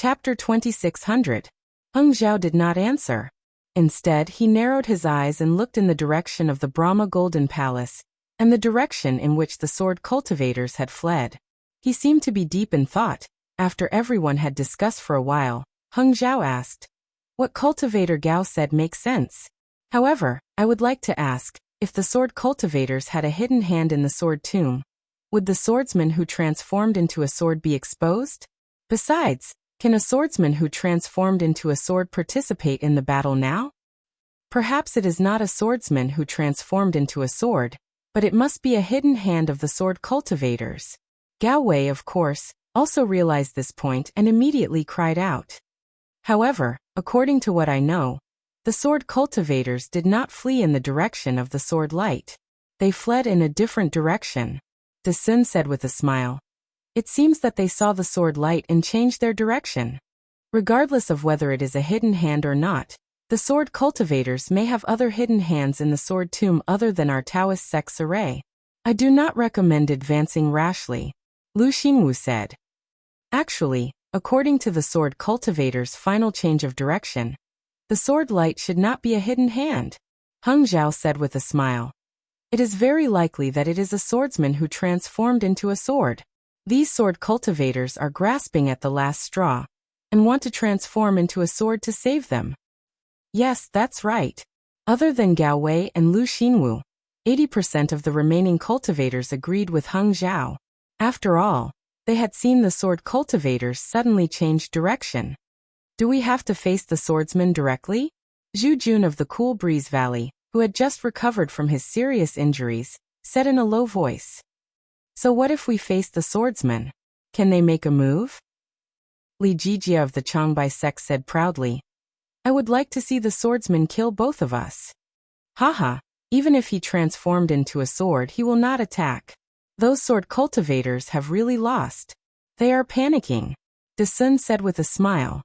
Chapter 2600. Heng Zhao did not answer. Instead, he narrowed his eyes and looked in the direction of the Brahma Golden Palace, and the direction in which the sword cultivators had fled. He seemed to be deep in thought. After everyone had discussed for a while, Heng Zhao asked, "What cultivator Gao said makes sense. However, I would like to ask, if the sword cultivators had a hidden hand in the sword tomb, would the swordsman who transformed into a sword be exposed? Besides, can a swordsman who transformed into a sword participate in the battle now? Perhaps it is not a swordsman who transformed into a sword, but it must be a hidden hand of the sword cultivators." Gao Wei, of course, also realized this point and immediately cried out. However, according to what I know, the sword cultivators did not flee in the direction of the sword light. They fled in a different direction. De Sun said with a smile. It seems that they saw the sword light and changed their direction. Regardless of whether it is a hidden hand or not, the sword cultivators may have other hidden hands in the sword tomb other than our Taoist sect's array. I do not recommend advancing rashly, Lu Xinwu said. Actually, according to the sword cultivator's final change of direction, the sword light should not be a hidden hand, Heng Zhao said with a smile. It is very likely that it is a swordsman who transformed into a sword. These sword cultivators are grasping at the last straw and want to transform into a sword to save them. Yes, that's right. Other than Gao Wei and Lu Xinwu, 80% of the remaining cultivators agreed with Heng Zhao. After all, they had seen the sword cultivators suddenly change direction. Do we have to face the swordsman directly? Zhu Jun of the Cool Breeze Valley, who had just recovered from his serious injuries, said in a low voice. So what if we face the swordsman? Can they make a move? Li Jijia of the Changbai sect said proudly. I would like to see the swordsman kill both of us. Haha, even if he transformed into a sword, he will not attack. Those sword cultivators have really lost. They are panicking, De Sun said with a smile.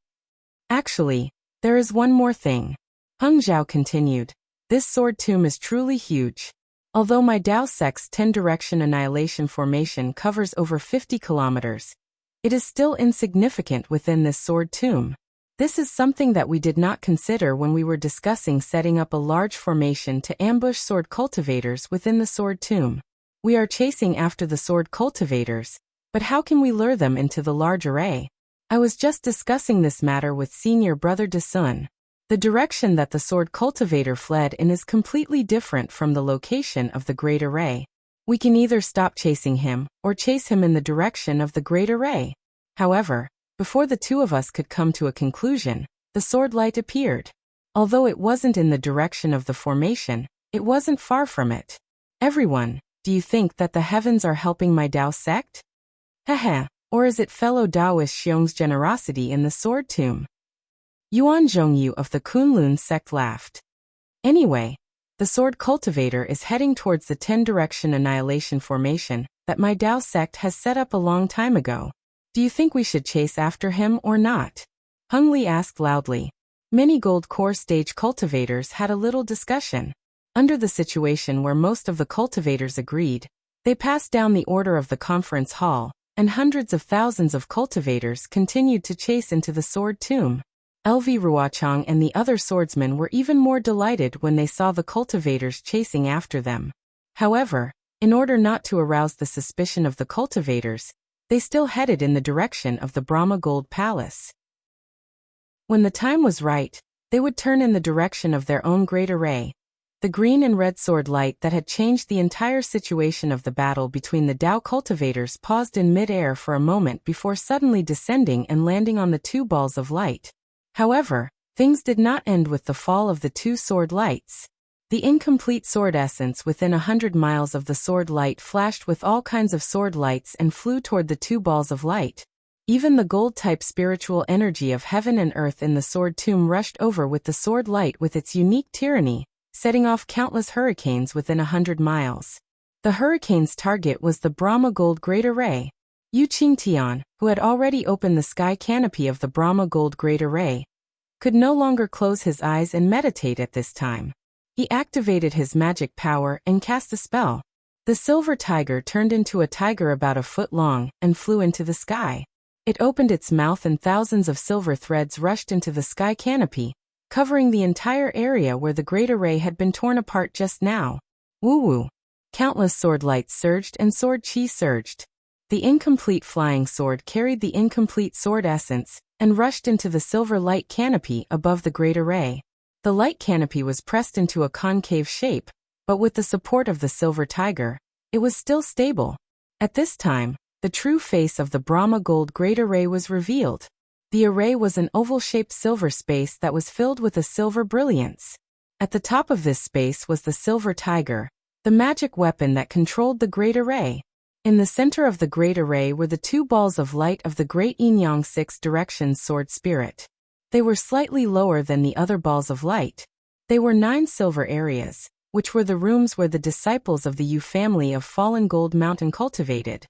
Actually, there is one more thing, Heng Zhao continued. This sword tomb is truly huge. Although my Dao sect's 10-direction annihilation formation covers over 50 kilometers, it is still insignificant within this sword tomb. This is something that we did not consider when we were discussing setting up a large formation to ambush sword cultivators within the sword tomb. We are chasing after the sword cultivators, but how can we lure them into the large array? I was just discussing this matter with senior brother De Sun. The direction that the sword cultivator fled in is completely different from the location of the great array. We can either stop chasing him or chase him in the direction of the great array. However, before the two of us could come to a conclusion, the sword light appeared. Although it wasn't in the direction of the formation, it wasn't far from it. Everyone, do you think that the heavens are helping my Dao sect? Heh, or is it fellow Daoist Xiong's generosity in the sword tomb? Yuan Zhongyu of the Kunlun sect laughed. Anyway, the sword cultivator is heading towards the 10-direction annihilation formation that my Dao sect has set up a long time ago. Do you think we should chase after him or not? Heng Li asked loudly. Many gold core stage cultivators had a little discussion. Under the situation where most of the cultivators agreed, they passed down the order of the conference hall, and hundreds of thousands of cultivators continued to chase into the sword tomb. LV Ruochang and the other swordsmen were even more delighted when they saw the cultivators chasing after them. However, in order not to arouse the suspicion of the cultivators, they still headed in the direction of the Brahma Gold Palace. When the time was right, they would turn in the direction of their own great array. The green and red sword light that had changed the entire situation of the battle between the Dao cultivators paused in mid-air for a moment before suddenly descending and landing on the two balls of light. However, things did not end with the fall of the two sword lights. The incomplete sword essence within 100 miles of the sword light flashed with all kinds of sword lights and flew toward the two balls of light. Even the gold-type spiritual energy of heaven and earth in the sword tomb rushed over with the sword light with its unique tyranny, setting off countless hurricanes within 100 miles. The hurricane's target was the Brahma Gold Great Array. Yu Qingtian, who had already opened the sky canopy of the Brahma Gold Great Array, could no longer close his eyes and meditate at this time. He activated his magic power and cast a spell. The silver tiger turned into a tiger about a foot long and flew into the sky. It opened its mouth and thousands of silver threads rushed into the sky canopy, covering the entire area where the great array had been torn apart just now. Woo-woo! Countless sword lights surged and sword chi surged. The incomplete flying sword carried the incomplete sword essence and rushed into the silver light canopy above the great array. The light canopy was pressed into a concave shape, but with the support of the silver tiger, it was still stable. At this time, the true face of the Brahma Gold Great Array was revealed. The array was an oval-shaped silver space that was filled with a silver brilliance. At the top of this space was the silver tiger, the magic weapon that controlled the Great Array. In the center of the Great Array were the two balls of light of the Great Yin-Yang Six Directions Sword Spirit. They were slightly lower than the other balls of light. They were 9 silver areas, which were the rooms where the disciples of the Yu family of Fallen Gold Mountain cultivated.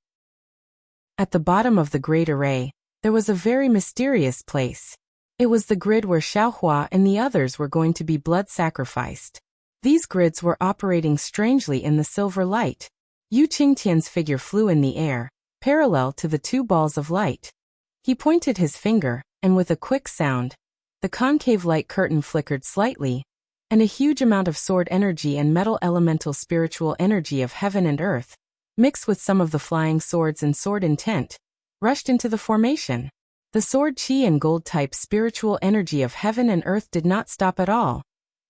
At the bottom of the Great Array, there was a very mysterious place. It was the grid where Xiaohua and the others were going to be blood sacrificed. These grids were operating strangely in the silver light. Yu Qingtian's figure flew in the air, parallel to the two balls of light. He pointed his finger, and with a quick sound, the concave light curtain flickered slightly, and a huge amount of sword energy and metal elemental spiritual energy of heaven and earth, mixed with some of the flying swords and sword intent, rushed into the formation. The sword chi and gold-type spiritual energy of heaven and earth did not stop at all,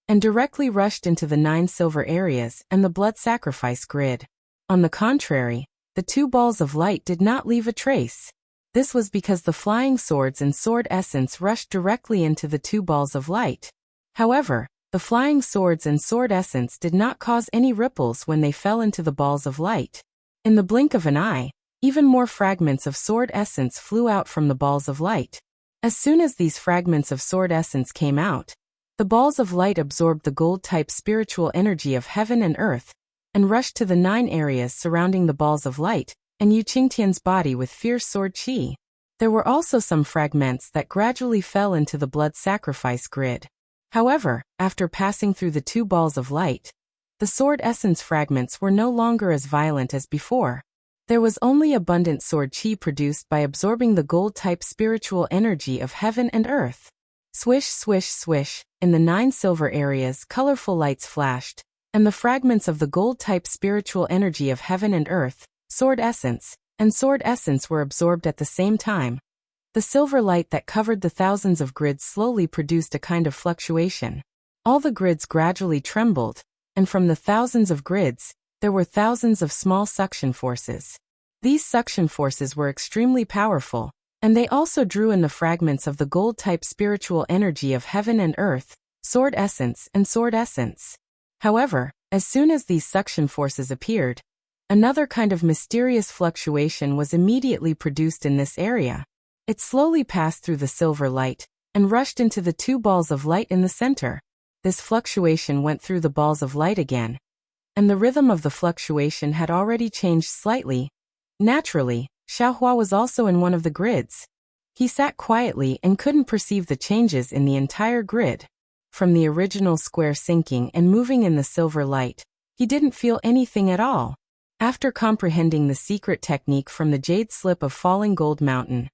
and directly rushed into the 9 silver areas and the blood sacrifice grid. On the contrary, the two balls of light did not leave a trace. This was because the flying swords and sword essence rushed directly into the two balls of light. However, the flying swords and sword essence did not cause any ripples when they fell into the balls of light. In the blink of an eye, even more fragments of sword essence flew out from the balls of light. As soon as these fragments of sword essence came out, the balls of light absorbed the gold-type spiritual energy of heaven and earth, and rushed to the 9 areas surrounding the balls of light, and Yu Qingtian's body with fierce sword chi. There were also some fragments that gradually fell into the blood sacrifice grid. However, after passing through the two balls of light, the sword essence fragments were no longer as violent as before. There was only abundant sword chi produced by absorbing the gold-type spiritual energy of heaven and earth. Swish, swish, swish, in the 9 silver areas colorful lights flashed, and the fragments of the gold-type spiritual energy of heaven and earth, sword essence, and sword essence were absorbed at the same time. The silver light that covered the thousands of grids slowly produced a kind of fluctuation. All the grids gradually trembled, and from the thousands of grids, there were thousands of small suction forces. These suction forces were extremely powerful, and they also drew in the fragments of the gold-type spiritual energy of heaven and earth, sword essence and sword essence. However, as soon as these suction forces appeared, another kind of mysterious fluctuation was immediately produced in this area. It slowly passed through the silver light, and rushed into the two balls of light in the center. This fluctuation went through the balls of light again, and the rhythm of the fluctuation had already changed slightly. Naturally, Xiaohua was also in one of the grids. He sat quietly and couldn't perceive the changes in the entire grid. From the original square sinking and moving in the silver light, he didn't feel anything at all. After comprehending the secret technique from the jade slip of Falling Gold Mountain,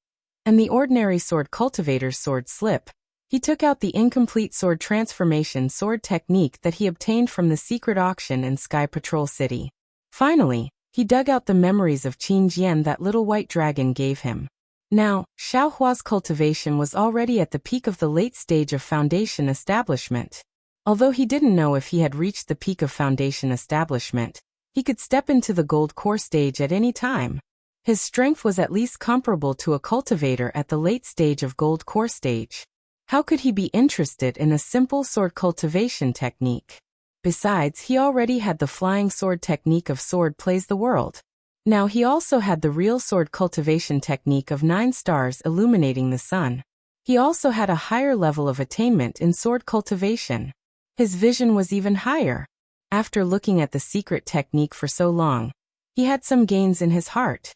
and the ordinary sword cultivator's sword slip, he took out the incomplete sword transformation sword technique that he obtained from the secret auction in Sky Patrol City. Finally, he dug out the memories of Qin Jian that little white dragon gave him. Now, Xiaohua's cultivation was already at the peak of the late stage of foundation establishment. Although he didn't know if he had reached the peak of foundation establishment, he could step into the gold core stage at any time. His strength was at least comparable to a cultivator at the late stage of gold core stage. How could he be interested in a simple sword cultivation technique? Besides, he already had the flying sword technique of sword plays the world. Now he also had the real sword cultivation technique of 9 stars illuminating the sun. He also had a higher level of attainment in sword cultivation. His vision was even higher. After looking at the secret technique for so long, he had some gains in his heart.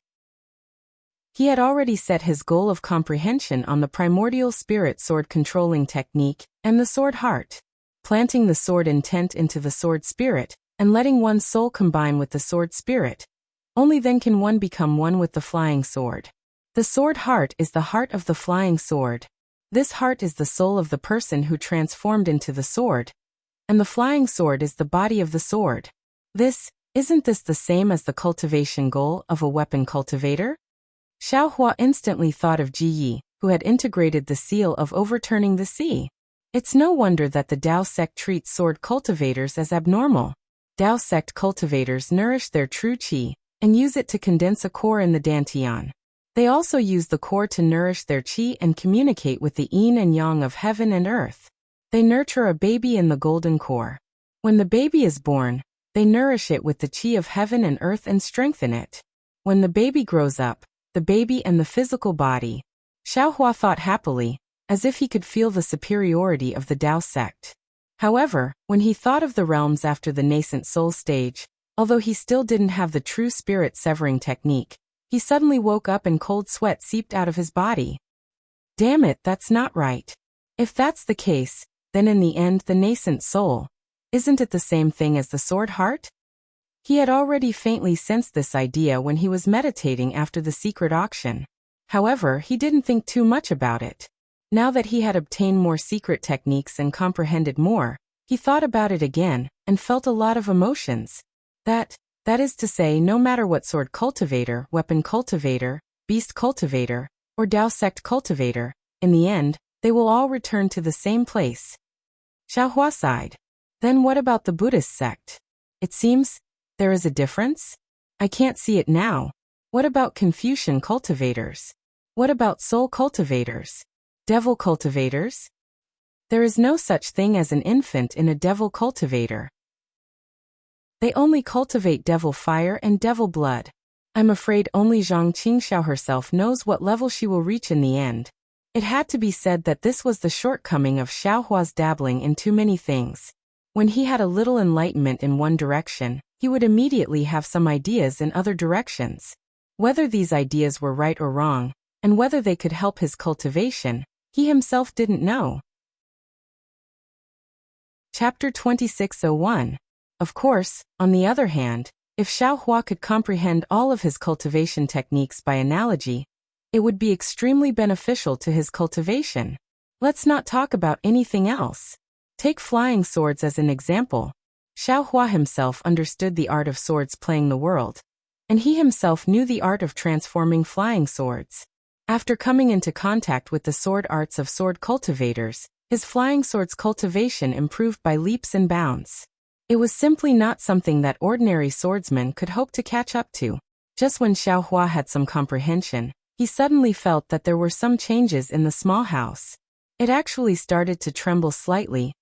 He had already set his goal of comprehension on the primordial spirit sword controlling technique and the sword heart. Planting the sword intent into the sword spirit, and letting one's soul combine with the sword spirit. Only then can one become one with the flying sword. The sword heart is the heart of the flying sword. This heart is the soul of the person who transformed into the sword, and the flying sword is the body of the sword. Isn't this the same as the cultivation goal of a weapon cultivator? Xiaohua instantly thought of Ji Yi, who had integrated the seal of overturning the sea. It's no wonder that the Dao sect treats sword cultivators as abnormal. Dao sect cultivators nourish their true qi and use it to condense a core in the dantian. They also use the core to nourish their qi and communicate with the yin and yang of heaven and earth. They nurture a baby in the golden core. When the baby is born, they nourish it with the qi of heaven and earth and strengthen it. When the baby grows up, the baby and the physical body. Xiaohua thought happily, as if he could feel the superiority of the Dao sect. However, when he thought of the realms after the nascent soul stage, although he still didn't have the true spirit severing technique, he suddenly woke up and cold sweat seeped out of his body. Damn it, that's not right. If that's the case, then in the end the nascent soul, isn't it the same thing as the sword heart? He had already faintly sensed this idea when he was meditating after the secret auction. However, he didn't think too much about it. Now that he had obtained more secret techniques and comprehended more, he thought about it again and felt a lot of emotions. That is to say, no matter what sword cultivator, weapon cultivator, beast cultivator, or Dao sect cultivator, in the end, they will all return to the same place. Xiaohua sighed. Then what about the Buddhist sect? It seems there is a difference? I can't see it now. What about Confucian cultivators? What about soul cultivators? Devil cultivators? There is no such thing as an infant in a devil cultivator. They only cultivate devil fire and devil blood. I'm afraid only Zhang Qingxiao herself knows what level she will reach in the end. It had to be said that this was the shortcoming of Xiaohua's dabbling in too many things. When he had a little enlightenment in one direction, he would immediately have some ideas in other directions. Whether these ideas were right or wrong, and whether they could help his cultivation, he himself didn't know. Chapter 2601. Of course, on the other hand, if Xiaohua could comprehend all of his cultivation techniques by analogy, it would be extremely beneficial to his cultivation. Let's not talk about anything else. Take flying swords as an example. Xiaohua himself understood the art of swords playing the world, and he himself knew the art of transforming flying swords. After coming into contact with the sword arts of sword cultivators, his flying swords cultivation improved by leaps and bounds. It was simply not something that ordinary swordsmen could hope to catch up to. Just when Xiaohua had some comprehension, he suddenly felt that there were some changes in the small house. It actually started to tremble slightly,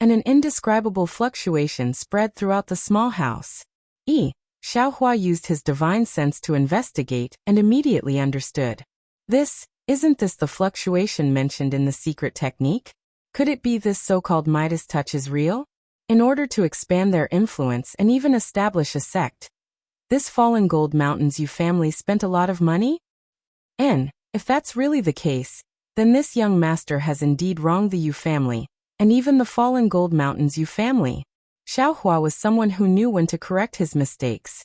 and an indescribable fluctuation spread throughout the small house. Xiaohua used his divine sense to investigate and immediately understood. Isn't this the fluctuation mentioned in the secret technique? Could it be this so-called Midas touch is real? In order to expand their influence and even establish a sect, this Fallen Gold Mountains Yu family spent a lot of money? And, if that's really the case, then this young master has indeed wronged the Yu family, and even the Fallen Gold Mountains Yu family. Xiaohua was someone who knew when to correct his mistakes.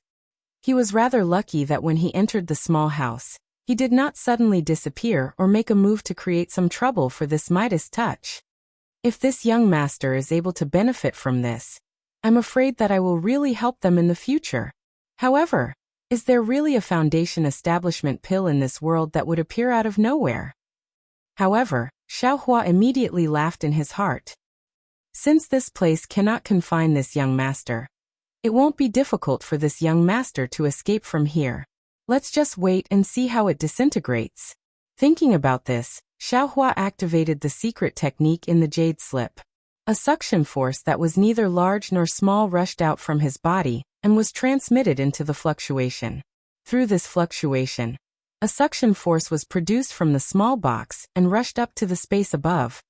He was rather lucky that when he entered the small house, he did not suddenly disappear or make a move to create some trouble for this Midas touch. If this young master is able to benefit from this, I'm afraid that I will really help them in the future. However, is there really a foundation establishment pill in this world that would appear out of nowhere? However, Xiaohua immediately laughed in his heart. Since this place cannot confine this young master, it won't be difficult for this young master to escape from here. Let's just wait and see how it disintegrates. Thinking about this, Xiaohua activated the secret technique in the jade slip. A suction force that was neither large nor small rushed out from his body and was transmitted into the fluctuation. Through this fluctuation, a suction force was produced from the small box and rushed up to the space above.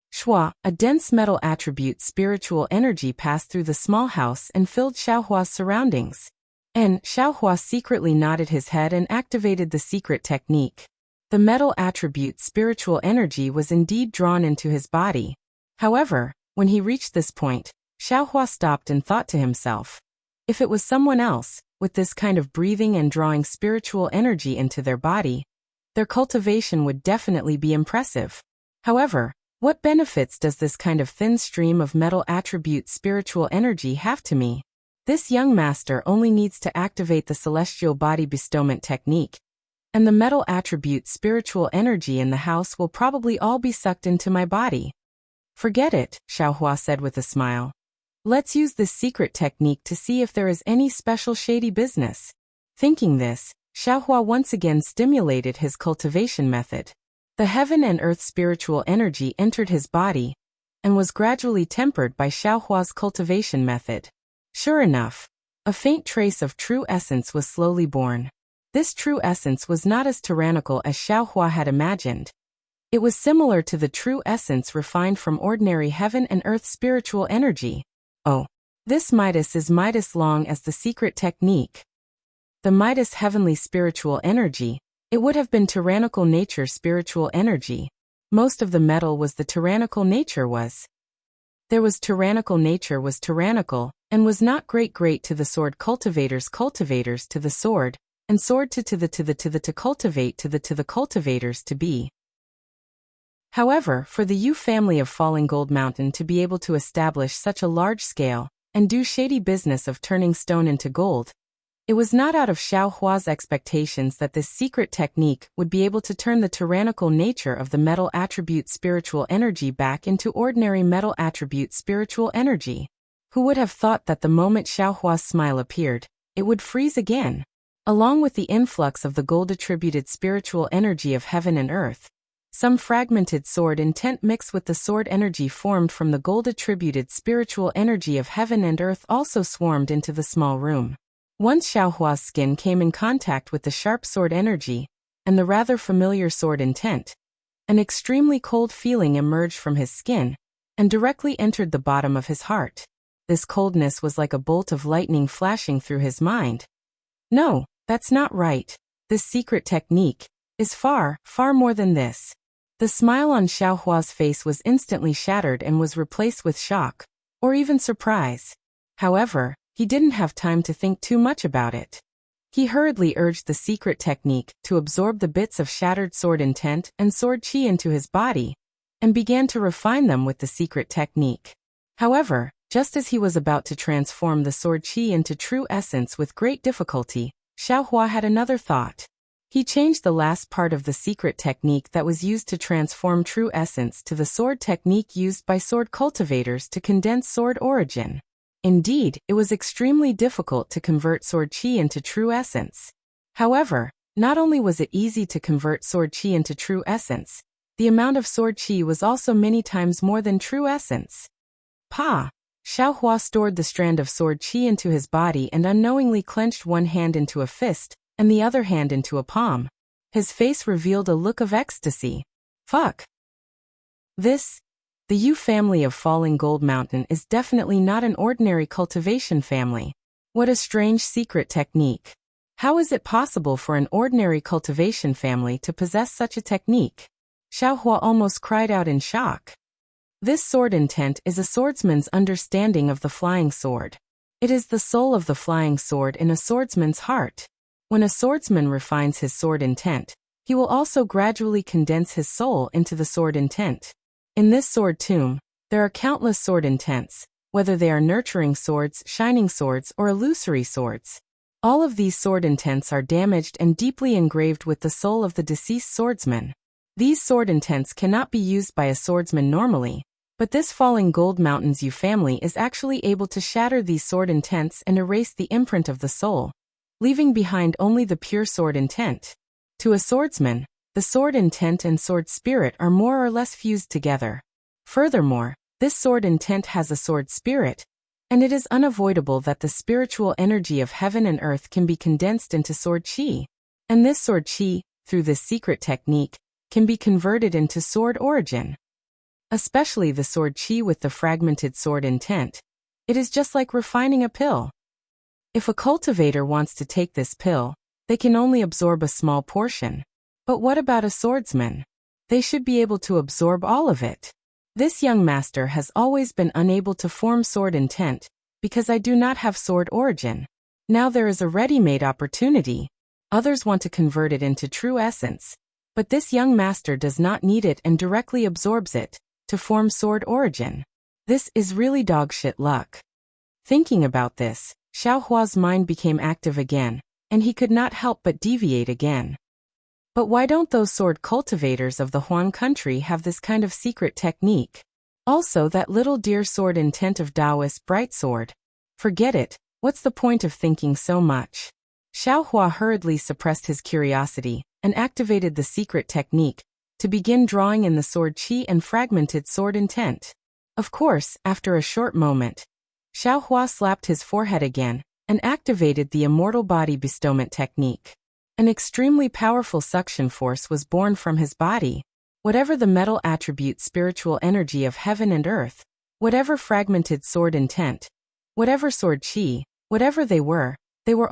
Shua, a dense metal attribute spiritual energy passed through the small house and filled Xiaohua's surroundings. And Xiaohua secretly nodded his head and activated the secret technique. The metal attribute spiritual energy was indeed drawn into his body. However, when he reached this point, Xiaohua stopped and thought to himself, if it was someone else, with this kind of breathing and drawing spiritual energy into their body, their cultivation would definitely be impressive. However, what benefits does this kind of thin stream of metal attribute spiritual energy have to me? This young master only needs to activate the celestial body bestowment technique, and the metal attribute spiritual energy in the house will probably all be sucked into my body. Forget it, Xiaohua said with a smile. Let's use this secret technique to see if there is any special shady business. Thinking this, Xiaohua once again stimulated his cultivation method. The heaven and earth spiritual energy entered his body and was gradually tempered by Xiaohua's cultivation method. Sure enough, a faint trace of true essence was slowly born. This true essence was not as tyrannical as Xiaohua had imagined. It was similar to the true essence refined from ordinary heaven and earth spiritual energy. Oh, this Midas is Midas long as the secret technique. The Midas heavenly spiritual energy, it would have been tyrannical nature spiritual energy. Most of the metal was the tyrannical nature was. There was tyrannical nature was tyrannical, and was not great to the sword cultivators to the sword, and sword to cultivate to the cultivators to be. However, for the Yu family of Falling Gold Mountain to be able to establish such a large scale, and do shady business of turning stone into gold, it was not out of Xiaohua's expectations that this secret technique would be able to turn the tyrannical nature of the metal attribute spiritual energy back into ordinary metal attribute spiritual energy. Who would have thought that the moment Xiaohua's smile appeared, it would freeze again? Along with the influx of the gold-attributed spiritual energy of heaven and earth, some fragmented sword intent mixed with the sword energy formed from the gold-attributed spiritual energy of heaven and earth also swarmed into the small room. Once Xiaohua's skin came in contact with the sharp sword energy and the rather familiar sword intent, an extremely cold feeling emerged from his skin and directly entered the bottom of his heart. This coldness was like a bolt of lightning flashing through his mind. No, that's not right. This secret technique is far more than this. The smile on Xiaohua's face was instantly shattered and was replaced with shock, or even surprise. However, he didn't have time to think too much about it. He hurriedly urged the secret technique to absorb the bits of shattered sword intent and sword chi into his body, and began to refine them with the secret technique. However, just as he was about to transform the sword chi into true essence with great difficulty, Xiaohua had another thought. He changed the last part of the secret technique that was used to transform true essence to the sword technique used by sword cultivators to condense sword origin. Indeed, it was extremely difficult to convert sword chi into true essence. However, not only was it easy to convert sword chi into true essence, the amount of sword chi was also many times more than true essence. Xiaohua stored the strand of sword chi into his body and unknowingly clenched one hand into a fist, and the other hand into a palm. His face revealed a look of ecstasy. Fuck. The Yu family of Falling Gold Mountain is definitely not an ordinary cultivation family. What a strange secret technique. How is it possible for an ordinary cultivation family to possess such a technique? Xiaohua almost cried out in shock. This sword intent is a swordsman's understanding of the flying sword. It is the soul of the flying sword in a swordsman's heart. When a swordsman refines his sword intent, he will also gradually condense his soul into the sword intent. In this sword tomb, there are countless sword intents, whether they are nurturing swords, shining swords, or illusory swords. All of these sword intents are damaged and deeply engraved with the soul of the deceased swordsman. These sword intents cannot be used by a swordsman normally, but this Falling Gold Mountain's Yu family is actually able to shatter these sword intents and erase the imprint of the soul, leaving behind only the pure sword intent. To a swordsman, the sword intent and sword spirit are more or less fused together. Furthermore, this sword intent has a sword spirit, and it is unavoidable that the spiritual energy of heaven and earth can be condensed into sword chi. And this sword chi, through this secret technique, can be converted into sword origin. Especially the sword chi with the fragmented sword intent. It is just like refining a pill. If a cultivator wants to take this pill, they can only absorb a small portion. But what about a swordsman? They should be able to absorb all of it. This young master has always been unable to form sword intent, because I do not have sword origin. Now there is a ready-made opportunity. Others want to convert it into true essence, But this young master does not need it and directly absorbs it, to form sword origin. This is really dogshit luck. Thinking about this, Xiaohua's mind became active again, and he could not help but deviate again. But why don't those sword cultivators of the Huan country have this kind of secret technique? Also that little dear sword intent of Taoist bright sword. Forget it, what's the point of thinking so much? Xiaohua hurriedly suppressed his curiosity, and activated the secret technique, to begin drawing in the sword qi and fragmented sword intent. Of course, after a short moment, Xiaohua slapped his forehead again, and activated the immortal body bestowment technique. An extremely powerful suction force was born from his body. Whatever the metal attribute spiritual energy of heaven and earth, whatever fragmented sword intent, whatever sword qi, whatever they were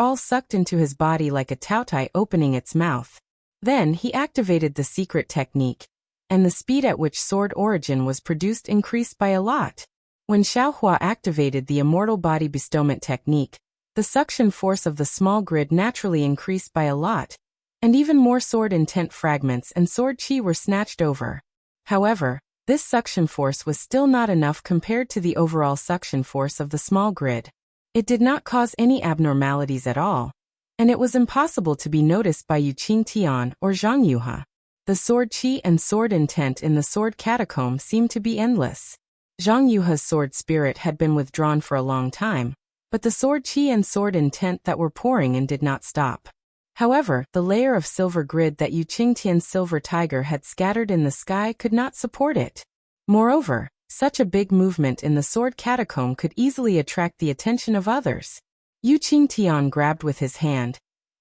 all sucked into his body like a taotai opening its mouth. Then he activated the secret technique, and the speed at which sword origin was produced increased by a lot. When Xiaohua activated the immortal body bestowment technique, the suction force of the small grid naturally increased by a lot, and even more sword intent fragments and sword qi were snatched over. However, this suction force was still not enough compared to the overall suction force of the small grid. It did not cause any abnormalities at all, and it was impossible to be noticed by Yuqing Tian or Zhang Yuhe. The sword qi and sword intent in the sword catacomb seemed to be endless. Zhang Yuhe's sword spirit had been withdrawn for a long time, but the sword qi and sword intent that were pouring in did not stop. However, the layer of silver grid that Yuqing Tian's silver tiger had scattered in the sky could not support it. Moreover, such a big movement in the sword catacomb could easily attract the attention of others. Yuqing Tian grabbed with his hand,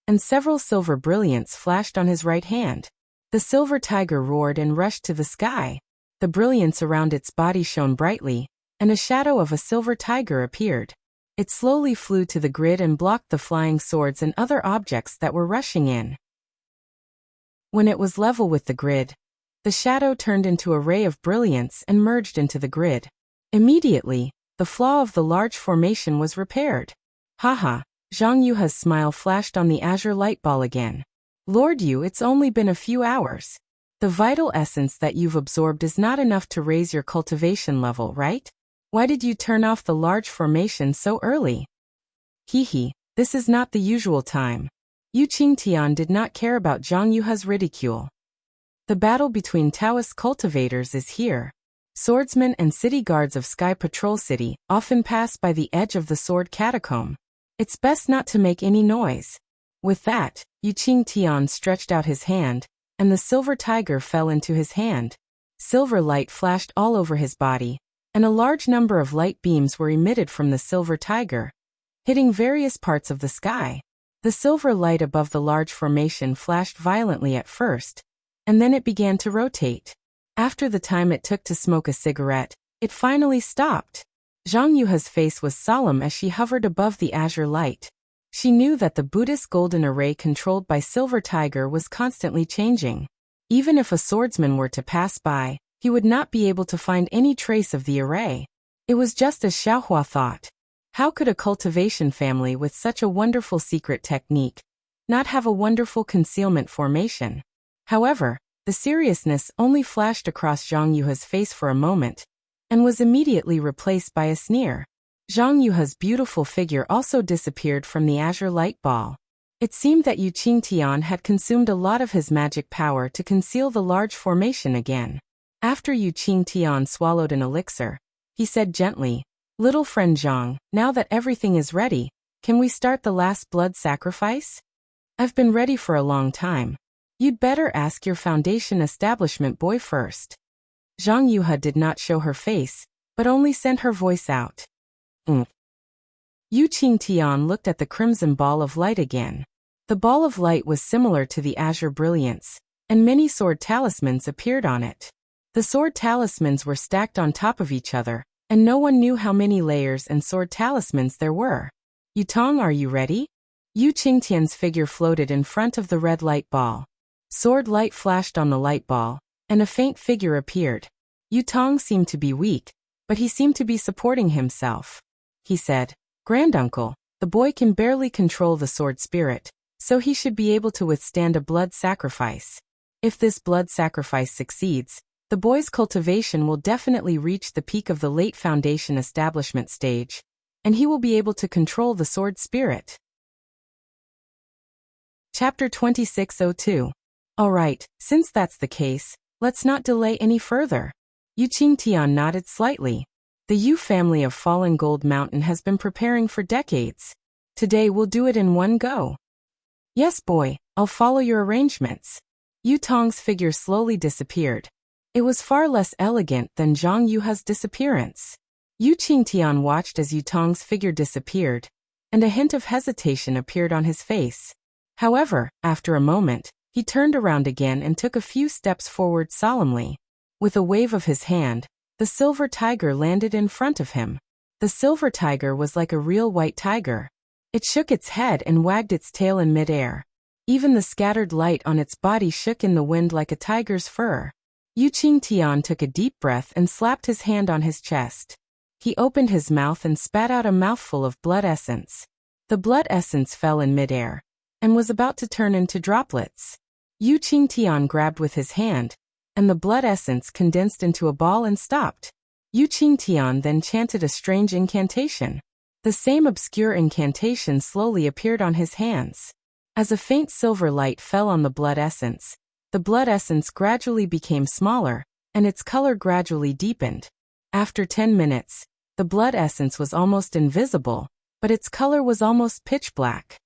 and several silver brilliants flashed on his right hand. The silver tiger roared and rushed to the sky. The brilliance around its body shone brightly, and a shadow of a silver tiger appeared. It slowly flew to the grid and blocked the flying swords and other objects that were rushing in. When it was level with the grid, the shadow turned into a ray of brilliance and merged into the grid. Immediately, the flaw of the large formation was repaired. Haha, Zhang Yuhe's smile flashed on the azure light ball again. Lord Yu, it's only been a few hours. The vital essence that you've absorbed is not enough to raise your cultivation level, right? Why did you turn off the large formation so early? Hehe, this is not the usual time. Yuqing Tian did not care about Zhang Yuhe's ridicule. The battle between Taoist cultivators is here. Swordsmen and city guards of Sky Patrol City often pass by the edge of the sword catacomb. It's best not to make any noise. With that, Yuqing Tian stretched out his hand, and the silver tiger fell into his hand. Silver light flashed all over his body, and a large number of light beams were emitted from the silver tiger, hitting various parts of the sky. The silver light above the large formation flashed violently at first, and then it began to rotate. After the time it took to smoke a cigarette, it finally stopped. Zhang Yuhe's face was solemn as she hovered above the azure light. She knew that the Buddhist golden array controlled by Silver Tiger was constantly changing. Even if a swordsman were to pass by, he would not be able to find any trace of the array. It was just as Xiaohua thought. How could a cultivation family with such a wonderful secret technique not have a wonderful concealment formation? However, the seriousness only flashed across Zhang Yuhe's face for a moment, and was immediately replaced by a sneer. Zhang Yuhe's beautiful figure also disappeared from the azure light ball. It seemed that Yuqing Tian had consumed a lot of his magic power to conceal the large formation again. After Yuqing Tian swallowed an elixir, he said gently, "Little friend Zhang, now that everything is ready, can we start the last blood sacrifice? I've been ready for a long time. You'd better ask your foundation establishment boy first." Zhang Yuhe did not show her face, but only sent her voice out. Yuqing Tian looked at the crimson ball of light again. The ball of light was similar to the azure brilliance, and many sword talismans appeared on it. The sword talismans were stacked on top of each other, and no one knew how many layers and sword talismans there were. "Yutong, are you ready?" Yuqing Tian's figure floated in front of the red light ball. Sword light flashed on the light ball, and a faint figure appeared. Yutong seemed to be weak, but he seemed to be supporting himself. He said, "Granduncle, the boy can barely control the sword spirit, so he should be able to withstand a blood sacrifice. If this blood sacrifice succeeds, the boy's cultivation will definitely reach the peak of the late foundation establishment stage, and he will be able to control the sword spirit. Chapter 2602. Alright, since that's the case, let's not delay any further. Yu Qingtian nodded slightly. The Yu family of Fallen Gold Mountain has been preparing for decades. Today we'll do it in one go. Yes, boy, I'll follow your arrangements. Yu Tong's figure slowly disappeared. It was far less elegant than Zhang Yuha's disappearance. Yu Qingtian watched as Yu Tong's figure disappeared, and a hint of hesitation appeared on his face. However, after a moment, he turned around again and took a few steps forward solemnly. With a wave of his hand, the silver tiger landed in front of him. The silver tiger was like a real white tiger. It shook its head and wagged its tail in midair. Even the scattered light on its body shook in the wind like a tiger's fur. Yu Qingtian took a deep breath and slapped his hand on his chest. He opened his mouth and spat out a mouthful of blood essence. The blood essence fell in midair, and was about to turn into droplets. Yu Qingtian grabbed with his hand, and the blood essence condensed into a ball and stopped. Yu Qingtian then chanted a strange incantation. The same obscure incantation slowly appeared on his hands. As a faint silver light fell on the blood essence gradually became smaller, and its color gradually deepened. After 10 minutes, the blood essence was almost invisible, but its color was almost pitch black.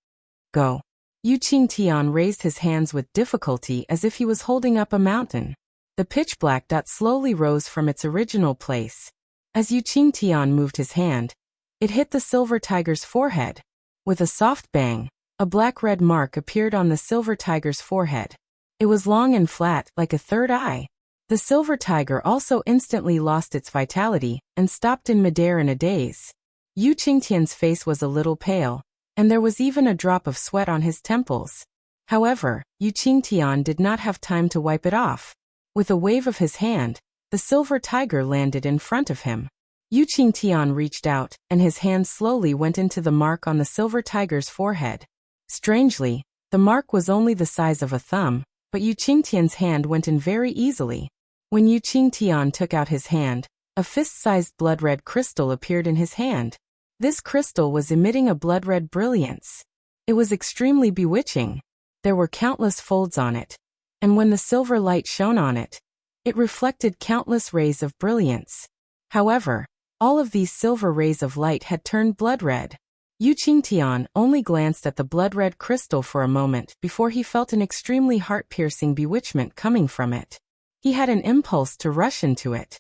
Go. Yu Qingtian raised his hands with difficulty as if he was holding up a mountain. The pitch black dot slowly rose from its original place. As Yu Qingtian moved his hand, it hit the silver tiger's forehead. With a soft bang, a black-red mark appeared on the silver tiger's forehead. It was long and flat, like a third eye. The silver tiger also instantly lost its vitality and stopped in midair in a daze. Yu Qingtian's face was a little pale, and there was even a drop of sweat on his temples. However, Yu Qingtian did not have time to wipe it off. With a wave of his hand, the silver tiger landed in front of him. Yu Qingtian reached out, and his hand slowly went into the mark on the silver tiger's forehead. Strangely, the mark was only the size of a thumb, but Yu Qingtian's hand went in very easily. When Yu Qingtian took out his hand, a fist-sized blood-red crystal appeared in his hand. This crystal was emitting a blood-red brilliance. It was extremely bewitching. There were countless folds on it, and when the silver light shone on it, it reflected countless rays of brilliance. However, all of these silver rays of light had turned blood-red. Yu Qingtian only glanced at the blood-red crystal for a moment before he felt an extremely heart-piercing bewitchment coming from it. He had an impulse to rush into it.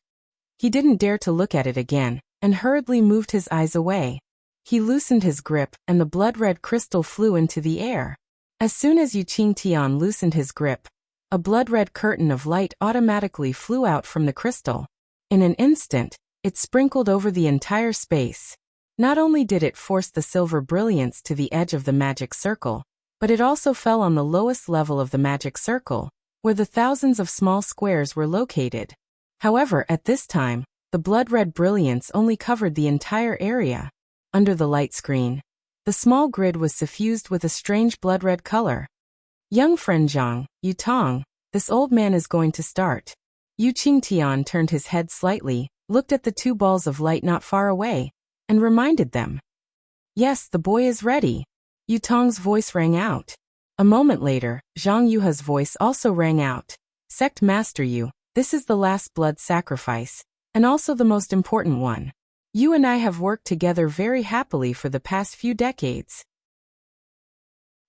He didn't dare to look at it again, and hurriedly moved his eyes away. He loosened his grip, and the blood-red crystal flew into the air. As soon as Yu Qingtian loosened his grip, a blood-red curtain of light automatically flew out from the crystal. In an instant, it sprinkled over the entire space. Not only did it force the silver brilliance to the edge of the magic circle, but it also fell on the lowest level of the magic circle, where the thousands of small squares were located. However, at this time, the blood-red brilliance only covered the entire area. Under the light screen, the small grid was suffused with a strange blood-red color. Young friend Zhang, Yu Tong, this old man is going to start. Yu Qingtian turned his head slightly, looked at the two balls of light not far away, and reminded them. Yes, the boy is ready. Yu Tong's voice rang out. A moment later, Zhang Yuha's voice also rang out. Sect Master Yu, this is the last blood sacrifice, and also the most important one. You and I have worked together very happily for the past few decades.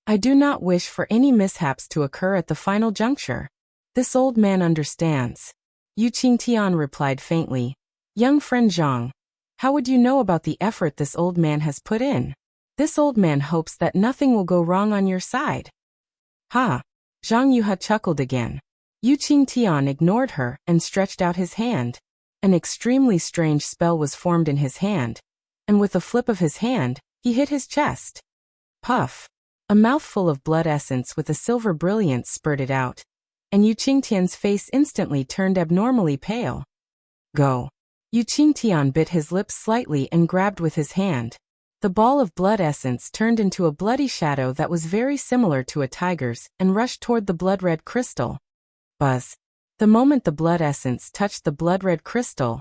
I do not wish for any mishaps to occur at the final juncture. This old man understands. Yu Qingtian replied faintly. Young friend Zhang, how would you know about the effort this old man has put in? This old man hopes that nothing will go wrong on your side. Ha! Zhang Yuha chuckled again. Yu Qingtian ignored her and stretched out his hand. An extremely strange spell was formed in his hand, and with a flip of his hand, he hit his chest. Puff! A mouthful of blood essence with a silver brilliance spurted out, and Yu Qingtian's face instantly turned abnormally pale. Go! Yu Qingtian bit his lips slightly and grabbed with his hand. The ball of blood essence turned into a bloody shadow that was very similar to a tiger's and rushed toward the blood-red crystal. Buzz. The moment the blood essence touched the blood-red crystal,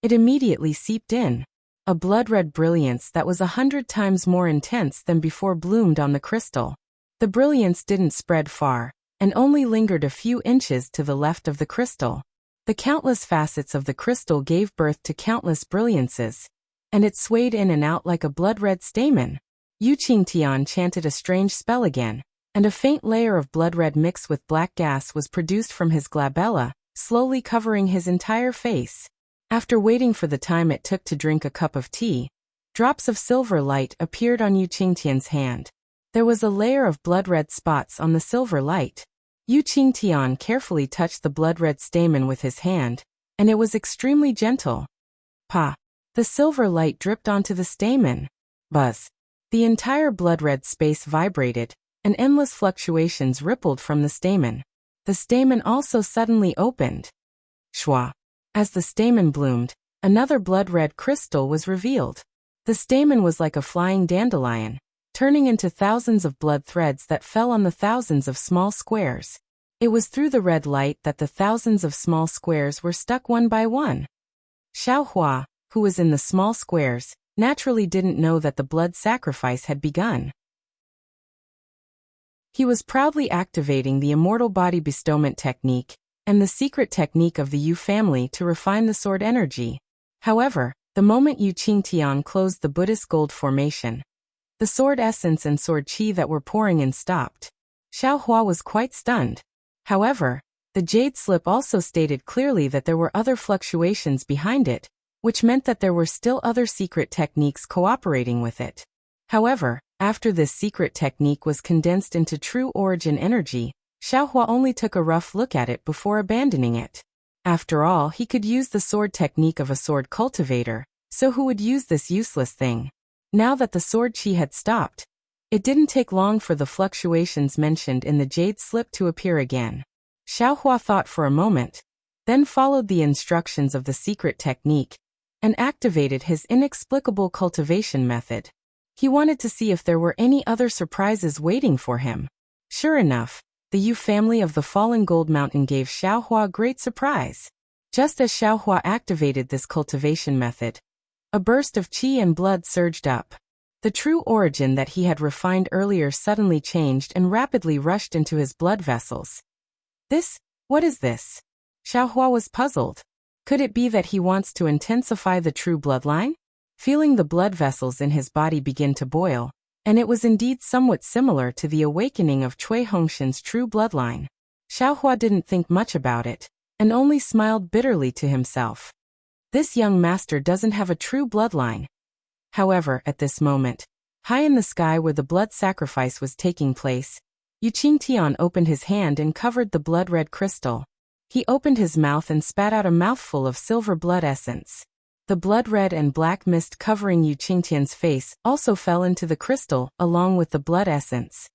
it immediately seeped in. A blood-red brilliance that was 100 times more intense than before bloomed on the crystal. The brilliance didn't spread far, and only lingered a few inches to the left of the crystal. The countless facets of the crystal gave birth to countless brilliances, and it swayed in and out like a blood-red stamen. Enchanting chanted a strange spell again, and a faint layer of blood-red mixed with black gas was produced from his glabella, slowly covering his entire face. After waiting for the time it took to drink a cup of tea, drops of silver light appeared on Enchanting's hand. There was a layer of blood-red spots on the silver light. Enchanting carefully touched the blood-red stamen with his hand, and it was extremely gentle. Pa! The silver light dripped onto the stamen. Buzz! The entire blood-red space vibrated, and endless fluctuations rippled from the stamen. The stamen also suddenly opened. Shwa! As the stamen bloomed, another blood-red crystal was revealed. The stamen was like a flying dandelion, turning into thousands of blood threads that fell on the thousands of small squares. It was through the red light that the thousands of small squares were stuck one by one. Xiaohua, who was in the small squares, naturally didn't know that the blood sacrifice had begun. He was proudly activating the immortal body bestowment technique and the secret technique of the Yu family to refine the sword energy. However, the moment Enchanting closed the Buddhist gold formation, the sword essence and sword chi that were pouring in stopped. Xiaohua was quite stunned. However, the jade slip also stated clearly that there were other fluctuations behind it, which meant that there were still other secret techniques cooperating with it. However, after this secret technique was condensed into true origin energy, Xiaohua only took a rough look at it before abandoning it. After all, he could use the sword technique of a sword cultivator, so who would use this useless thing? Now that the sword chi had stopped, it didn't take long for the fluctuations mentioned in the jade slip to appear again. Xiaohua thought for a moment, then followed the instructions of the secret technique, and activated his inexplicable cultivation method. He wanted to see if there were any other surprises waiting for him. Sure enough, the Yu family of the Fallen Gold Mountain gave Xiaohua great surprise. Just as Xiaohua activated this cultivation method, a burst of qi and blood surged up. The true origin that he had refined earlier suddenly changed and rapidly rushed into his blood vessels. What is this? Xiaohua was puzzled. Could it be that he wants to intensify the true bloodline? Feeling the blood vessels in his body begin to boil, and it was indeed somewhat similar to the awakening of Cui Hongshan's true bloodline. Xiaohua didn't think much about it, and only smiled bitterly to himself. This young master doesn't have a true bloodline. However, at this moment, high in the sky where the blood sacrifice was taking place, Enchanting opened his hand and covered the blood-red crystal. He opened his mouth and spat out a mouthful of silver blood essence. The blood-red and black mist covering Enchanting's face also fell into the crystal, along with the blood essence.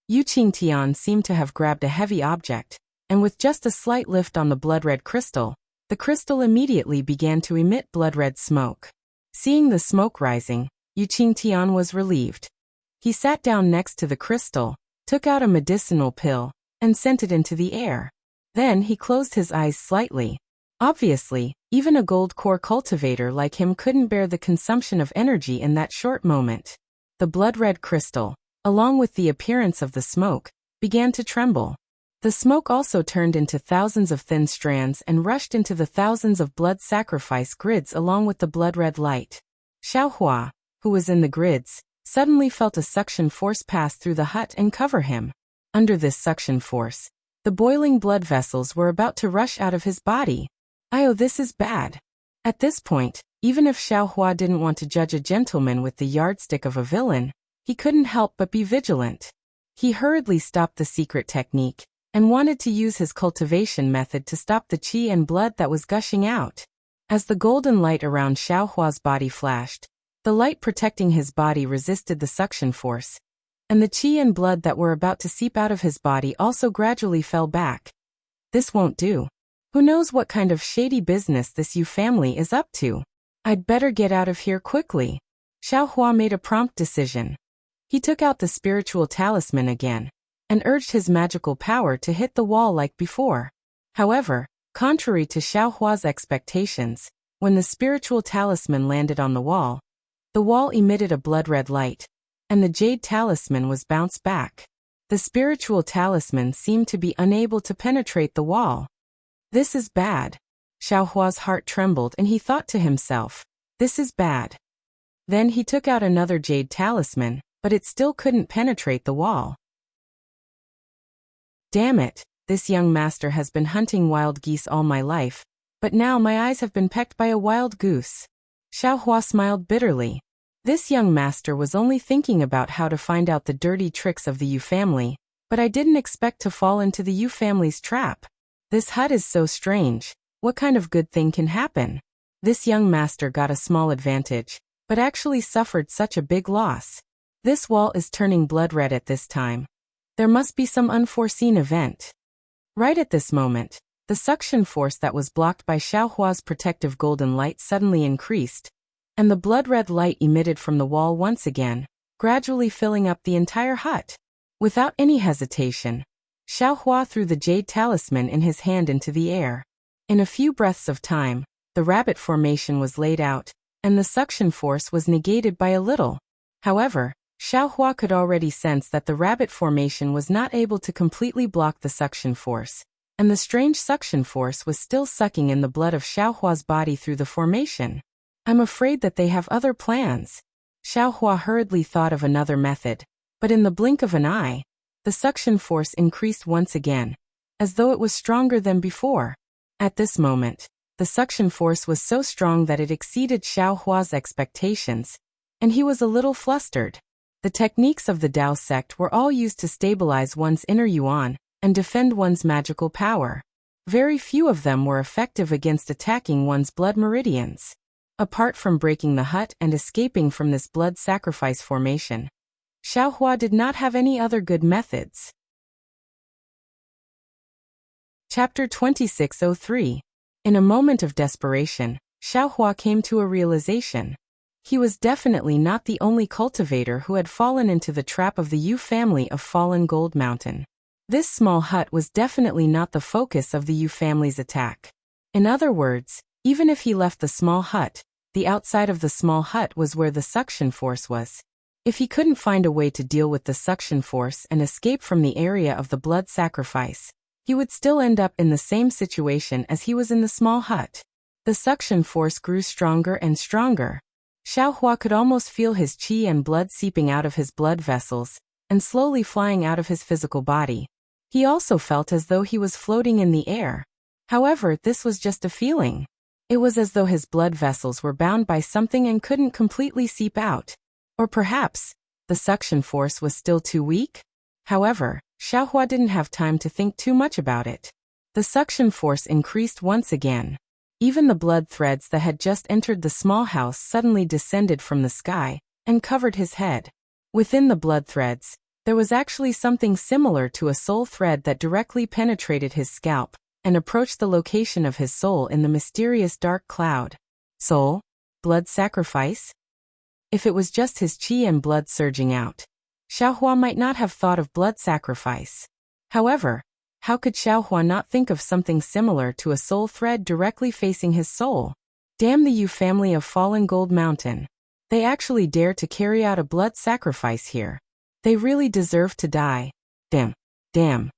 Enchanting seemed to have grabbed a heavy object, and with just a slight lift on the blood-red crystal, the crystal immediately began to emit blood-red smoke. Seeing the smoke rising, Enchanting was relieved. He sat down next to the crystal, took out a medicinal pill, and sent it into the air. Then he closed his eyes slightly. Obviously, even a gold core cultivator like him couldn't bear the consumption of energy in that short moment. The blood-red crystal, along with the appearance of the smoke, began to tremble. The smoke also turned into thousands of thin strands and rushed into the thousands of blood sacrifice grids along with the blood-red light. Xiaohua, who was in the grids, suddenly felt a suction force pass through the hut and cover him. Under this suction force, the boiling blood vessels were about to rush out of his body. This is bad. At this point, even if Xiaohua didn't want to judge a gentleman with the yardstick of a villain, he couldn't help but be vigilant. He hurriedly stopped the secret technique, and wanted to use his cultivation method to stop the qi and blood that was gushing out. As the golden light around Xiaohua's body flashed, the light protecting his body resisted the suction force, and the qi and blood that were about to seep out of his body also gradually fell back. This won't do. Who knows what kind of shady business this Yu family is up to? I'd better get out of here quickly. Xiaohua made a prompt decision. He took out the spiritual talisman again, and urged his magical power to hit the wall like before. However, contrary to Xiaohua's expectations, when the spiritual talisman landed on the wall emitted a blood-red light, and the jade talisman was bounced back. The spiritual talisman seemed to be unable to penetrate the wall. This is bad. Xiaohua's heart trembled and he thought to himself, this is bad. Then he took out another jade talisman, but it still couldn't penetrate the wall. Damn it, this young master has been hunting wild geese all my life, but now my eyes have been pecked by a wild goose. Xiaohua smiled bitterly. This young master was only thinking about how to find out the dirty tricks of the Yu family, but I didn't expect to fall into the Yu family's trap. This hut is so strange. What kind of good thing can happen? This young master got a small advantage, but actually suffered such a big loss. This wall is turning blood red at this time. There must be some unforeseen event. Right at this moment, the suction force that was blocked by Xiaohua's protective golden light suddenly increased, and the blood-red light emitted from the wall once again, gradually filling up the entire hut. Without any hesitation, Xiaohua threw the jade talisman in his hand into the air. In a few breaths of time, the rabbit formation was laid out, and the suction force was negated by a little. However, Xiaohua could already sense that the rabbit formation was not able to completely block the suction force, and the strange suction force was still sucking in the blood of Xiaohua's body through the formation. I'm afraid that they have other plans. Xiaohua hurriedly thought of another method, but in the blink of an eye, the suction force increased once again, as though it was stronger than before. At this moment, the suction force was so strong that it exceeded Xiaohua's expectations, and he was a little flustered. The techniques of the Dao sect were all used to stabilize one's inner yuan and defend one's magical power. Very few of them were effective against attacking one's blood meridians. Apart from breaking the hut and escaping from this blood sacrifice formation, Xiaohua did not have any other good methods. Chapter 2603. In a moment of desperation, Xiaohua came to a realization. He was definitely not the only cultivator who had fallen into the trap of the Yu family of Fallen Gold Mountain. This small hut was definitely not the focus of the Yu family's attack. In other words, even if he left the small hut, the outside of the small hut was where the suction force was. If he couldn't find a way to deal with the suction force and escape from the area of the blood sacrifice, he would still end up in the same situation as he was in the small hut. The suction force grew stronger and stronger. Xiaohua could almost feel his qi and blood seeping out of his blood vessels and slowly flying out of his physical body. He also felt as though he was floating in the air. However, this was just a feeling. It was as though his blood vessels were bound by something and couldn't completely seep out. Or perhaps, the suction force was still too weak? However, Xiaohua didn't have time to think too much about it. The suction force increased once again. Even the blood threads that had just entered the small house suddenly descended from the sky and covered his head. Within the blood threads, there was actually something similar to a soul thread that directly penetrated his scalp and approached the location of his soul in the mysterious dark cloud. Soul? Blood sacrifice? If it was just his qi and blood surging out, Xiaohua might not have thought of blood sacrifice. However, how could Xiaohua not think of something similar to a soul thread directly facing his soul? Damn the Yu family of Fallen Gold Mountain. They actually dare to carry out a blood sacrifice here. They really deserve to die. Damn. Damn.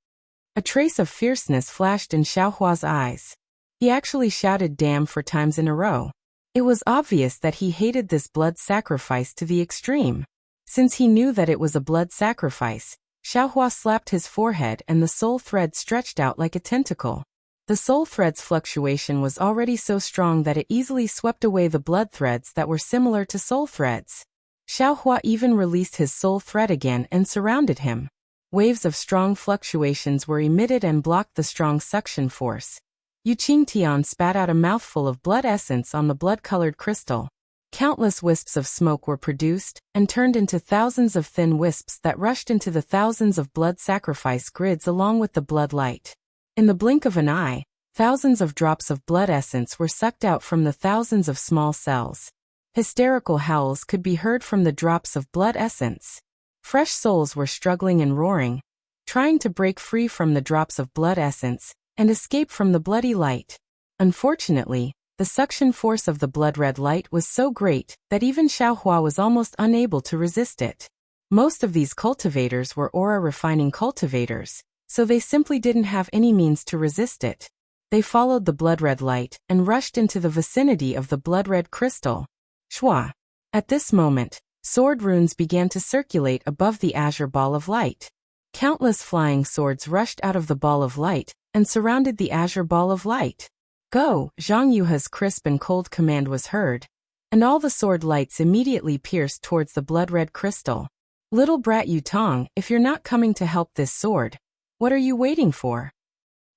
A trace of fierceness flashed in Xiaohua's eyes. He actually shouted damn 4 times in a row. It was obvious that he hated this blood sacrifice to the extreme. Since he knew that it was a blood sacrifice, Xiaohua slapped his forehead and the soul thread stretched out like a tentacle. The soul thread's fluctuation was already so strong that it easily swept away the blood threads that were similar to soul threads. Xiaohua even released his soul thread again and surrounded him. Waves of strong fluctuations were emitted and blocked the strong suction force. Yu Qingtian spat out a mouthful of blood essence on the blood-colored crystal. Countless wisps of smoke were produced and turned into thousands of thin wisps that rushed into the thousands of blood sacrifice grids along with the blood light. In the blink of an eye, thousands of drops of blood essence were sucked out from the thousands of small cells. Hysterical howls could be heard from the drops of blood essence. Fresh souls were struggling and roaring, trying to break free from the drops of blood essence and escape from the bloody light. Unfortunately, the suction force of the blood-red light was so great that even Xiaohua was almost unable to resist it. Most of these cultivators were aura-refining cultivators, so they simply didn't have any means to resist it. They followed the blood-red light and rushed into the vicinity of the blood-red crystal. Shua. At this moment, sword runes began to circulate above the azure ball of light. Countless flying swords rushed out of the ball of light and surrounded the azure ball of light. Go! Zhang Yuha's crisp and cold command was heard, and all the sword lights immediately pierced towards the blood-red crystal. Little brat Yutong, if you're not coming to help this sword, what are you waiting for?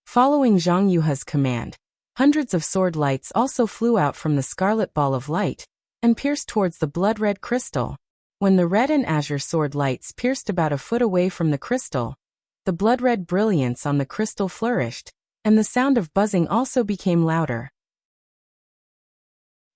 Following Zhang Yuha's command, hundreds of sword lights also flew out from the scarlet ball of light and pierced towards the blood-red crystal. When the red and azure sword lights pierced about a foot away from the crystal, the blood-red brilliance on the crystal flourished, and the sound of buzzing also became louder.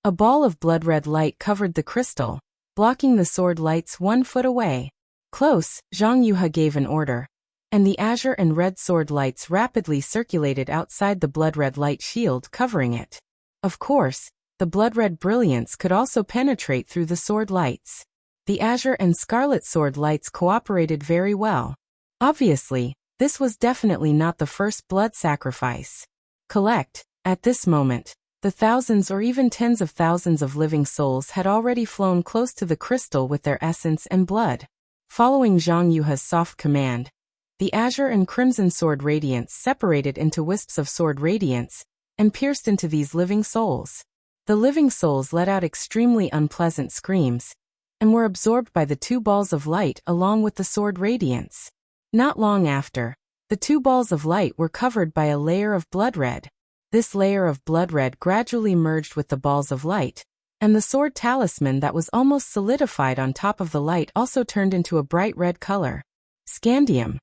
A ball of blood-red light covered the crystal, blocking the sword lights 1 foot away. Close, Zhang Yuha gave an order, and the azure and red sword lights rapidly circulated outside the blood-red light shield covering it. Of course, the blood-red brilliance could also penetrate through the sword lights. The azure and scarlet sword lights cooperated very well. Obviously, this was definitely not the first blood sacrifice. Collect. At this moment, the thousands or even tens of thousands of living souls had already flown close to the crystal with their essence and blood. Following Zhang Yuha's soft command, the azure and crimson sword radiance separated into wisps of sword radiance and pierced into these living souls. The living souls let out extremely unpleasant screams and were absorbed by the 2 balls of light along with the sword radiance. Not long after, the 2 balls of light were covered by a layer of blood red. This layer of blood red gradually merged with the balls of light, and the sword talisman that was almost solidified on top of the light also turned into a bright red color. Scandium!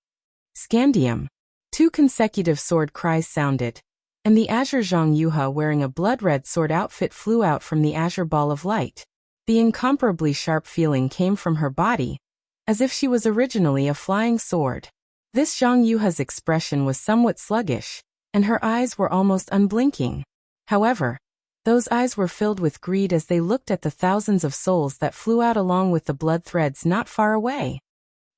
Scandium! 2 consecutive sword cries sounded, and the azure Zhang Yuha wearing a blood-red sword outfit flew out from the azure ball of light. The incomparably sharp feeling came from her body, as if she was originally a flying sword. This Zhang Yuha's expression was somewhat sluggish, and her eyes were almost unblinking. However, those eyes were filled with greed as they looked at the thousands of souls that flew out along with the blood threads not far away.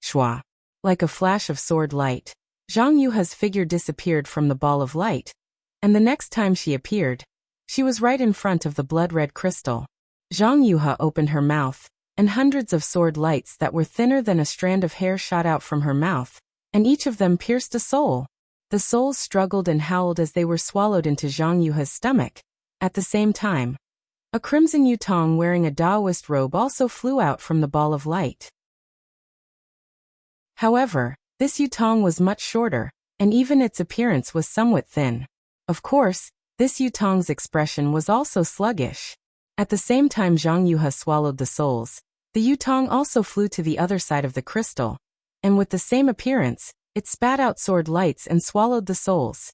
Shua. Like a flash of sword light, Zhang Yuha's figure disappeared from the ball of light, and the next time she appeared, she was right in front of the blood-red crystal. Zhang Yuha opened her mouth, and hundreds of sword lights that were thinner than a strand of hair shot out from her mouth, and each of them pierced a soul. The souls struggled and howled as they were swallowed into Zhang Yuha's stomach. At the same time, a crimson Yutong wearing a Taoist robe also flew out from the ball of light. However, this Yutong was much shorter, and even its appearance was somewhat thin. Of course, this Yutong's expression was also sluggish. At the same time Zhang Yuha swallowed the souls, the Yutong also flew to the other side of the crystal, and with the same appearance, it spat out sword lights and swallowed the souls.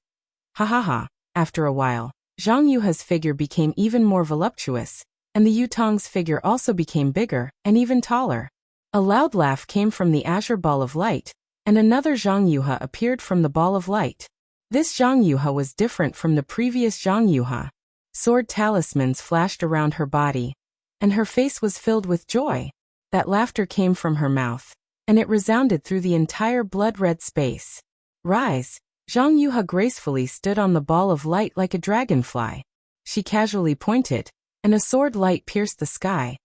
Ha ha ha. After a while, Zhang Yuha's figure became even more voluptuous, and the Yutong's figure also became bigger and even taller. A loud laugh came from the azure ball of light, and another Zhang Yuha appeared from the ball of light. This Zhang Yuha was different from the previous Zhang Yuha. Sword talismans flashed around her body, and her face was filled with joy. That laughter came from her mouth, and it resounded through the entire blood-red space. Rise! Zhang Yuha gracefully stood on the ball of light like a dragonfly. She casually pointed, and a sword light pierced the sky,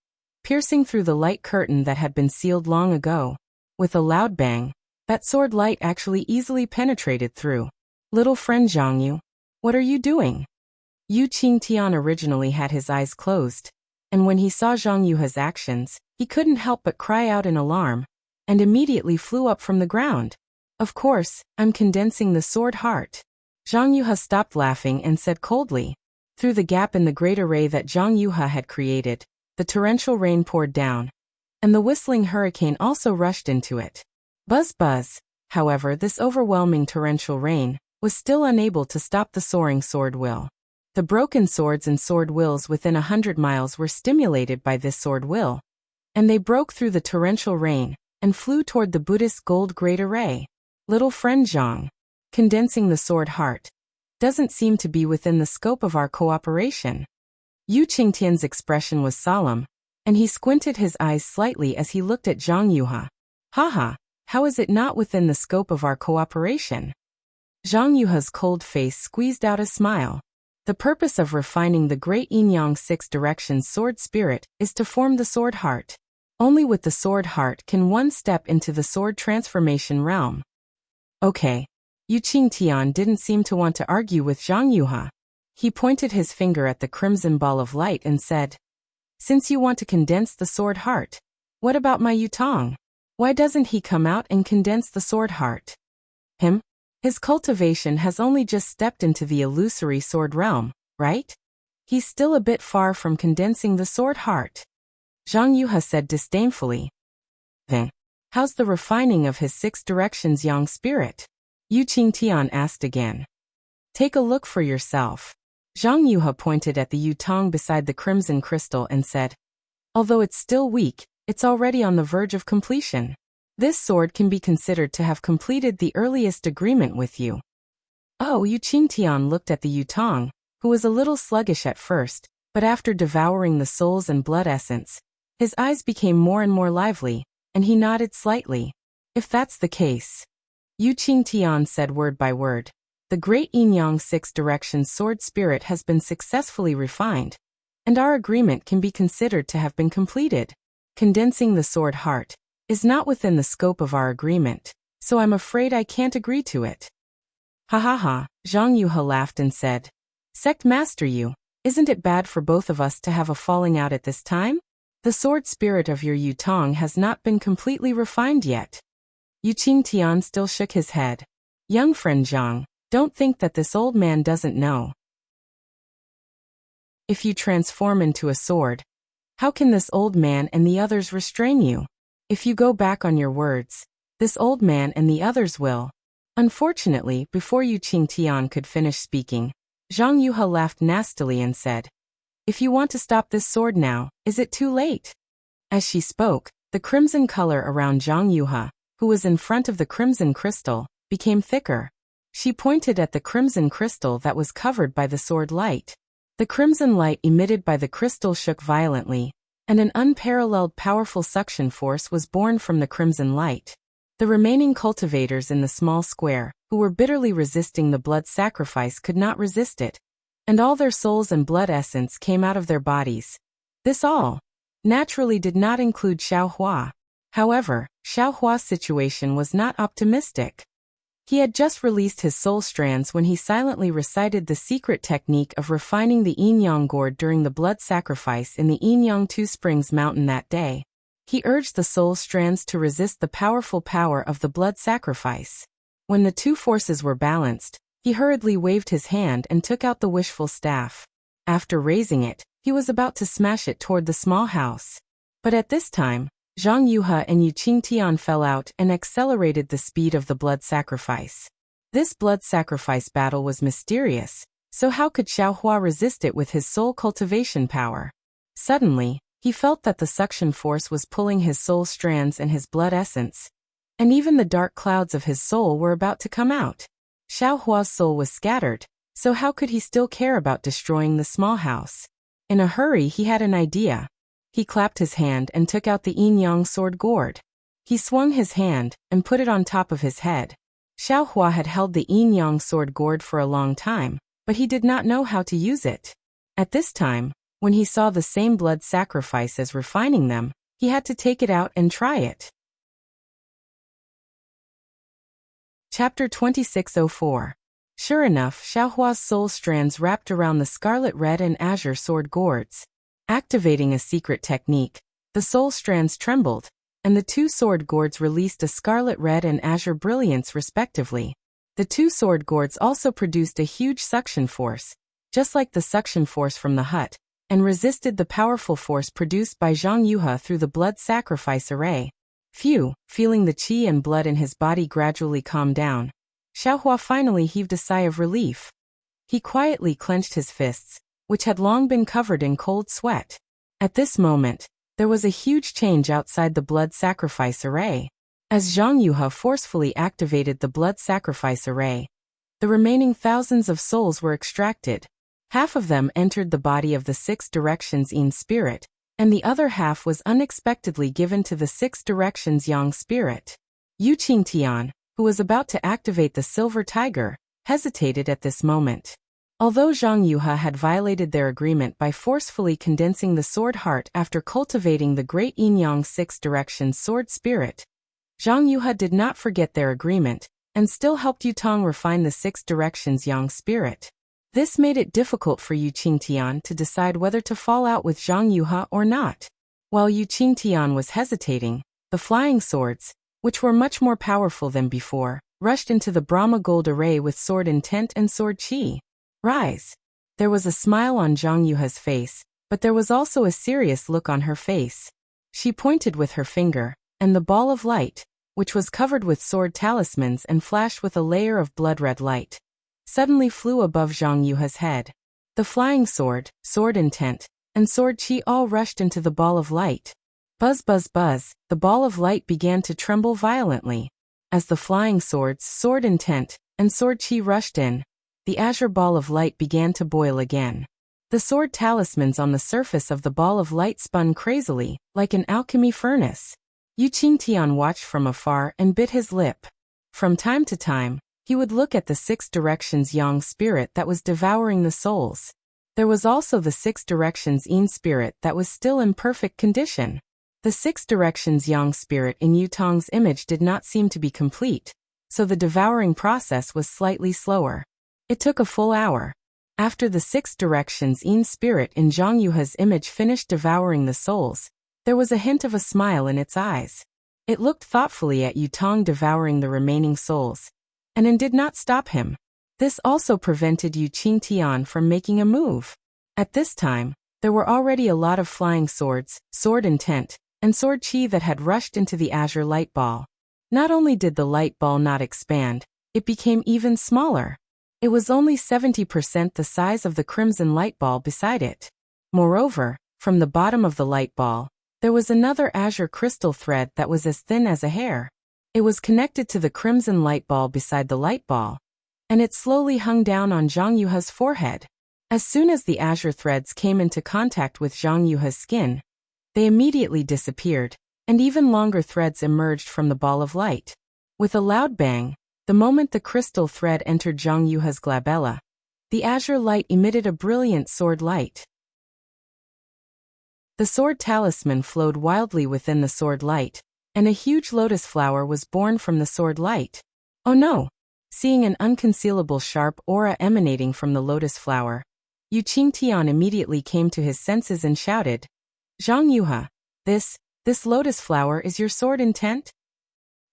piercing through the light curtain that had been sealed long ago. With a loud bang, that sword light actually easily penetrated through. Little friend Zhang Yu, what are you doing? Yu Qingtian originally had his eyes closed, and when he saw Zhang Yuha's actions, he couldn't help but cry out in alarm, and immediately flew up from the ground. Of course, I'm condensing the sword heart. Zhang Yuha stopped laughing and said coldly. Through the gap in the great array that Zhang Yuha had created, the torrential rain poured down, and the whistling hurricane also rushed into it. Buzz buzz. However, this overwhelming torrential rain was still unable to stop the soaring sword will. The broken swords and sword wills within 100 miles were stimulated by this sword will, and they broke through the torrential rain and flew toward the Buddhist gold great array. Little friend Zhang, condensing the sword heart, doesn't seem to be within the scope of our cooperation. Yu Qingtian's expression was solemn, and he squinted his eyes slightly as he looked at Zhang Yuha. Haha, how is it not within the scope of our cooperation? Zhang Yuha's cold face squeezed out a smile. The purpose of refining the great yin-yang six directions sword spirit is to form the sword heart. Only with the sword heart can one step into the sword transformation realm. Okay. Yu Qingtian didn't seem to want to argue with Zhang Yuha. He pointed his finger at the crimson ball of light and said, "Since you want to condense the sword heart, what about my Yutong? Why doesn't he come out and condense the sword heart?" His cultivation has only just stepped into the illusory sword realm, right? He's still a bit far from condensing the sword heart. Zhang Yuha said disdainfully. Then, how's the refining of his six directions yang spirit? Yu Qingtian asked again. Take a look for yourself. Zhang Yuha pointed at the Yutong beside the crimson crystal and said, although it's still weak, it's already on the verge of completion. This sword can be considered to have completed the earliest agreement with you. Oh, Yu Qingtian looked at the Yutong, who was a little sluggish at first, but after devouring the souls and blood essence, his eyes became more and more lively, and he nodded slightly. If that's the case. Yu Qingtian said word by word. The great yin-yang six directions sword spirit has been successfully refined, and our agreement can be considered to have been completed. Condensing the sword heart is not within the scope of our agreement, so I'm afraid I can't agree to it. Ha ha ha, Zhang Yuha laughed and said, Sect Master Yu, isn't it bad for both of us to have a falling out at this time? The sword spirit of your Yutong has not been completely refined yet. Yu Qingtian still shook his head. Young friend Zhang, don't think that this old man doesn't know. If you transform into a sword, how can this old man and the others restrain you? If you go back on your words, this old man and the others will. Unfortunately, before Yu Qingtian could finish speaking, Zhang Yuha laughed nastily and said, If you want to stop this sword now, is it too late? As she spoke, the crimson color around Zhang Yuha, who was in front of the crimson crystal, became thicker. She pointed at the crimson crystal that was covered by the sword light. The crimson light emitted by the crystal shook violently, and an unparalleled powerful suction force was born from the crimson light. The remaining cultivators in the small square, who were bitterly resisting the blood sacrifice, could not resist it, and all their souls and blood essence came out of their bodies. This all, naturally, did not include Xiao Hua. However, Xiao Hua's situation was not optimistic. He had just released his soul strands when he silently recited the secret technique of refining the yin-yang gourd during the blood sacrifice in the yin-yang Two Springs mountain that day. He urged the soul strands to resist the powerful power of the blood sacrifice. When the two forces were balanced, he hurriedly waved his hand and took out the wishful staff. After raising it, he was about to smash it toward the small house. But at this time, Zhang Yuha and Yu Qingtian fell out and accelerated the speed of the blood sacrifice. This blood sacrifice battle was mysterious, so how could Xiao Hua resist it with his soul cultivation power? Suddenly, he felt that the suction force was pulling his soul strands and his blood essence, and even the dark clouds of his soul were about to come out. Xiao Hua's soul was scattered, so how could he still care about destroying the small house? In a hurry, he had an idea. He clapped his hand and took out the yin-yang sword gourd. He swung his hand and put it on top of his head. Xiao Hua had held the yin-yang sword gourd for a long time, but he did not know how to use it. At this time, when he saw the same blood sacrifice as refining them, he had to take it out and try it. Chapter 2604. Sure enough, Xiao Hua's soul strands wrapped around the scarlet red and azure sword gourds. Activating a secret technique, the soul strands trembled, and the two sword gourds released a scarlet red and azure brilliance respectively. The two sword gourds also produced a huge suction force, just like the suction force from the hut, and resisted the powerful force produced by Zhang Yuha through the blood sacrifice array. Phew, feeling the qi and blood in his body gradually calm down, Xiao Hua finally heaved a sigh of relief. He quietly clenched his fists, which had long been covered in cold sweat. At this moment, there was a huge change outside the blood sacrifice array. As Zhang Yuhe forcefully activated the blood sacrifice array, the remaining thousands of souls were extracted. Half of them entered the body of the Six Directions Yin spirit, and the other half was unexpectedly given to the Six Directions Yang spirit. Yu Qingtian, who was about to activate the Silver Tiger, hesitated at this moment. Although Zhang Yuhe had violated their agreement by forcefully condensing the sword heart after cultivating the Great Yin-Yang Six Directions Sword Spirit, Zhang Yuhe did not forget their agreement, and still helped Yutong refine the Six Directions Yang Spirit. This made it difficult for Yu Qingtian to decide whether to fall out with Zhang Yuhe or not. While Yu Qingtian was hesitating, the flying swords, which were much more powerful than before, rushed into the Brahma Gold array with sword intent and sword chi. Rise. There was a smile on Zhang Yuhe's face, but there was also a serious look on her face. She pointed with her finger, and the ball of light, which was covered with sword talismans and flashed with a layer of blood-red light, suddenly flew above Zhang Yuhe's head. The flying sword, sword intent, and sword chi all rushed into the ball of light. Buzz buzz buzz, the ball of light began to tremble violently. As the flying swords, sword intent, and sword chi rushed in, the azure ball of light began to boil again. The sword talismans on the surface of the ball of light spun crazily, like an alchemy furnace. Yu Qingtian watched from afar and bit his lip. From time to time, he would look at the Six Directions Yang spirit that was devouring the souls. There was also the Six Directions Yin spirit that was still in perfect condition. The Six Directions Yang spirit in Yutong's image did not seem to be complete, so the devouring process was slightly slower. It took a full hour. After the Six Directions Yin spirit in Zhang Yuhe's image finished devouring the souls, there was a hint of a smile in its eyes. It looked thoughtfully at Yutong devouring the remaining souls, and did not stop him. This also prevented Yu Qingtian from making a move. At this time, there were already a lot of flying swords, sword intent, and sword chi that had rushed into the azure light ball. Not only did the light ball not expand, it became even smaller. It was only 70% the size of the crimson light ball beside it. Moreover, from the bottom of the light ball, there was another azure crystal thread that was as thin as a hair. It was connected to the crimson light ball beside the light ball, and it slowly hung down on Zhang Yuhe's forehead. As soon as the azure threads came into contact with Zhang Yuhe's skin, they immediately disappeared, and even longer threads emerged from the ball of light. With a loud bang, the moment the crystal thread entered Zhang Yuhe's glabella, the azure light emitted a brilliant sword light. The sword talisman flowed wildly within the sword light, and a huge lotus flower was born from the sword light. Oh no! Seeing an unconcealable sharp aura emanating from the lotus flower, Yu Qingtian immediately came to his senses and shouted, Zhang Yuhe, this lotus flower is your sword intent?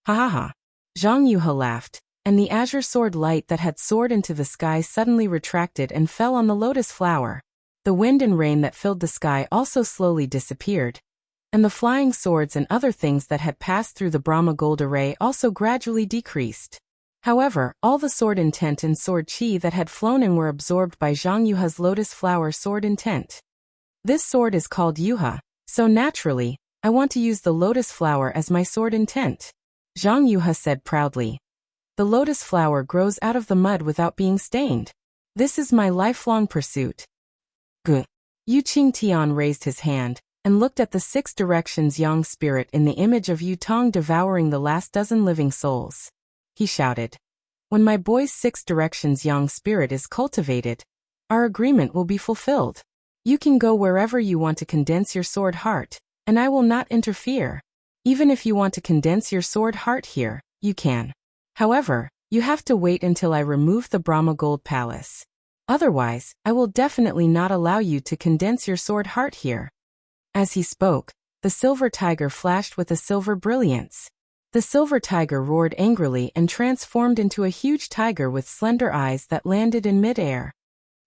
Ha ha ha. Zhang Yuhe laughed, and the azure sword light that had soared into the sky suddenly retracted and fell on the lotus flower. The wind and rain that filled the sky also slowly disappeared, and the flying swords and other things that had passed through the Brahma Gold array also gradually decreased. However, all the sword intent and sword chi that had flown in were absorbed by Zhang Yuhe's lotus flower sword intent. This sword is called Yuhe, so naturally, I want to use the lotus flower as my sword intent. Zhang Yuhe said proudly. The lotus flower grows out of the mud without being stained. This is my lifelong pursuit. Gu. Yu Qingtian raised his hand, and looked at the Six Directions Yang spirit in the image of Yutong devouring the last dozen living souls. He shouted, when my boy's Six Directions Yang spirit is cultivated, our agreement will be fulfilled. You can go wherever you want to condense your sword heart, and I will not interfere. Even if you want to condense your sword heart here, you can. However, you have to wait until I remove the Brahma Gold Palace. Otherwise, I will definitely not allow you to condense your sword heart here. As he spoke, the silver tiger flashed with a silver brilliance. The silver tiger roared angrily and transformed into a huge tiger with slender eyes that landed in mid-air.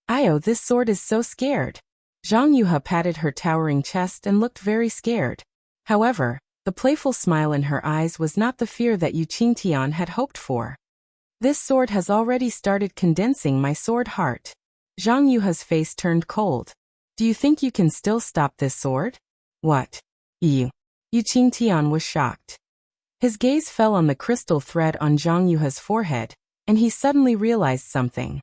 Io, this sword is so scared. Zhang Yuhe patted her towering chest and looked very scared. However, the playful smile in her eyes was not the fear that Yu Qingtian had hoped for. This sword has already started condensing my sword heart. Zhang Yuhe's face turned cold. Do you think you can still stop this sword? What? Yu Qingtian was shocked. His gaze fell on the crystal thread on Zhang Yuha's forehead, and he suddenly realized something.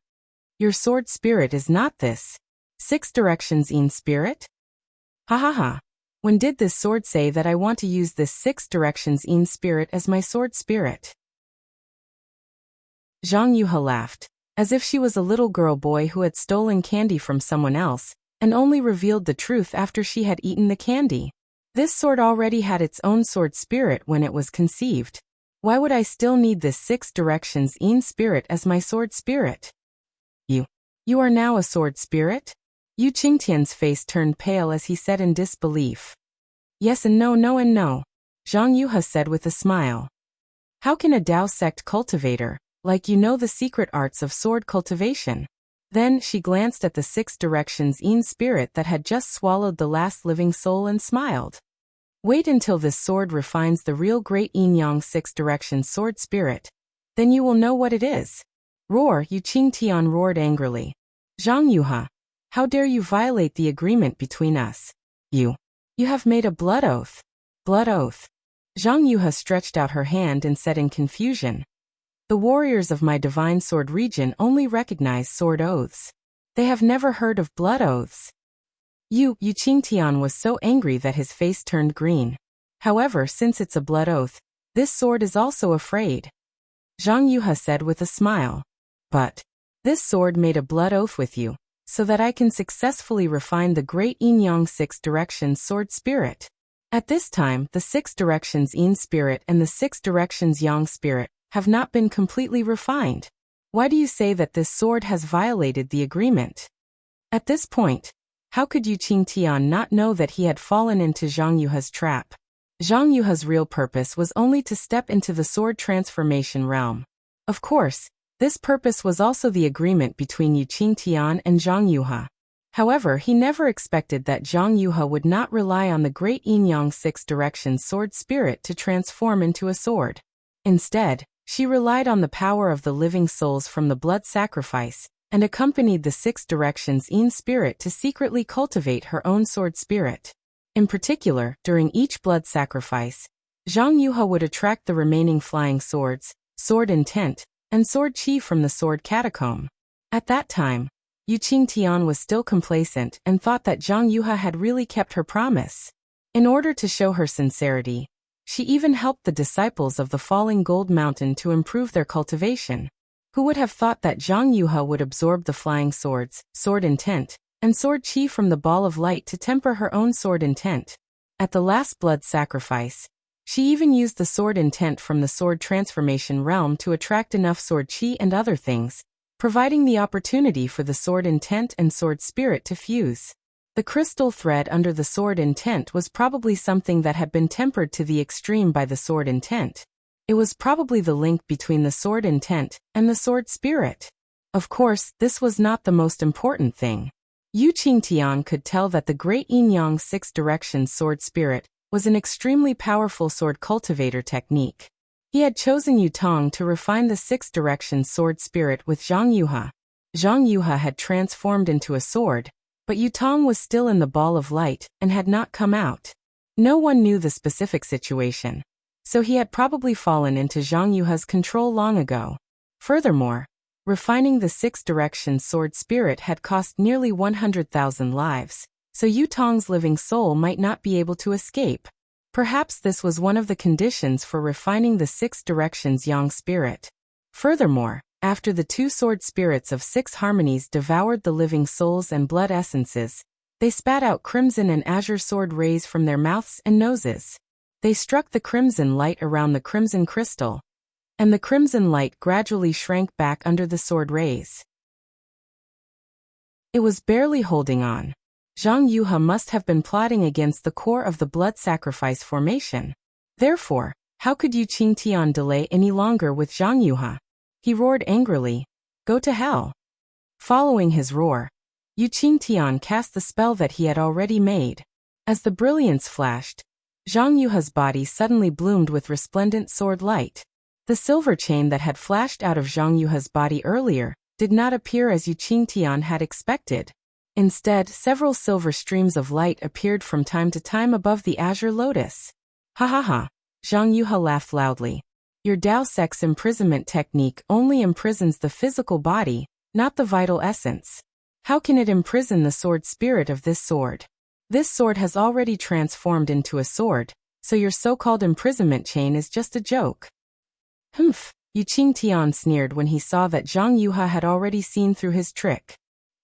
Your sword spirit is not this 6 directions in spirit? Ha ha ha. When did this sword say that I want to use this 6 directions in spirit as my sword spirit? Zhang Yuha laughed, as if she was a little girl boy who had stolen candy from someone else, and only revealed the truth after she had eaten the candy. This sword already had its own sword spirit when it was conceived. Why would I still need this 6 directions in spirit as my sword spirit? You are now a sword spirit? Yu Qingtian's face turned pale as he said in disbelief. Yes and no, no and no, Zhang Yuha said with a smile. How can a Dao sect cultivator, like you, know the secret arts of sword cultivation? Then she glanced at the 6 directions in spirit that had just swallowed the last living soul and smiled. Wait until this sword refines the real great yin yang 6 directions sword spirit. Then you will know what it is. Roar! Yu Qingtian roared angrily. Zhang Yuha, how dare you violate the agreement between us? You have made a blood oath. Blood oath. Zhang Yuha stretched out her hand and said in confusion. The warriors of my divine sword region only recognize sword oaths. They have never heard of blood oaths. Yu Qingtian was so angry that his face turned green. However, since it's a blood oath, this sword is also afraid. Zhang Yuha said with a smile. But this sword made a blood oath with you, so that I can successfully refine the great yin-yang 6 directions sword spirit. At this time, the 6 directions yin spirit and the 6 directions yang spirit have not been completely refined. Why do you say that this sword has violated the agreement? At this point, how could Yu Qingtian not know that he had fallen into Zhang Yuha's trap? Zhang Yuha's real purpose was only to step into the sword transformation realm. Of course, this purpose was also the agreement between Yu Qingtian and Zhang Yuha. However, he never expected that Zhang Yuha would not rely on the great yin-yang 6 directions sword spirit to transform into a sword. Instead, she relied on the power of the living souls from the blood sacrifice, and accompanied the 6 directions yin spirit to secretly cultivate her own sword spirit. In particular, during each blood sacrifice, Zhang Yuha would attract the remaining flying swords, sword intent, and sword chi from the sword catacomb. At that time, Yu Qingtian was still complacent and thought that Zhang Yuha had really kept her promise. In order to show her sincerity, she even helped the disciples of the Falling Gold Mountain to improve their cultivation. Who would have thought that Zhang Yuha would absorb the flying swords, sword intent, and sword chi from the ball of light to temper her own sword intent? At the last blood sacrifice, she even used the sword intent from the sword transformation realm to attract enough sword chi and other things, providing the opportunity for the sword intent and sword spirit to fuse. The crystal thread under the sword intent was probably something that had been tempered to the extreme by the sword intent. It was probably the link between the sword intent and the sword spirit. Of course, this was not the most important thing. Yu Qingtian could tell that the great yin-yang 6 directions sword spirit was an extremely powerful sword cultivator technique. He had chosen Yu Tong to refine the 6 directions sword spirit with Zhang Yuha. Zhang Yuha had transformed into a sword, but Yu Tong was still in the ball of light and had not come out. No one knew the specific situation, so he had probably fallen into Zhang Yuha's control long ago. Furthermore, refining the 6 directions sword spirit had cost nearly 100,000 lives, so Yu Tong's living soul might not be able to escape. Perhaps this was one of the conditions for refining the 6 directions yang spirit. Furthermore, after the 2 sword spirits of 6 harmonies devoured the living souls and blood essences, they spat out crimson and azure sword rays from their mouths and noses. They struck the crimson light around the crimson crystal, and the crimson light gradually shrank back under the sword rays. It was barely holding on. Zhang Yuha must have been plotting against the core of the blood sacrifice formation. Therefore, how could Yu Qingtian delay any longer with Zhang Yuha? He roared angrily, "Go to hell!" Following his roar, Yu Qingtian cast the spell that he had already made. As the brilliance flashed, Zhang Yuha's body suddenly bloomed with resplendent sword light. The silver chain that had flashed out of Zhang Yuha's body earlier did not appear as Yu Qingtian had expected. Instead, several silver streams of light appeared from time to time above the azure lotus. Ha ha ha! Zhang Yuha laughed loudly. Your Dao sex imprisonment technique only imprisons the physical body, not the vital essence. How can it imprison the sword spirit of this sword? This sword has already transformed into a sword, so your so-called imprisonment chain is just a joke. Humph, Yu Qingtian sneered when he saw that Zhang Yuha had already seen through his trick.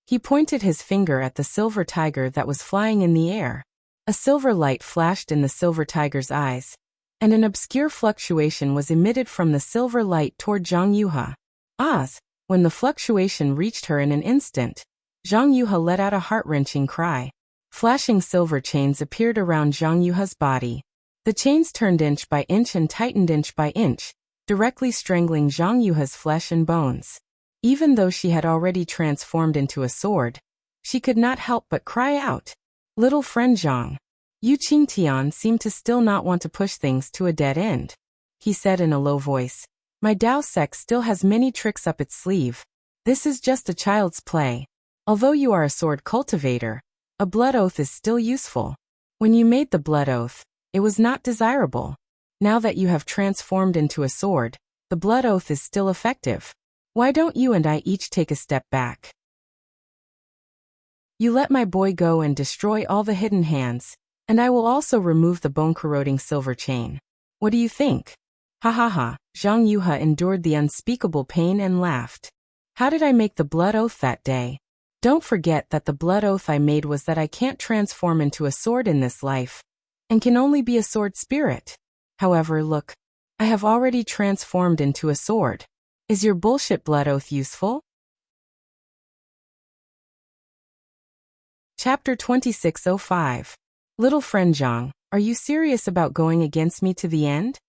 He pointed his finger at the silver tiger that was flying in the air. A silver light flashed in the silver tiger's eyes, and an obscure fluctuation was emitted from the silver light toward Zhang Yuha. Oz! When the fluctuation reached her in an instant, Zhang Yuha let out a heart-wrenching cry. Flashing silver chains appeared around Zhang Yuha's body. The chains turned inch by inch and tightened inch by inch, directly strangling Zhang Yuha's flesh and bones. Even though she had already transformed into a sword, she could not help but cry out, "Little friend Zhang." Yu Qingtian seemed to still not want to push things to a dead end. He said in a low voice, "My Dao sex still has many tricks up its sleeve. This is just a child's play. Although you are a sword cultivator, a blood oath is still useful. When you made the blood oath, it was not desirable. Now that you have transformed into a sword, the blood oath is still effective. Why don't you and I each take a step back? You let my boy go and destroy all the hidden hands, and I will also remove the bone-corroding silver chain. What do you think?" Ha ha ha, Zhang Yuha endured the unspeakable pain and laughed. "How did I make the blood oath that day? Don't forget that the blood oath I made was that I can't transform into a sword in this life, and can only be a sword spirit. However, look, I have already transformed into a sword. Is your bullshit blood oath useful?" Chapter 2605. Little friend Zhang, are you serious about going against me to the end?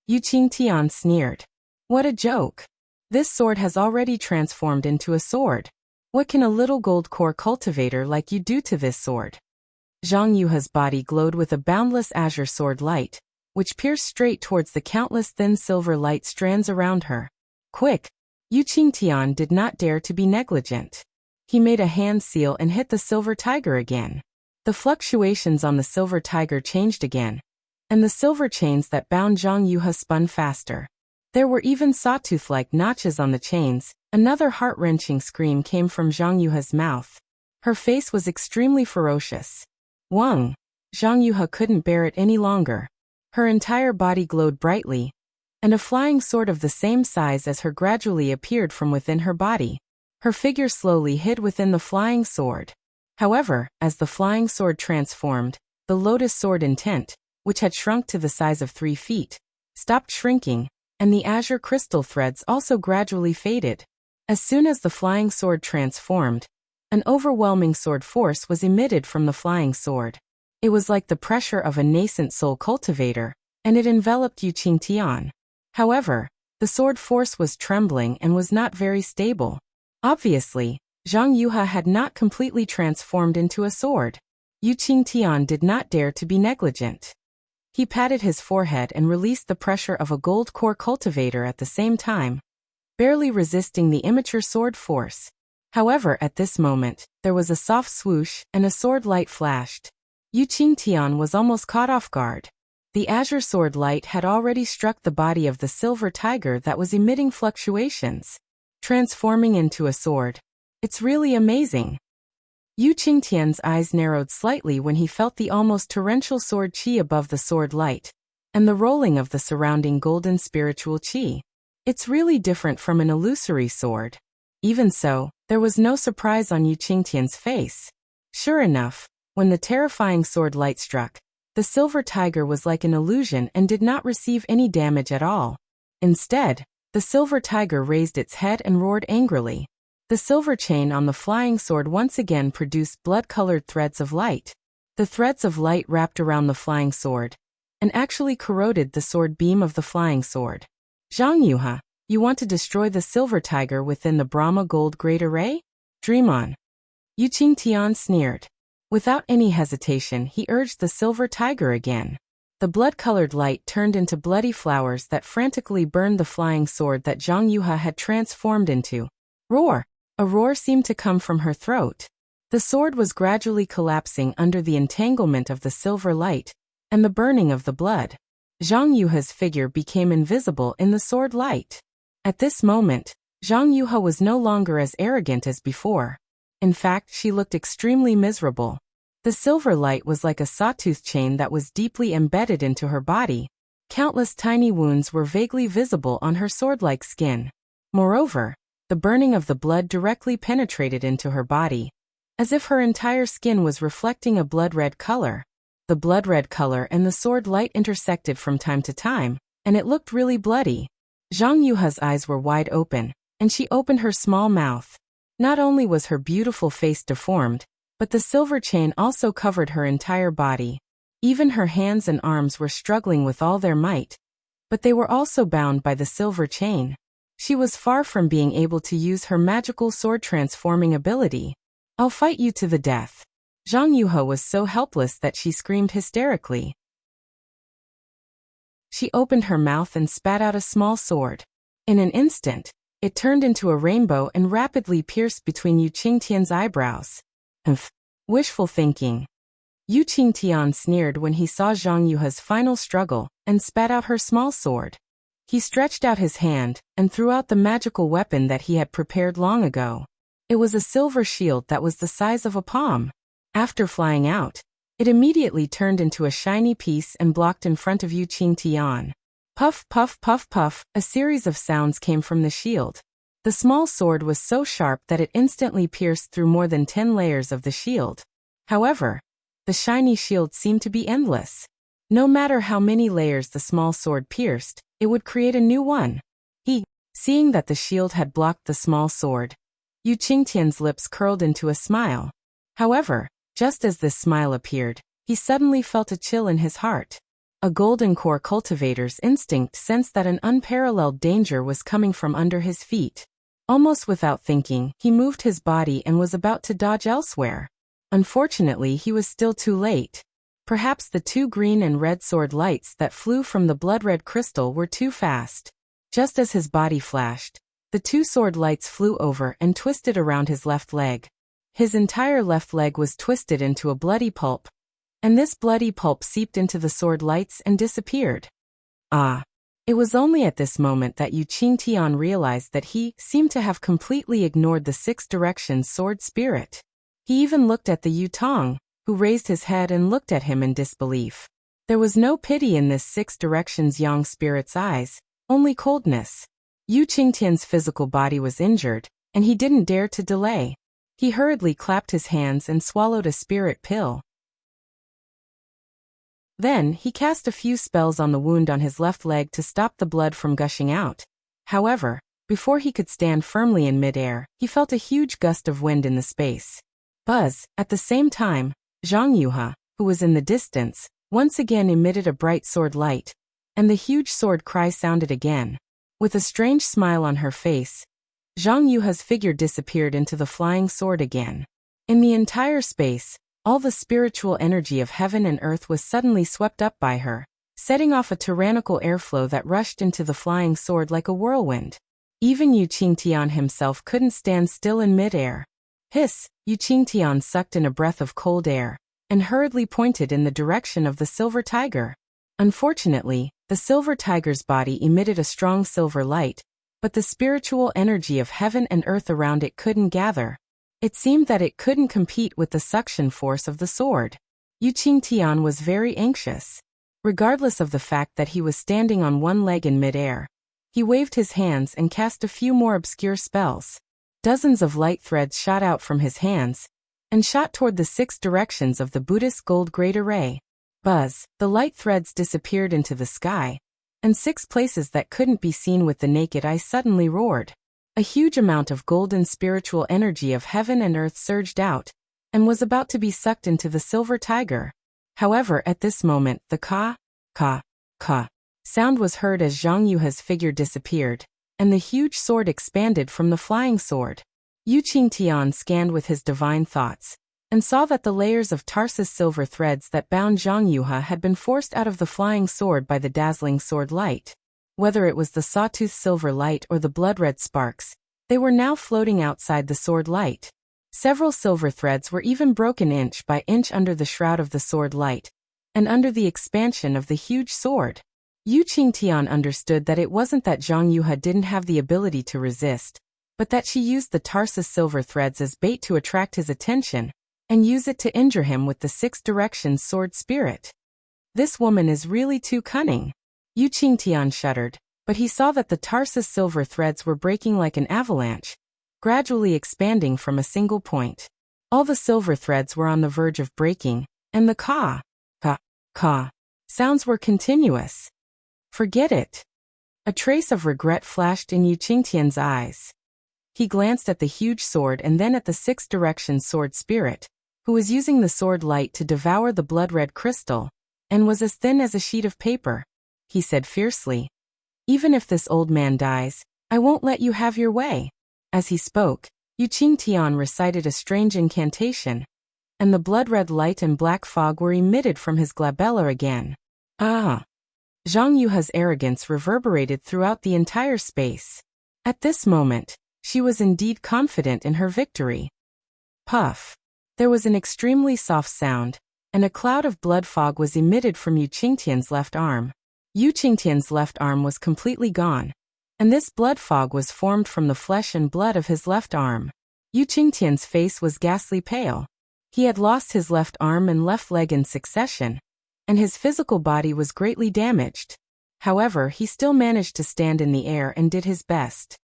Yu Qingtian sneered. What a joke. This sword has already transformed into a sword. What can a little gold core cultivator like you do to this sword? Zhang Yuha's body glowed with a boundless azure sword light, which pierced straight towards the countless thin silver light strands around her. Quick! Yu Qingtian did not dare to be negligent. He made a hand seal and hit the silver tiger again. The fluctuations on the silver tiger changed again, and the silver chains that bound Zhang Yuha spun faster. There were even sawtooth-like notches on the chains. Another heart-wrenching scream came from Zhang Yuha's mouth. Her face was extremely ferocious. Wang! Zhang Yuha couldn't bear it any longer. Her entire body glowed brightly, and a flying sword of the same size as her gradually appeared from within her body. Her figure slowly hid within the flying sword. However, as the flying sword transformed, the lotus sword intent, which had shrunk to the size of 3 feet, stopped shrinking, and the azure crystal threads also gradually faded. As soon as the flying sword transformed, an overwhelming sword force was emitted from the flying sword. It was like the pressure of a nascent soul cultivator, and it enveloped Yu Qingtian. However, the sword force was trembling and was not very stable. Obviously, Zhang Yuha had not completely transformed into a sword. Yu Qingtian did not dare to be negligent. He patted his forehead and released the pressure of a gold core cultivator at the same time, barely resisting the immature sword force. However, at this moment, there was a soft swoosh and a sword light flashed. Yu Qingtian was almost caught off guard. The azure sword light had already struck the body of the silver tiger that was emitting fluctuations, transforming into a sword. It's really amazing. Yu Qingtian's eyes narrowed slightly when he felt the almost torrential sword qi above the sword light, and the rolling of the surrounding golden spiritual qi. It's really different from an illusory sword. Even so, there was no surprise on Yu Qingtian's face. Sure enough, when the terrifying sword light struck, the silver tiger was like an illusion and did not receive any damage at all. Instead, the silver tiger raised its head and roared angrily. The silver chain on the flying sword once again produced blood-colored threads of light. The threads of light wrapped around the flying sword, and actually corroded the sword beam of the flying sword. Zhang Yuha, you want to destroy the silver tiger within the Brahma Gold Great Array? Dream on. Yu Qingtian sneered. Without any hesitation, he urged the silver tiger again. The blood-colored light turned into bloody flowers that frantically burned the flying sword that Zhang Yuha had transformed into. Roar! A roar seemed to come from her throat. The sword was gradually collapsing under the entanglement of the silver light and the burning of the blood. Zhang Yuha's figure became invisible in the sword light. At this moment, Zhang Yuha was no longer as arrogant as before. In fact, she looked extremely miserable. The silver light was like a sawtooth chain that was deeply embedded into her body. Countless tiny wounds were vaguely visible on her sword-like skin. Moreover, the burning of the blood directly penetrated into her body, as if her entire skin was reflecting a blood-red color. The blood-red color and the sword light intersected from time to time, and it looked really bloody. Zhang Yuha's eyes were wide open, and she opened her small mouth. Not only was her beautiful face deformed, but the silver chain also covered her entire body. Even her hands and arms were struggling with all their might, but they were also bound by the silver chain. She was far from being able to use her magical sword transforming ability. "I'll fight you to the death." Zhang Yuha was so helpless that she screamed hysterically. She opened her mouth and spat out a small sword. In an instant, it turned into a rainbow and rapidly pierced between Yu Qingtian's eyebrows. Wishful thinking. Yu Qingtian sneered when he saw Zhang Yuha's final struggle and spat out her small sword. He stretched out his hand and threw out the magical weapon that he had prepared long ago. It was a silver shield that was the size of a palm. After flying out, it immediately turned into a shiny piece and blocked in front of Yu Qingtian. Puff, puff, puff, puff, a series of sounds came from the shield. The small sword was so sharp that it instantly pierced through more than 10 layers of the shield. However, the shiny shield seemed to be endless. No matter how many layers the small sword pierced, it would create a new one. Seeing that the shield had blocked the small sword, Yu Qingtian's lips curled into a smile. However, just as this smile appeared, he suddenly felt a chill in his heart. A golden core cultivator's instinct sensed that an unparalleled danger was coming from under his feet. Almost without thinking, he moved his body and was about to dodge elsewhere. Unfortunately, he was still too late. Perhaps the two green and red sword lights that flew from the blood-red crystal were too fast. Just as his body flashed, the two sword lights flew over and twisted around his left leg. His entire left leg was twisted into a bloody pulp, and this bloody pulp seeped into the sword lights and disappeared. It was only at this moment that Yu Qingtian realized that he seemed to have completely ignored the Six Directions sword spirit. He even looked at the Yu Tong, who raised his head and looked at him in disbelief. There was no pity in this Six Directions yang spirit's eyes, only coldness. Yu Qingtian's physical body was injured, and he didn't dare to delay. He hurriedly clapped his hands and swallowed a spirit pill. Then, he cast a few spells on the wound on his left leg to stop the blood from gushing out. However, before he could stand firmly in midair, he felt a huge gust of wind in the space. Buzz! At the same time, Zhang Yuha, who was in the distance, once again emitted a bright sword light, and the huge sword cry sounded again. With a strange smile on her face, Zhang Yuha's figure disappeared into the flying sword again. In the entire space, all the spiritual energy of heaven and earth was suddenly swept up by her, setting off a tyrannical airflow that rushed into the flying sword like a whirlwind. Even Yu Qingtian himself couldn't stand still in midair. Hiss! Yu Qingtian sucked in a breath of cold air, and hurriedly pointed in the direction of the silver tiger. Unfortunately, the silver tiger's body emitted a strong silver light, but the spiritual energy of heaven and earth around it couldn't gather. It seemed that it couldn't compete with the suction force of the sword. Yu Qingtian was very anxious. Regardless of the fact that he was standing on one leg in midair, he waved his hands and cast a few more obscure spells. Dozens of light threads shot out from his hands, and shot toward the 6 directions of the Buddhist gold great array. Buzz! The light threads disappeared into the sky, and 6 places that couldn't be seen with the naked eye suddenly roared. A huge amount of golden spiritual energy of heaven and earth surged out, and was about to be sucked into the silver tiger. However, at this moment, the ka sound was heard as Zhang Yuha's figure disappeared, and the huge sword expanded from the flying sword. Yu Qingtian scanned with his divine thoughts, and saw that the layers of Tarsus silver threads that bound Zhang Yuha had been forced out of the flying sword by the dazzling sword light. Whether it was the sawtooth silver light or the blood-red sparks, they were now floating outside the sword light. Several silver threads were even broken inch by inch under the shroud of the sword light, and under the expansion of the huge sword. Yu Qingtian understood that it wasn't that Zhang Yuha didn't have the ability to resist, but that she used the Tarsus silver threads as bait to attract his attention, and use it to injure him with the Six Directions sword spirit. This woman is really too cunning. Yu Qingtian shuddered, but he saw that the Tarsus silver threads were breaking like an avalanche, gradually expanding from a single point. All the silver threads were on the verge of breaking, and the ka sounds were continuous. Forget it. A trace of regret flashed in Yu Qingtian's eyes. He glanced at the huge sword and then at the Six Directions sword spirit, who was using the sword light to devour the blood-red crystal, and was as thin as a sheet of paper. He said fiercely, "Even if this old man dies, I won't let you have your way." As he spoke, Yu Qingtian recited a strange incantation, and the blood-red light and black fog were emitted from his glabella again. Ah! Zhang Yuha's arrogance reverberated throughout the entire space. At this moment, she was indeed confident in her victory. Puff! There was an extremely soft sound, and a cloud of blood fog was emitted from Yu Qingtian's left arm. Yu Qingtian's left arm was completely gone, and this blood fog was formed from the flesh and blood of his left arm. Yu Qingtian's face was ghastly pale. He had lost his left arm and left leg in succession, and his physical body was greatly damaged. However, he still managed to stand in the air and did his best.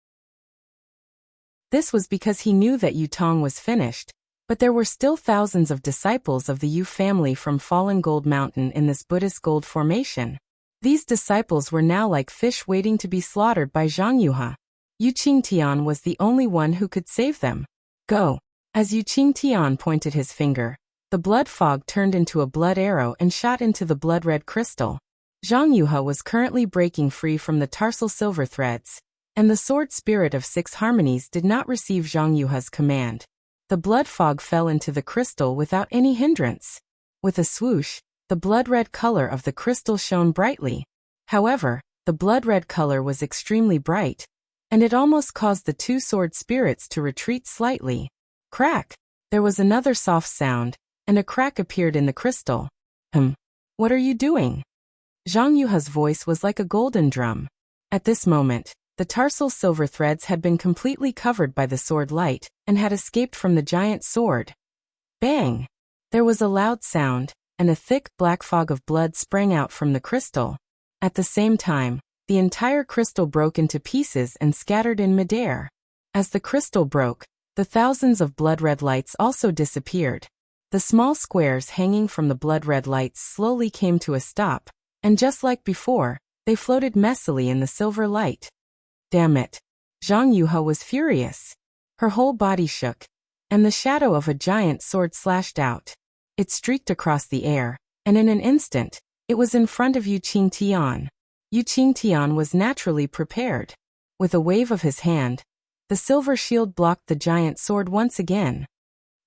This was because he knew that Yu Tong was finished, but there were still thousands of disciples of the Yu family from Fallen Gold Mountain in this Buddhist gold formation. These disciples were now like fish waiting to be slaughtered by Zhang Yuha. Yu Qingtian was the only one who could save them. Go! As Yu Qingtian pointed his finger, the blood fog turned into a blood arrow and shot into the blood-red crystal. Zhang Yuha was currently breaking free from the tarsal silver threads, and the sword spirit of Six Harmonies did not receive Zhang Yuha's command. The blood fog fell into the crystal without any hindrance. With a swoosh, the blood-red color of the crystal shone brightly. However, the blood-red color was extremely bright, and it almost caused the two sword spirits to retreat slightly. Crack! There was another soft sound, and a crack appeared in the crystal. What are you doing? Zhang Yuha's voice was like a golden drum. At this moment, the tarsal silver threads had been completely covered by the sword light, and had escaped from the giant sword. Bang! There was a loud sound, and a thick black fog of blood sprang out from the crystal. At the same time, the entire crystal broke into pieces and scattered in midair. As the crystal broke, the thousands of blood-red lights also disappeared. The small squares hanging from the blood-red lights slowly came to a stop, and just like before, they floated messily in the silver light. Damn it! Zhang Yuha was furious. Her whole body shook, and the shadow of a giant sword slashed out. It streaked across the air, and in an instant, it was in front of Yu Qingtian. Yu Qingtian was naturally prepared. With a wave of his hand, the silver shield blocked the giant sword once again.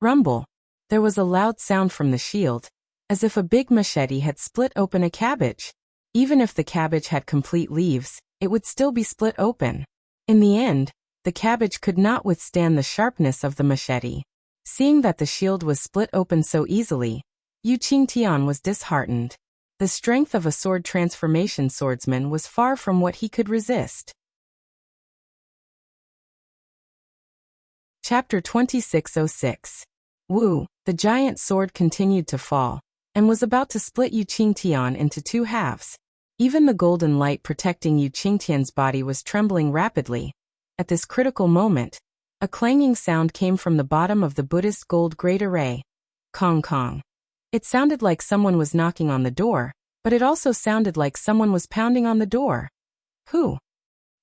Rumble! There was a loud sound from the shield, as if a big machete had split open a cabbage. Even if the cabbage had complete leaves, it would still be split open. In the end, the cabbage could not withstand the sharpness of the machete. Seeing that the shield was split open so easily, Yu Qingtian was disheartened. The strength of a sword transformation swordsman was far from what he could resist. Chapter 2606. Wu, the giant sword continued to fall, and was about to split Yu Qingtian into two halves. Even the golden light protecting Yu Qingtian's body was trembling rapidly. At this critical moment, a clanging sound came from the bottom of the Buddhist gold great array. Kong kong. It sounded like someone was knocking on the door, but it also sounded like someone was pounding on the door. Who?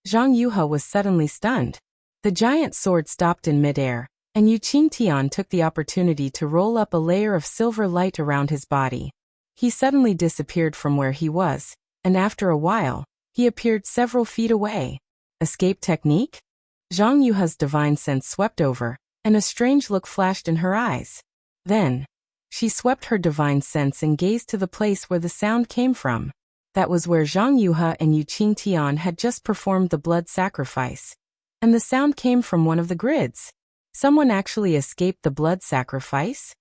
Zhang Yuha was suddenly stunned. The giant sword stopped in midair, and Yu Qingtian took the opportunity to roll up a layer of silver light around his body. He suddenly disappeared from where he was, and after a while, he appeared several feet away. Escape technique? Zhang Yuha's divine sense swept over, and a strange look flashed in her eyes. Then, she swept her divine sense and gazed to the place where the sound came from. That was where Zhang Yuha and Yu Qingtian had just performed the blood sacrifice. And the sound came from one of the grids. Someone actually escaped the blood sacrifice?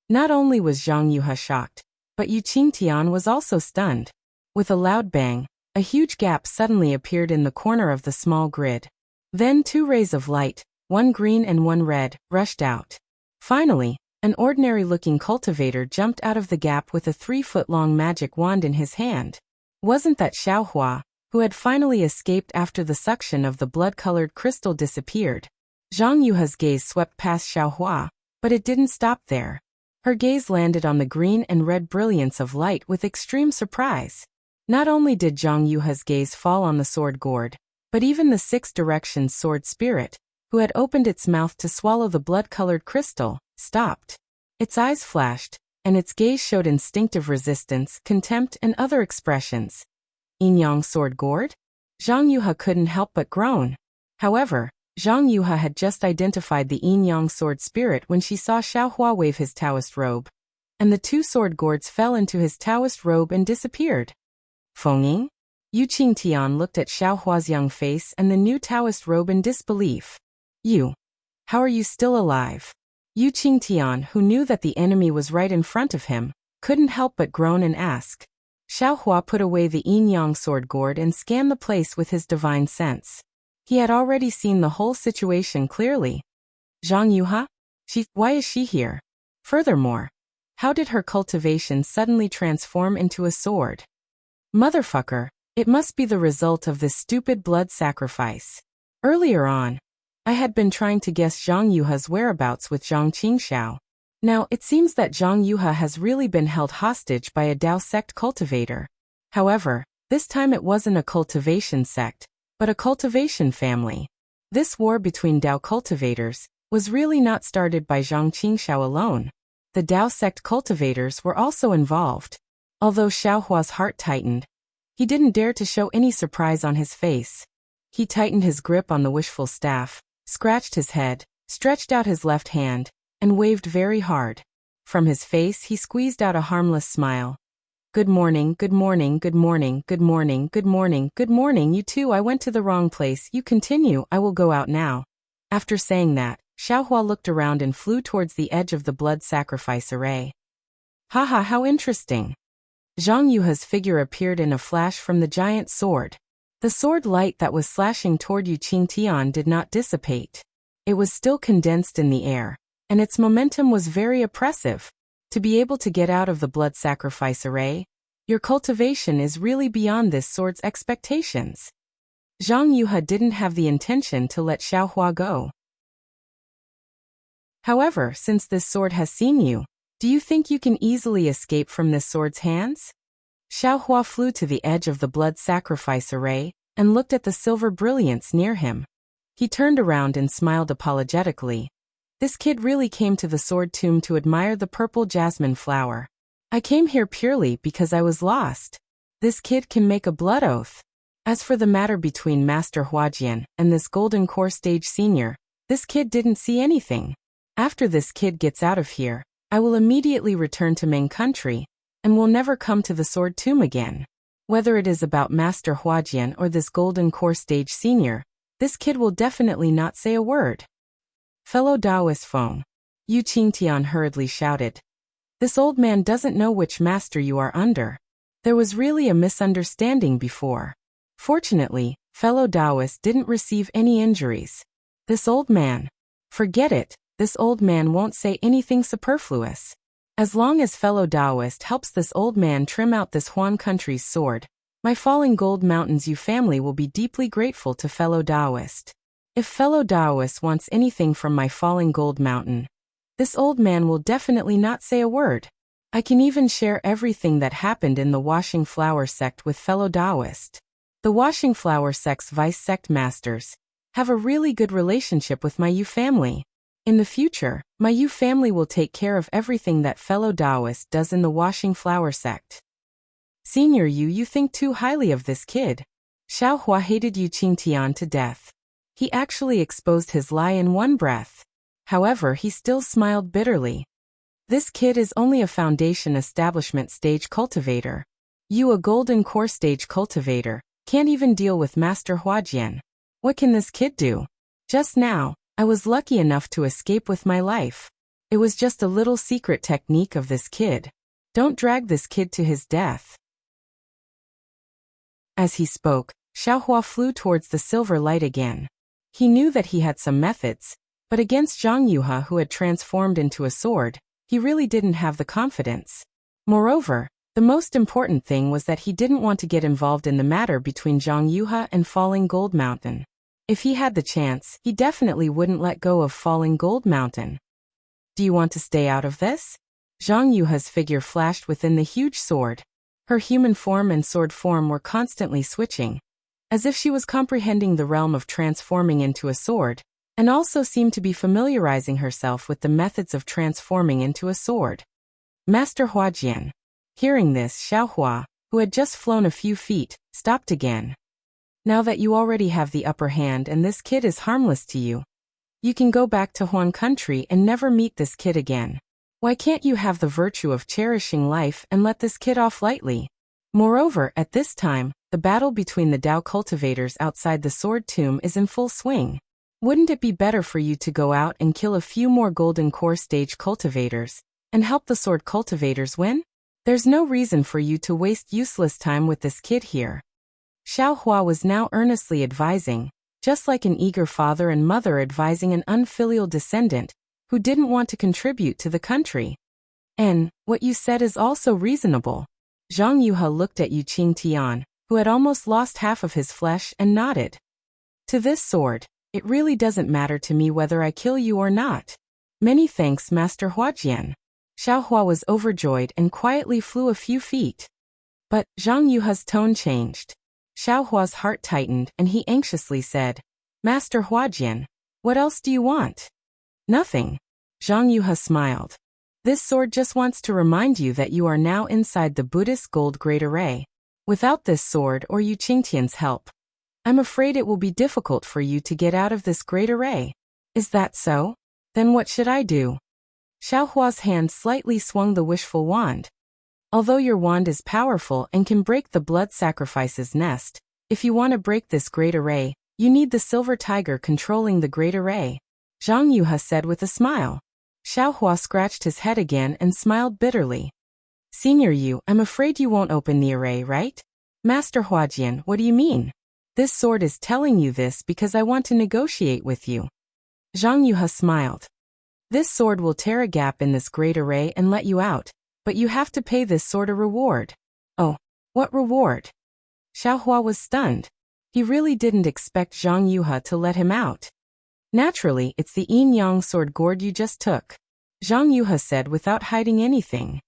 Not only was Zhang Yuha shocked, but Yu Qingtian was also stunned. With a loud bang, A huge gap suddenly appeared in the corner of the small grid. Then 2 rays of light, one green and one red, rushed out. Finally, an ordinary-looking cultivator jumped out of the gap with a 3-foot-long magic wand in his hand. Wasn't that Xiaohua, who had finally escaped after the suction of the blood-colored crystal disappeared? Zhang Yuha's gaze swept past Xiaohua, but it didn't stop there. Her gaze landed on the green and red brilliance of light with extreme surprise. Not only did Zhang Yuha's gaze fall on the sword gourd, but even the 6 directions sword spirit, who had opened its mouth to swallow the blood-colored crystal, stopped. Its eyes flashed, and its gaze showed instinctive resistance, contempt, and other expressions. Yin-yang sword gourd? Zhang Yuha couldn't help but groan. However, Zhang Yuha had just identified the yin-yang sword spirit when she saw Xiaohua wave his Taoist robe, and the 2 sword gourds fell into his Taoist robe and disappeared. Fengying? Yu Qingtian looked at Xiaohua's young face and the new Taoist robe in disbelief. You. How are you still alive? Yu Qingtian, who knew that the enemy was right in front of him, couldn't help but groan and ask. Xiaohua put away the yin-yang sword gourd and scanned the place with his divine sense. He had already seen the whole situation clearly. Zhang Yuha? Why is she here? Furthermore, how did her cultivation suddenly transform into a sword? Motherfucker, it must be the result of this stupid blood sacrifice. Earlier on, I had been trying to guess Zhang Yuha's whereabouts with Zhang Qingxiao. Now, it seems that Zhang Yuha has really been held hostage by a Dao sect cultivator. However, this time it wasn't a cultivation sect, but a cultivation family. This war between Dao cultivators was really not started by Zhang Qingxiao alone. The Dao sect cultivators were also involved. Although Xiaohua's heart tightened, he didn't dare to show any surprise on his face. He tightened his grip on the wishful staff, scratched his head, stretched out his left hand, and waved very hard. From his face he squeezed out a harmless smile. Good morning, good morning, good morning, good morning, good morning, good morning, you too. I went to the wrong place. You continue, I will go out now. After saying that, Xiaohua looked around and flew towards the edge of the blood sacrifice array. Haha, how interesting. Zhang Yuha's figure appeared in a flash from the giant sword. The sword light that was slashing toward Yu Qingtian did not dissipate. It was still condensed in the air, and its momentum was very oppressive. To be able to get out of the blood sacrifice array, your cultivation is really beyond this sword's expectations. Zhang Yuha didn't have the intention to let Xiaohua go. However, since this sword has seen you, do you think you can easily escape from this sword's hands? Xiaohua flew to the edge of the blood sacrifice array and looked at the silver brilliance near him. He turned around and smiled apologetically. This kid really came to the sword tomb to admire the purple jasmine flower. I came here purely because I was lost. This kid can make a blood oath. As for the matter between Master Huajian and this golden core stage senior, this kid didn't see anything. After this kid gets out of here, I will immediately return to Ming country, and will never come to the sword tomb again. Whether it is about Master Huajian or this golden core stage senior, this kid will definitely not say a word. Fellow Taoist Feng, Yu Qingtian hurriedly shouted. This old man doesn't know which master you are under. There was really a misunderstanding before. Fortunately, fellow Taoist didn't receive any injuries. This old man. Forget it. This old man won't say anything superfluous. As long as fellow Taoist helps this old man trim out this Huan country's sword, my falling gold mountains you family will be deeply grateful to fellow Taoist. If fellow Taoist wants anything from my falling gold mountain, this old man will definitely not say a word. I can even share everything that happened in the Washing Flower sect with fellow Taoist. The Washing Flower sect's vice sect masters have a really good relationship with my Yu family. In the future, my Yu family will take care of everything that fellow Taoist does in the Washing Flower sect. Senior Yu, you think too highly of this kid. Xiaohua hated Yu Qingtian to death. He actually exposed his lie in one breath. However, he still smiled bitterly. This kid is only a foundation establishment stage cultivator. You, a golden core stage cultivator, can't even deal with Master Huajian. What can this kid do? Just now, I was lucky enough to escape with my life. It was just a little secret technique of this kid. Don't drag this kid to his death. As he spoke, Xiaohua flew towards the silver light again. He knew that he had some methods, but against Zhang Yuha, who had transformed into a sword, he really didn't have the confidence. Moreover, the most important thing was that he didn't want to get involved in the matter between Zhang Yuha and Falling Gold Mountain. If he had the chance, he definitely wouldn't let go of Falling Gold Mountain. Do you want to stay out of this? Zhang Yuha's figure flashed within the huge sword. Her human form and sword form were constantly switching, as if she was comprehending the realm of transforming into a sword, and also seemed to be familiarizing herself with the methods of transforming into a sword. Master Huajian. Hearing this, Xiaohua, who had just flown a few feet, stopped again. Now that you already have the upper hand and this kid is harmless to you, you can go back to Huan country and never meet this kid again. Why can't you have the virtue of cherishing life and let this kid off lightly? Moreover, at this time, the battle between the Dao cultivators outside the sword tomb is in full swing. Wouldn't it be better for you to go out and kill a few more golden core stage cultivators, and help the sword cultivators win? There's no reason for you to waste useless time with this kid here. Xiaohua was now earnestly advising, just like an eager father and mother advising an unfilial descendant who didn't want to contribute to the country. And what you said is also reasonable. Zhang Yuha looked at Yu Qingtian, who had almost lost half of his flesh, and nodded. To this sword, it really doesn't matter to me whether I kill you or not. Many thanks, Master Huajian. Xiaohua was overjoyed and quietly flew a few feet. But Zhang Yuha's tone changed. Xiaohua's heart tightened and he anxiously said, Master Huajian, what else do you want? Nothing. Zhang Yuha smiled. This sword just wants to remind you that you are now inside the Buddhist gold great array. Without this sword or Yu Qingtian's help, I'm afraid it will be difficult for you to get out of this great array. Is that so? Then what should I do? Xiaohua's hand slightly swung the wishful wand. Although your wand is powerful and can break the blood sacrifice's nest, if you want to break this great array, you need the silver tiger controlling the great array. Zhang Yuha said with a smile. Xiaohua scratched his head again and smiled bitterly. Senior Yu, I'm afraid you won't open the array, right? Master Huajian, what do you mean? This sword is telling you this because I want to negotiate with you. Zhang Yuha smiled. This sword will tear a gap in this great array and let you out, but you have to pay this sword a reward. Oh, what reward? Xiaohua was stunned. He really didn't expect Zhang Yuha to let him out. Naturally, it's the yin-yang sword gourd you just took, Zhang Yuha said without hiding anything.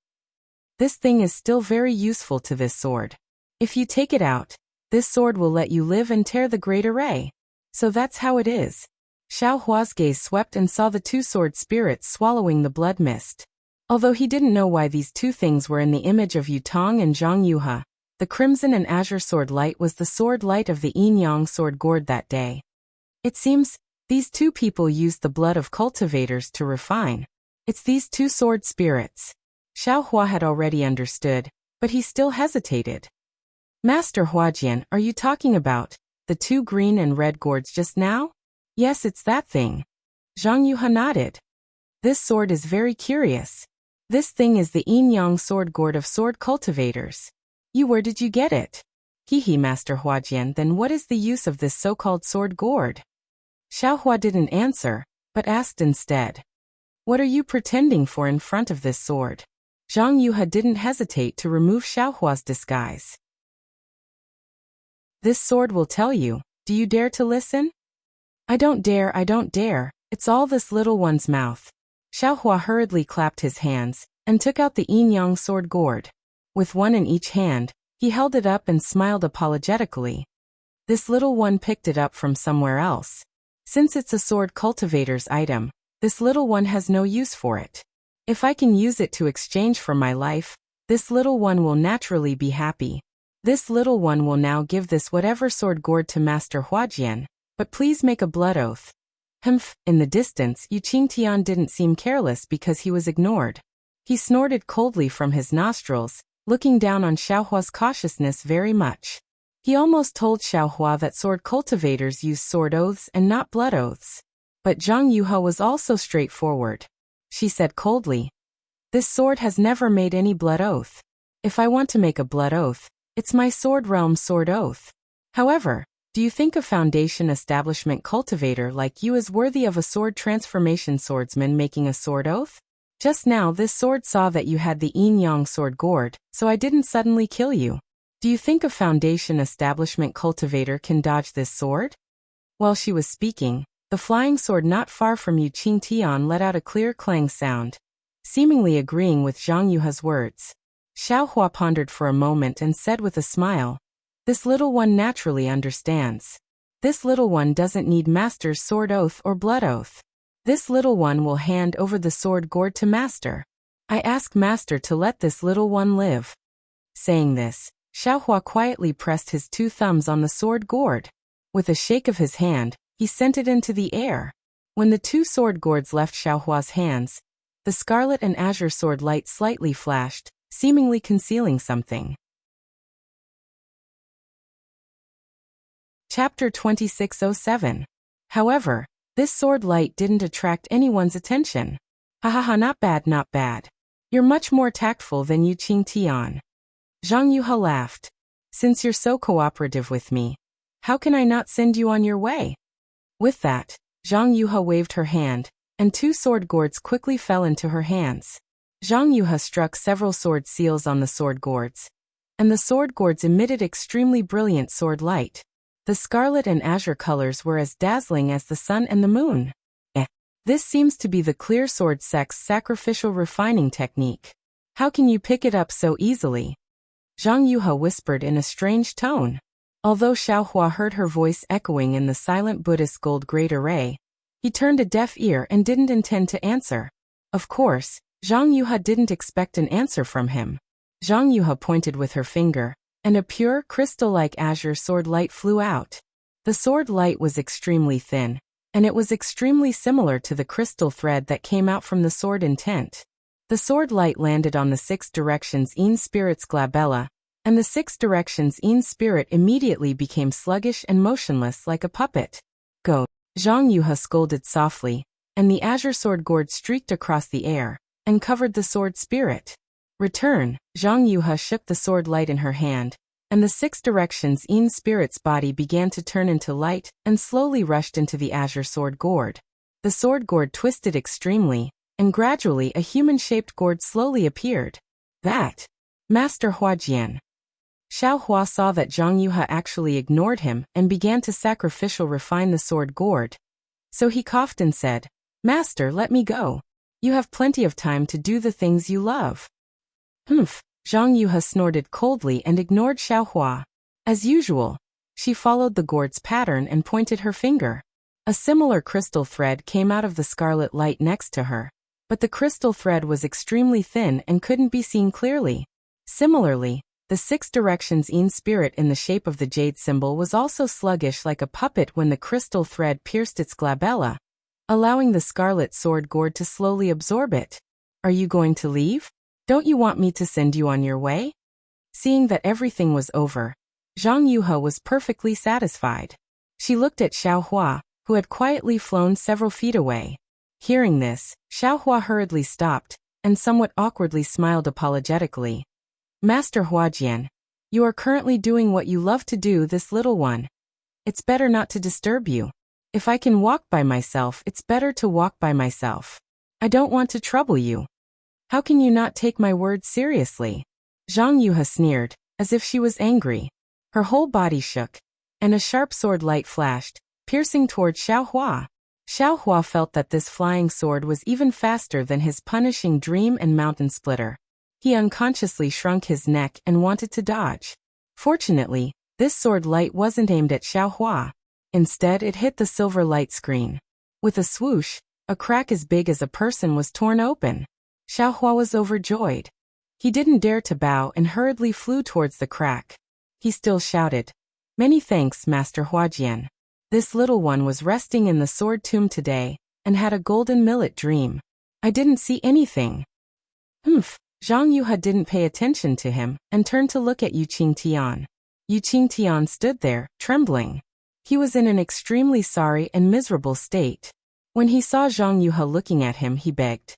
This thing is still very useful to this sword. If you take it out, this sword will let you live and tear the great array. So that's how it is. Xiaohua's gaze swept and saw the two sword spirits swallowing the blood mist. Although he didn't know why these two things were in the image of Yutong and Zhang Yuha, the crimson and azure sword light was the sword light of the yin-yang sword gourd that day. It seems, these two people used the blood of cultivators to refine. It's these two sword spirits. Xiaohua had already understood, but he still hesitated. Master Huajian, are you talking about the two green and red gourds just now? Yes, it's that thing. Zhang Yuha nodded. This sword is very curious. This thing is the yin-yang sword gourd of sword cultivators. Where did you get it? Hehe, Master Huajian, then what is the use of this so-called sword gourd? Xiaohua didn't answer, but asked instead. What are you pretending for in front of this sword? Zhang Yuha didn't hesitate to remove Xiaohua's disguise. This sword will tell you. Do you dare to listen? I don't dare, it's all this little one's mouth. Xiaohua hurriedly clapped his hands, and took out the yin-yang sword gourd. With one in each hand, he held it up and smiled apologetically. This little one picked it up from somewhere else. Since it's a sword cultivator's item, this little one has no use for it. If I can use it to exchange for my life, this little one will naturally be happy. This little one will now give this whatever sword gourd to Master Huajian, but please make a blood oath. Humph, in the distance, Yu Qingtian didn't seem careless because he was ignored. He snorted coldly from his nostrils, looking down on Xiaohua's cautiousness very much. He almost told Xiaohua that sword cultivators use sword oaths and not blood oaths. But Zhang Yuha was also straightforward. She said coldly, "This sword has never made any blood oath. If I want to make a blood oath, It's my sword realm sword oath. However, do you think a foundation establishment cultivator like you is worthy of a sword transformation swordsman making a sword oath? Just now this sword saw that you had the yin yang sword gourd, so I didn't suddenly kill you. Do you think a foundation establishment cultivator can dodge this sword? While she was speaking, the flying sword not far from Yu Qingtian let out a clear clang sound, seemingly agreeing with Zhang Yuha's words. Xiaohua pondered for a moment and said with a smile, "This little one naturally understands. This little one doesn't need Master's sword oath or blood oath. This little one will hand over the sword gourd to Master. I ask Master to let this little one live." Saying this, Xiaohua quietly pressed his 2 thumbs on the sword gourd. With a shake of his hand, he sent it into the air. When the 2 sword gourds left Xiaohua's hands, the scarlet and azure sword light slightly flashed, seemingly concealing something. Chapter 2607. However, this sword light didn't attract anyone's attention. Hahaha, not bad, not bad. You're much more tactful than Yu Qingtian. Zhang Yuha laughed. Since you're so cooperative with me, how can I not send you on your way? With that, Zhang Yuha waved her hand, and 2 sword gourds quickly fell into her hands. Zhang Yuha struck several sword seals on the sword gourds, and the sword gourds emitted extremely brilliant sword light. The scarlet and azure colors were as dazzling as the sun and the moon. This seems to be the clear sword sex sacrificial refining technique. How can you pick it up so easily? Zhang Yuha whispered in a strange tone. Although Xiaohua heard her voice echoing in the silent Buddhist gold great array, he turned a deaf ear and didn't intend to answer. Of course, Zhang Yuha didn't expect an answer from him. Zhang Yuha pointed with her finger, and a pure, crystal-like azure sword light flew out. The sword light was extremely thin, and it was extremely similar to the crystal thread that came out from the sword intent. The sword light landed on the 6 directions Yin Spirit's glabella, and the 6 directions Yin Spirit immediately became sluggish and motionless like a puppet. Go! Zhang Yuha scolded softly, and the azure sword gourd streaked across the air, and covered the sword spirit. Return! Zhang Yuha shook the sword light in her hand, and the 6 directions Yin Spirit's body began to turn into light and slowly rushed into the azure sword gourd. The sword gourd twisted extremely, and gradually a human-shaped gourd slowly appeared. That! Master Huajian. Xiaohua saw that Zhang Yuha actually ignored him and began to sacrificial refine the sword gourd. So he coughed and said, "Master, let me go. You have plenty of time to do the things you love." Humph! Zhang Yuha snorted coldly and ignored Xiaohua. As usual, she followed the gourd's pattern and pointed her finger. A similar crystal thread came out of the scarlet light next to her, but the crystal thread was extremely thin and couldn't be seen clearly. Similarly, the 6 directions Yin Spirit in the shape of the jade symbol was also sluggish like a puppet when the crystal thread pierced its glabella, allowing the scarlet sword gourd to slowly absorb it. Are you going to leave? Don't you want me to send you on your way? Seeing that everything was over, Zhang Yuha was perfectly satisfied. She looked at Xiaohua, who had quietly flown several feet away. Hearing this, Xiaohua hurriedly stopped, and somewhat awkwardly smiled apologetically. Master Huajian, you are currently doing what you love to do, this little one. It's better not to disturb you. If I can walk by myself, it's better to walk by myself. I don't want to trouble you. How can you not take my words seriously? Zhang Yuha sneered, as if she was angry. Her whole body shook, and a sharp sword light flashed, piercing toward Xiaohua. Xiaohua felt that this flying sword was even faster than his punishing dream and mountain splitter. He unconsciously shrunk his neck and wanted to dodge. Fortunately, this sword light wasn't aimed at Xiaohua. Instead, it hit the silver light screen. With a swoosh, a crack as big as a person was torn open. Xiaohua was overjoyed. He didn't dare to bow and hurriedly flew towards the crack. He still shouted, "Many thanks, Master Huajian. This little one was resting in the sword tomb today, and had a golden millet dream. I didn't see anything." Humph! Zhang Yuha didn't pay attention to him, and turned to look at Yu Qingtian. Yu Qingtian stood there, trembling. He was in an extremely sorry and miserable state. When he saw Zhang Yuha looking at him, he begged,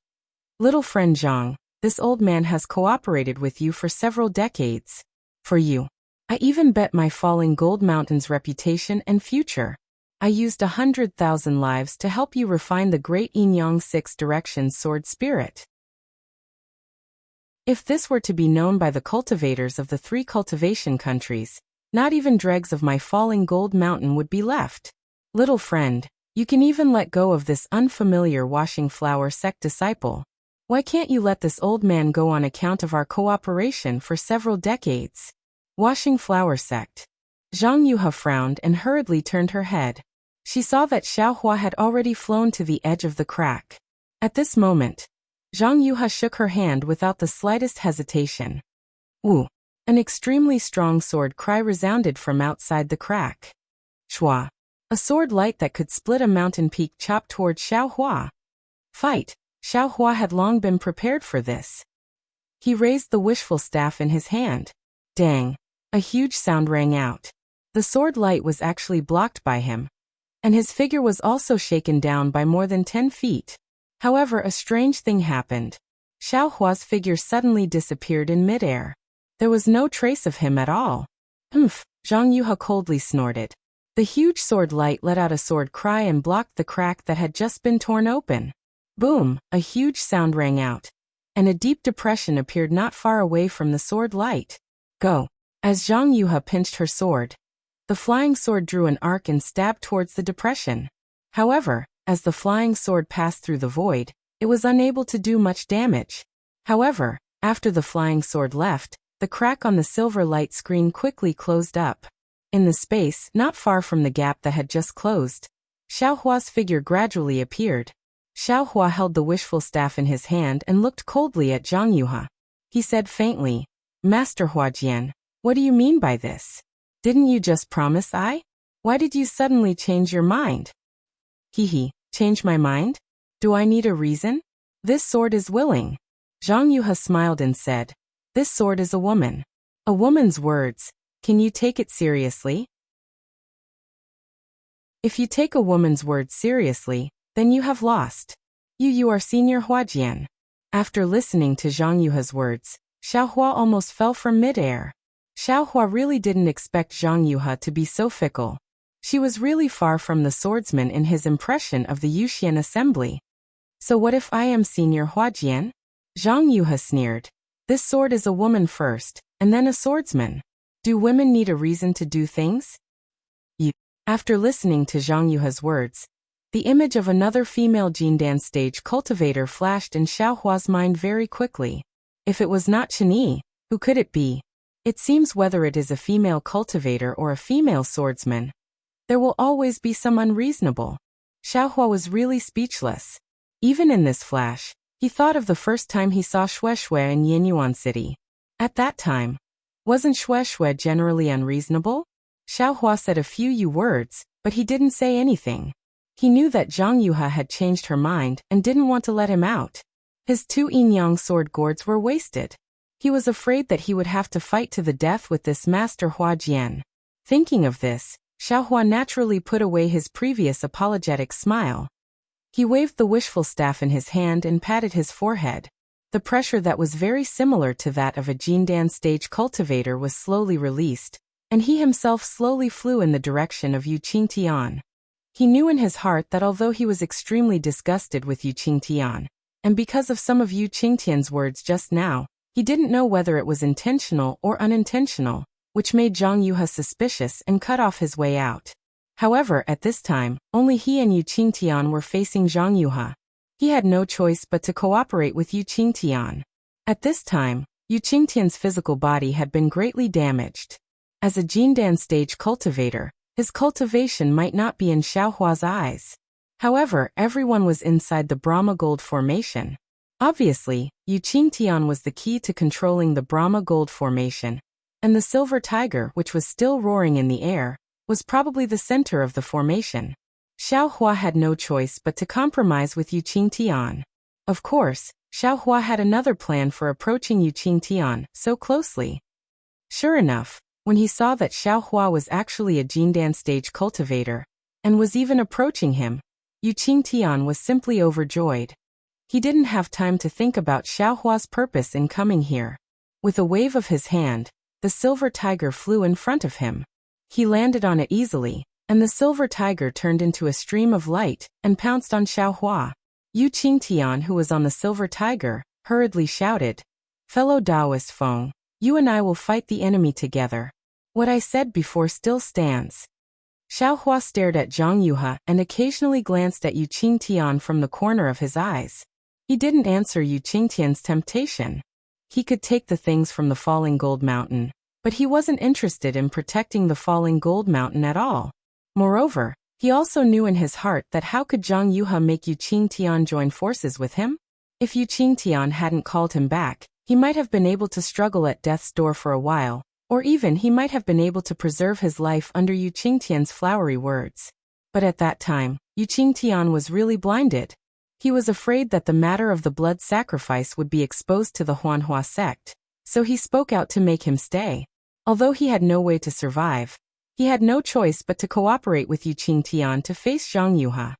"Little friend Zhang, this old man has cooperated with you for several decades. For you, I even bet my falling gold mountain's reputation and future. I used 100,000 lives to help you refine the great Yin-Yang Six Directions sword spirit. If this were to be known by the cultivators of the 3 cultivation countries, not even dregs of my falling gold mountain would be left. Little friend, you can even let go of this unfamiliar washing flower sect disciple. Why can't you let this old man go on account of our cooperation for several decades? Washing flower sect. Zhang Yuha frowned and hurriedly turned her head. She saw that Xiaohua had already flown to the edge of the crack. At this moment, Zhang Yuha shook her hand without the slightest hesitation. Wu! An extremely strong sword cry resounded from outside the crack. Shua! A sword light that could split a mountain peak chopped toward Xiaohua. Fight! Xiaohua had long been prepared for this. He raised the wishful staff in his hand. Dang! A huge sound rang out. The sword light was actually blocked by him, and his figure was also shaken down by more than 10 feet. However, a strange thing happened. Xiaohua's figure suddenly disappeared in midair. There was no trace of him at all. Humph! Zhang Yuha coldly snorted. The huge sword light let out a sword cry and blocked the crack that had just been torn open. Boom! A huge sound rang out, and a deep depression appeared not far away from the sword light. Go! As Zhang Yuha pinched her sword, the flying sword drew an arc and stabbed towards the depression. However, as the flying sword passed through the void, it was unable to do much damage. However, after the flying sword left, the crack on the silver light screen quickly closed up. In the space not far from the gap that had just closed, Xiaohua's figure gradually appeared. Xiaohua held the wishful staff in his hand and looked coldly at Zhang Yuha. He said faintly, Master Huajian, what do you mean by this? Didn't you just promise I? Why did you suddenly change your mind? Hehe, change my mind? Do I need a reason? This sword is willing. Zhang Yuha smiled and said, this sword is a woman. A woman's words. Can you take it seriously? If you take a woman's words seriously, then you have lost. You are Senior Huajian. After listening to Zhang Yuha's words, Xiaohua almost fell from midair. Xiaohua really didn't expect Zhang Yuha to be so fickle. She was really far from the swordsman in his impression of the Yuxian assembly. So what if I am Senior Huajian? Zhang Yuha sneered. This sword is a woman first, and then a swordsman. Do women need a reason to do things? After listening to Zhang Yuha's words, the image of another female Jindan stage cultivator flashed in Xiaohua's mind very quickly. If it was not Chini, who could it be? It seems whether it is a female cultivator or a female swordsman, there will always be some unreasonable. Xiaohua was really speechless. Even in this flash, he thought of the first time he saw Shueshue in Yinyuan City. At that time, wasn't Shueshue generally unreasonable? Xiaohua said a few words, but he didn't say anything. He knew that Zhang Yuha had changed her mind and didn't want to let him out. His 2 yin-yang sword gourds were wasted. He was afraid that he would have to fight to the death with this Master Huajian. Thinking of this, Xiaohua naturally put away his previous apologetic smile. He waved the wishful staff in his hand and patted his forehead. The pressure that was very similar to that of a Jindan stage cultivator was slowly released, and he himself slowly flew in the direction of Yu Qingtian. He knew in his heart that although he was extremely disgusted with Yu Qingtian, and because of some of Yu Qingtian's words just now, he didn't know whether it was intentional or unintentional, which made Zhang Yuha suspicious and cut off his way out. However, at this time, only he and Yu Qingtian were facing Zhang Yuha. He had no choice but to cooperate with Yu Qingtian. At this time, Yu Qingtian's physical body had been greatly damaged. As a Jindan stage cultivator, his cultivation might not be in Xiaohua's eyes. However, everyone was inside the Brahma Gold Formation. Obviously, Yu Qingtian was the key to controlling the Brahma Gold Formation, and the Silver Tiger, which was still roaring in the air, was probably the center of the formation. Xiaohua had no choice but to compromise with Yu Qingtian. Of course, Xiaohua had another plan for approaching Yu Qingtian so closely. Sure enough, when he saw that Xiaohua was actually a Jindan stage cultivator, and was even approaching him, Yu Qingtian was simply overjoyed. He didn't have time to think about Xiaohua's purpose in coming here. With a wave of his hand, the silver tiger flew in front of him. He landed on it easily, and the silver tiger turned into a stream of light and pounced on Xiaohua. Yu Qingtian, who was on the silver tiger, hurriedly shouted, "Fellow Taoist Feng, you and I will fight the enemy together. What I said before still stands." Xiaohua stared at Zhang Yuhe and occasionally glanced at Yu Qingtian from the corner of his eyes. He didn't answer Yu Qingtian's temptation. He could take the things from the falling gold mountain, but he wasn't interested in protecting the falling gold mountain at all. Moreover, he also knew in his heart that how could Zhang Yuhe make Yu Qingtian join forces with him? If Yu Qingtian hadn't called him back, he might have been able to struggle at death's door for a while, or even he might have been able to preserve his life under Yu Qingtian's flowery words. But at that time, Yu Qingtian was really blinded. He was afraid that the matter of the blood sacrifice would be exposed to the Huanhua sect, so he spoke out to make him stay. Although he had no way to survive, he had no choice but to cooperate with Yu Qingtian to face Zhang Yuhe.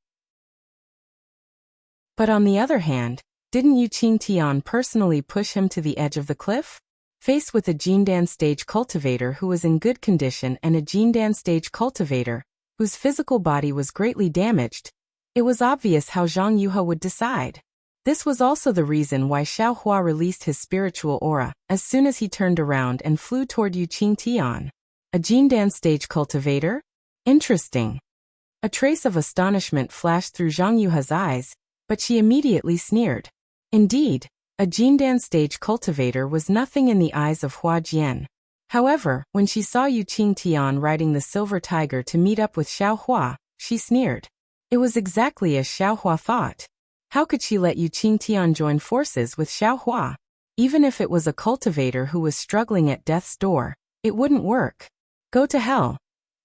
But on the other hand, didn't Yu Qingtian personally push him to the edge of the cliff? Faced with a Jindan stage cultivator who was in good condition and a Jindan stage cultivator whose physical body was greatly damaged, it was obvious how Zhang Yuhe would decide. This was also the reason why Xiaohua released his spiritual aura as soon as he turned around and flew toward Yu Qingtian. A Jindan stage cultivator? Interesting. A trace of astonishment flashed through Zhang Yuhe's eyes, but she immediately sneered. Indeed, a Jindan stage cultivator was nothing in the eyes of Hua Jian. However, when she saw Yu Qingtian riding the silver tiger to meet up with Xiaohua, she sneered. It was exactly as Xiaohua thought. How could she let Yu Qingtian join forces with Xiaohua? Even if it was a cultivator who was struggling at death's door, it wouldn't work. Go to hell.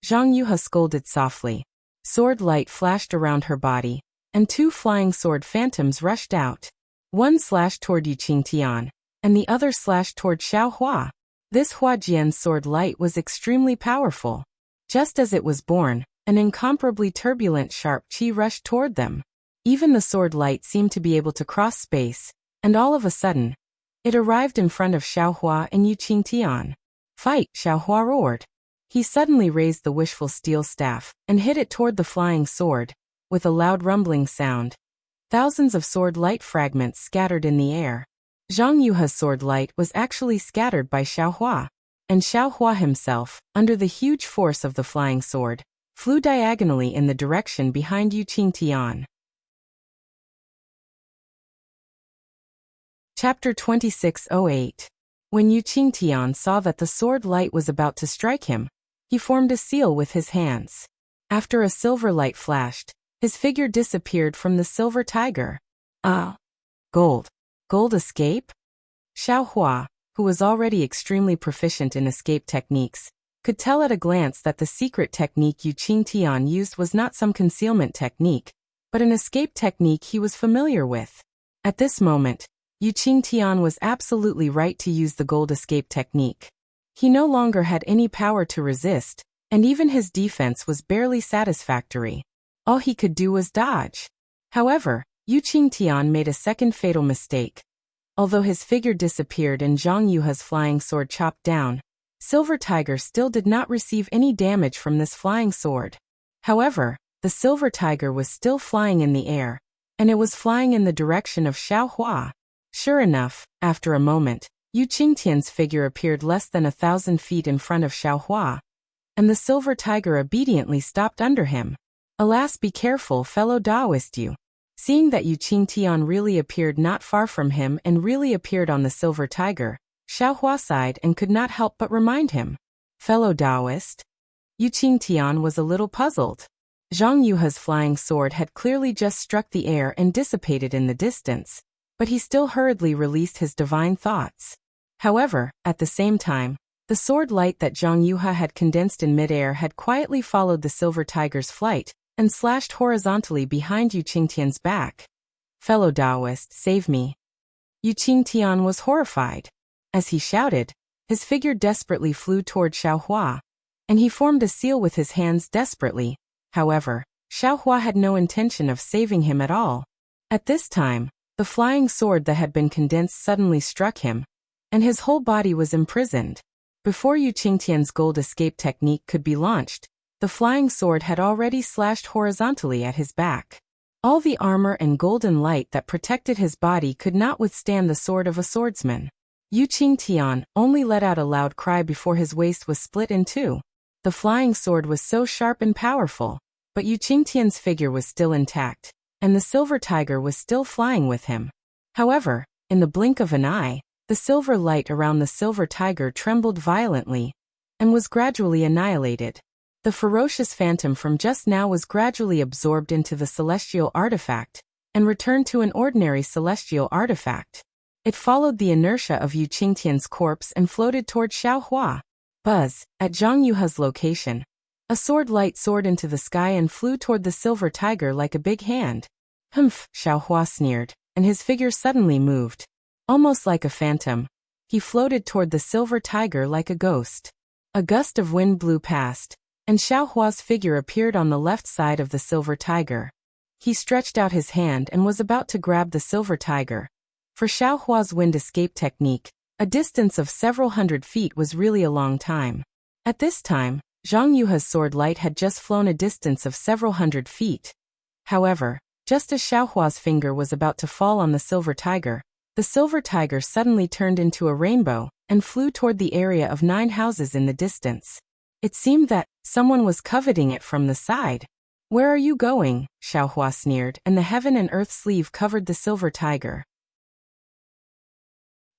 Zhang Yuhe scolded softly. Sword light flashed around her body, and two flying sword phantoms rushed out. One slashed toward Yu Qingtian, and the other slashed toward Xiaohua. This Huajian's sword light was extremely powerful. Just as it was born, an incomparably turbulent sharp qi rushed toward them. Even the sword light seemed to be able to cross space, and all of a sudden, it arrived in front of Xiaohua and Yu Qingtian. "Fight!" Xiaohua roared. He suddenly raised the wishful steel staff and hit it toward the flying sword. With a loud rumbling sound, thousands of sword light fragments scattered in the air. Zhang Yuhe's sword light was actually scattered by Xiaohua, and Xiaohua himself, under the huge force of the flying sword, flew diagonally in the direction behind Yu Qingtian. Chapter 2608. When Yu Qingtian saw that the sword light was about to strike him, he formed a seal with his hands. After a silver light flashed, his figure disappeared from the silver tiger. Gold. Gold escape? Xiaohua, who was already extremely proficient in escape techniques, could tell at a glance that the secret technique Yu Qingtian used was not some concealment technique, but an escape technique he was familiar with. At this moment, Yu Qingtian was absolutely right to use the gold escape technique. He no longer had any power to resist, and even his defense was barely satisfactory. All he could do was dodge. However, Yu Qingtian made a second fatal mistake. Although his figure disappeared and Zhang Yuhe's flying sword chopped down, Silver Tiger still did not receive any damage from this flying sword. However, the Silver Tiger was still flying in the air, and it was flying in the direction of Xiaohua. Sure enough, after a moment, Yu Qingtian's figure appeared less than 1,000 feet in front of Xiaohua, and the Silver Tiger obediently stopped under him. Alas, be careful, fellow Taoist Yu. Seeing that Yu Qingtian really appeared not far from him and really appeared on the Silver Tiger, Xiaohua sighed and could not help but remind him. Fellow Taoist? Yu Qingtian was a little puzzled. Zhang Yuhe's flying sword had clearly just struck the air and dissipated in the distance, but he still hurriedly released his divine thoughts. However, at the same time, the sword light that Zhang Yuhe had condensed in midair had quietly followed the Silver Tiger's flight and slashed horizontally behind Yu Qingtian's back. Fellow Taoist, save me. Yu Qingtian was horrified. As he shouted, his figure desperately flew toward Xiaohua, and he formed a seal with his hands desperately. However, Xiaohua had no intention of saving him at all. At this time, the flying sword that had been condensed suddenly struck him, and his whole body was imprisoned. Before Yu Qingtian's gold escape technique could be launched, the flying sword had already slashed horizontally at his back. All the armor and golden light that protected his body could not withstand the sword of a swordsman. Yu Qingtian only let out a loud cry before his waist was split in two. The flying sword was so sharp and powerful, but Yu Qingtian's figure was still intact, and the silver tiger was still flying with him. However, in the blink of an eye, the silver light around the silver tiger trembled violently and was gradually annihilated. The ferocious phantom from just now was gradually absorbed into the celestial artifact and returned to an ordinary celestial artifact. It followed the inertia of Yu Qingtian's corpse and floated toward Xiaohua. Buzz, at Zhang Yuha's location, a sword light soared into the sky and flew toward the silver tiger like a big hand. Humph, Xiaohua sneered, and his figure suddenly moved. Almost like a phantom, he floated toward the silver tiger like a ghost. A gust of wind blew past, and Xiaohua's figure appeared on the left side of the silver tiger. He stretched out his hand and was about to grab the silver tiger. For Xiaohua's wind escape technique, a distance of several hundred feet was really a long time. At this time, Zhang Yuha's sword light had just flown a distance of several hundred feet. However, just as Xiaohua's finger was about to fall on the silver tiger suddenly turned into a rainbow and flew toward the area of 9 houses in the distance. It seemed that someone was coveting it from the side. "Where are you going?" Xiaohua sneered, and the heaven and earth sleeve covered the silver tiger.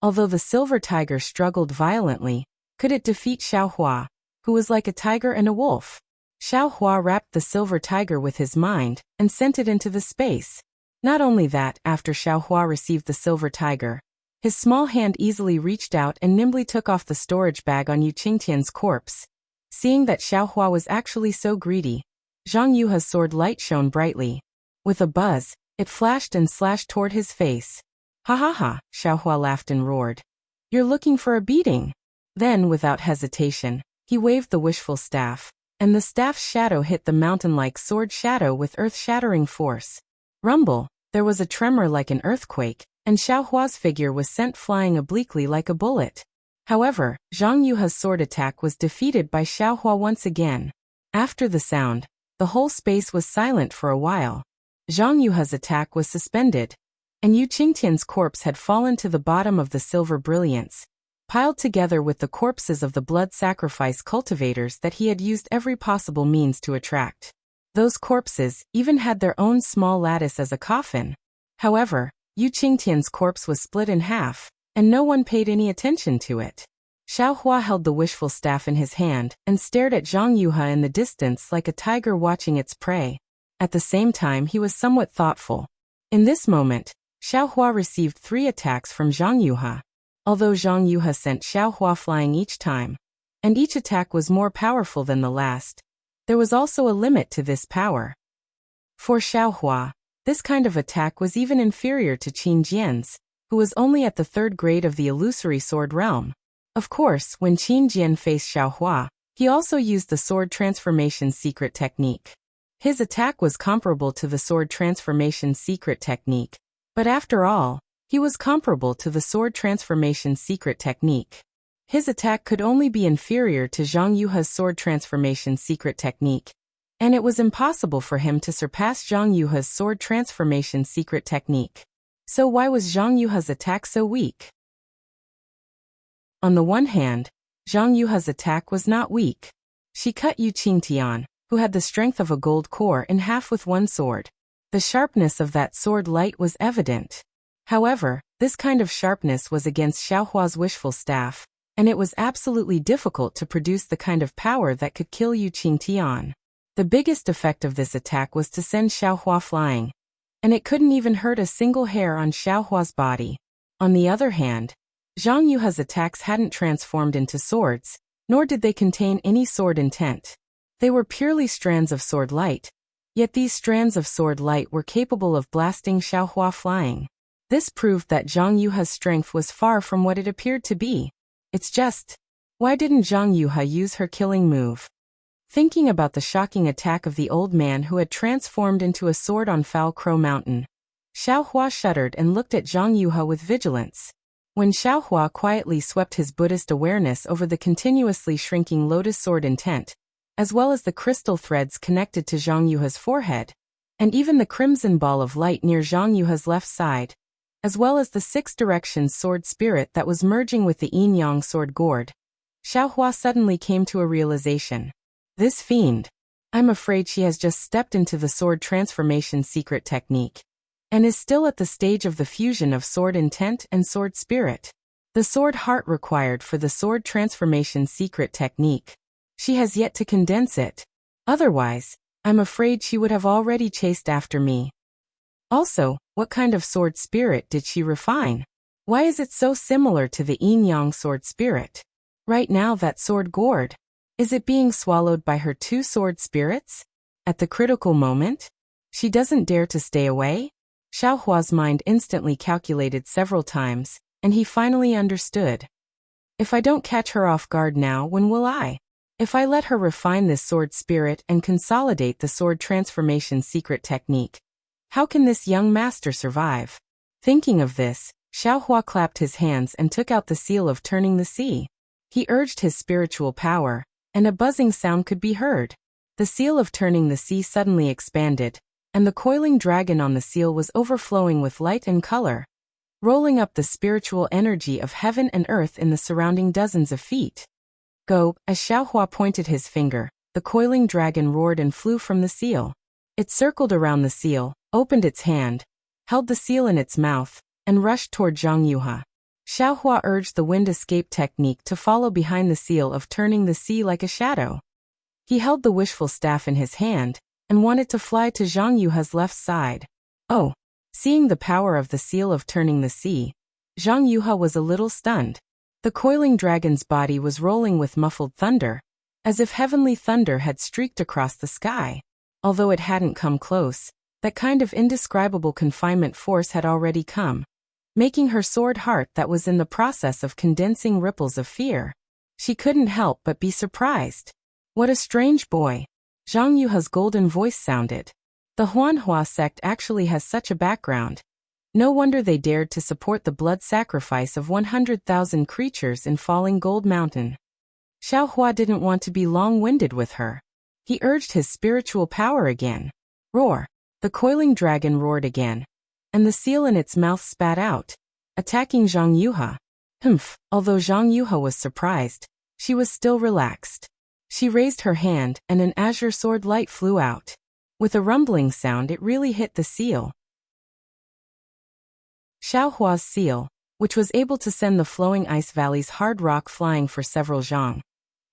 Although the silver tiger struggled violently, could it defeat Xiaohua, who was like a tiger and a wolf? Xiaohua wrapped the silver tiger with his mind and sent it into the space. Not only that, after Xiaohua received the silver tiger, his small hand easily reached out and nimbly took off the storage bag on Yu Qingtian's corpse. Seeing that Xiaohua was actually so greedy, Zhang Yuha's sword light shone brightly. With a buzz, it flashed and slashed toward his face. "Ha ha ha," Xiaohua laughed and roared. "You're looking for a beating." Then, without hesitation, he waved the wishful staff, and the staff's shadow hit the mountain-like sword shadow with earth-shattering force. Rumble, there was a tremor like an earthquake, and Xiaohua's figure was sent flying obliquely like a bullet. However, Zhang Yuha's sword attack was defeated by Xiaohua once again. After the sound, the whole space was silent for a while. Zhang Yuha's attack was suspended, and Yu Qingtian's corpse had fallen to the bottom of the silver brilliance, piled together with the corpses of the blood sacrifice cultivators that he had used every possible means to attract. Those corpses even had their own small lattice as a coffin. However, Yu Qingtian's corpse was split in half, and no one paid any attention to it. Xiaohua held the wishful staff in his hand and stared at Zhang Yuha in the distance like a tiger watching its prey. At the same time, he was somewhat thoughtful. In this moment, Xiaohua received 3 attacks from Zhang Yuha. Although Zhang Yuha sent Xiaohua flying each time, and each attack was more powerful than the last, there was also a limit to this power. For Xiaohua, this kind of attack was even inferior to Qin Jian's, who was only at the 3rd grade of the illusory sword realm. Of course, when Qin Jian faced Xiaohua, he also used the sword transformation secret technique. His attack was comparable to the sword transformation secret technique, but after all, he was comparable to the sword transformation secret technique. His attack could only be inferior to Zhang Yuha's sword transformation secret technique, and it was impossible for him to surpass Zhang Yuha's sword transformation secret technique. So why was Zhang Yuha's attack so weak? On the one hand, Zhang Yuha's attack was not weak. She cut Yu Qingtian, who had the strength of a gold core, in half with one sword. The sharpness of that sword light was evident. However, this kind of sharpness was against Xiaohua's wishful staff, and it was absolutely difficult to produce the kind of power that could kill Yu Qingtian. The biggest effect of this attack was to send Xiaohua flying, and it couldn't even hurt a single hair on Xiaohua's body. On the other hand, Zhang Yuha's attacks hadn't transformed into swords, nor did they contain any sword intent. They were purely strands of sword light, yet these strands of sword light were capable of blasting Xiaohua flying. This proved that Zhang Yuha's strength was far from what it appeared to be. It's just, why didn't Zhang Yuha use her killing move? Thinking about the shocking attack of the old man who had transformed into a sword on Foul Crow Mountain, Xiaohua shuddered and looked at Zhang Yuha with vigilance. When Xiaohua quietly swept his Buddhist awareness over the continuously shrinking lotus sword intent, as well as the crystal threads connected to Zhang Yuha's forehead, and even the crimson ball of light near Zhang Yuha's left side, as well as the six directions sword spirit that was merging with the yin-yang sword gourd, Xiaohua suddenly came to a realization. This fiend. I'm afraid she has just stepped into the sword transformation secret technique, and is still at the stage of the fusion of sword intent and sword spirit. The sword heart required for the sword transformation secret technique. She has yet to condense it. Otherwise, I'm afraid she would have already chased after me. Also, what kind of sword spirit did she refine? Why is it so similar to the yin-yang sword spirit? Right now that sword gourd. Is it being swallowed by her two sword spirits? At the critical moment? She doesn't dare to stay away? Xiaohua's mind instantly calculated several times, and he finally understood. If I don't catch her off guard now, when will I? If I let her refine this sword spirit and consolidate the sword transformation secret technique, how can this young master survive? Thinking of this, Xiaohua clapped his hands and took out the seal of turning the sea. He urged his spiritual power, and a buzzing sound could be heard. The seal of turning the sea suddenly expanded, and the coiling dragon on the seal was overflowing with light and color, rolling up the spiritual energy of heaven and earth in the surrounding dozens of feet. Go, as Xiaohua pointed his finger, the coiling dragon roared and flew from the seal. It circled around the seal, opened its hand, held the seal in its mouth, and rushed toward Zhang Yuha. Xiaohua urged the wind escape technique to follow behind the seal of turning the sea like a shadow. He held the wishful staff in his hand, and wanted to fly to Zhang Yuha's left side. Oh! Seeing the power of the seal of turning the sea, Zhang Yuha was a little stunned. The coiling dragon's body was rolling with muffled thunder, as if heavenly thunder had streaked across the sky. Although it hadn't come close, that kind of indescribable confinement force had already come, making her sword heart that was in the process of condensing ripples of fear. She couldn't help but be surprised. What a strange boy! Zhang Yuha's golden voice sounded. The Huanhua sect actually has such a background. No wonder they dared to support the blood sacrifice of 100,000 creatures in Falling Gold Mountain. Xiaohua didn't want to be long-winded with her. He urged his spiritual power again. Roar! The coiling dragon roared again, and the seal in its mouth spat out, attacking Zhang Yuha. Humph! Although Zhang Yuha was surprised, she was still relaxed. She raised her hand and an azure sword light flew out. With a rumbling sound it really hit the seal. Xiaohua's seal, which was able to send the flowing ice valley's hard rock flying for several zhang,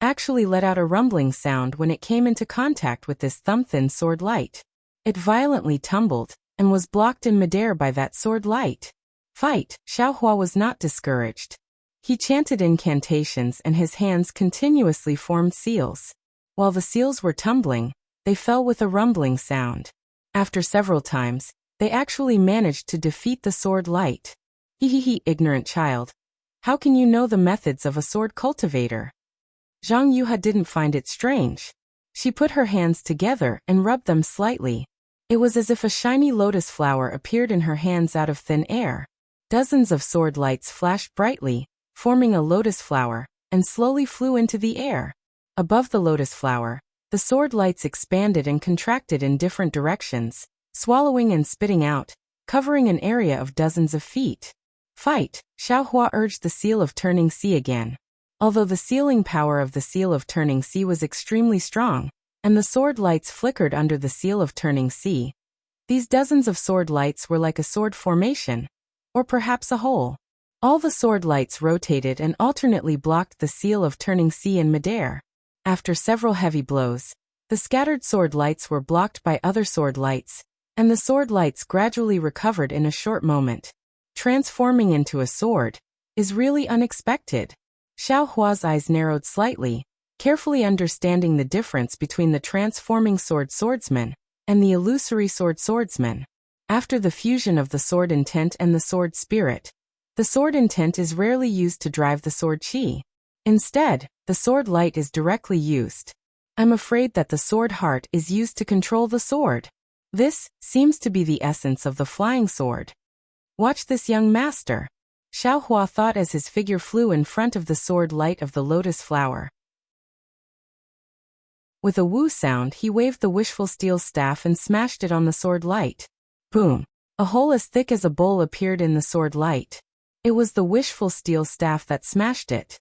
actually let out a rumbling sound when it came into contact with this thumb-thin sword light. It violently tumbled, and was blocked in midair by that sword light. Fight! Xiaohua was not discouraged. He chanted incantations and his hands continuously formed seals. While the seals were tumbling, they fell with a rumbling sound. After several times, they actually managed to defeat the sword light. Hehehe, ignorant child. How can you know the methods of a sword cultivator? Zhang Yuha didn't find it strange. She put her hands together and rubbed them slightly. It was as if a shiny lotus flower appeared in her hands out of thin air. Dozens of sword lights flashed brightly, forming a lotus flower, and slowly flew into the air. Above the lotus flower, the sword lights expanded and contracted in different directions, swallowing and spitting out, covering an area of dozens of feet. Fight! Xiaohua urged the seal of turning sea again. Although the sealing power of the seal of turning sea was extremely strong, and the sword lights flickered under the seal of turning sea, these dozens of sword lights were like a sword formation, or perhaps a hole. All the sword lights rotated and alternately blocked the seal of turning sea in midair. After several heavy blows, the scattered sword lights were blocked by other sword lights, and the sword lights gradually recovered in a short moment. Transforming into a sword is really unexpected. Xiaohua's eyes narrowed slightly, carefully understanding the difference between the transforming swordsman and the illusory swordsman. After the fusion of the sword intent and the sword spirit, the sword intent is rarely used to drive the sword chi. Instead, the sword light is directly used. I'm afraid that the sword heart is used to control the sword. This seems to be the essence of the flying sword. Watch this young master. Xiaohua thought as his figure flew in front of the sword light of the lotus flower. With a woo sound, he waved the wishful steel staff and smashed it on the sword light. Boom! A hole as thick as a bowl appeared in the sword light. It was the wishful steel staff that smashed it.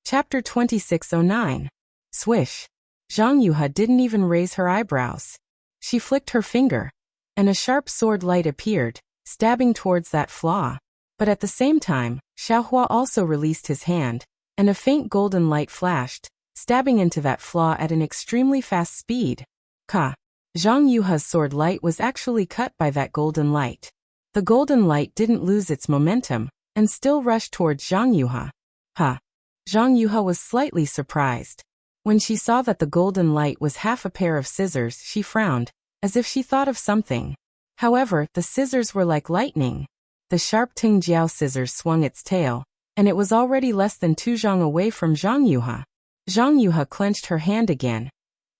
Chapter 2609. Swish. Zhang Yuha didn't even raise her eyebrows. She flicked her finger, and a sharp sword light appeared, stabbing towards that flaw. But at the same time, Xiaohua also released his hand, and a faint golden light flashed, stabbing into that flaw at an extremely fast speed. Ka. Zhang Yuha's sword light was actually cut by that golden light. The golden light didn't lose its momentum, and still rushed towards Zhang Yuha. Ha. Zhang Yuha was slightly surprised. When she saw that the golden light was half a pair of scissors, she frowned, as if she thought of something. However, the scissors were like lightning. The sharp Tung Jiao scissors swung its tail, and it was already less than 2 zhang away from Zhang Yuha. Zhang Yuha clenched her hand again,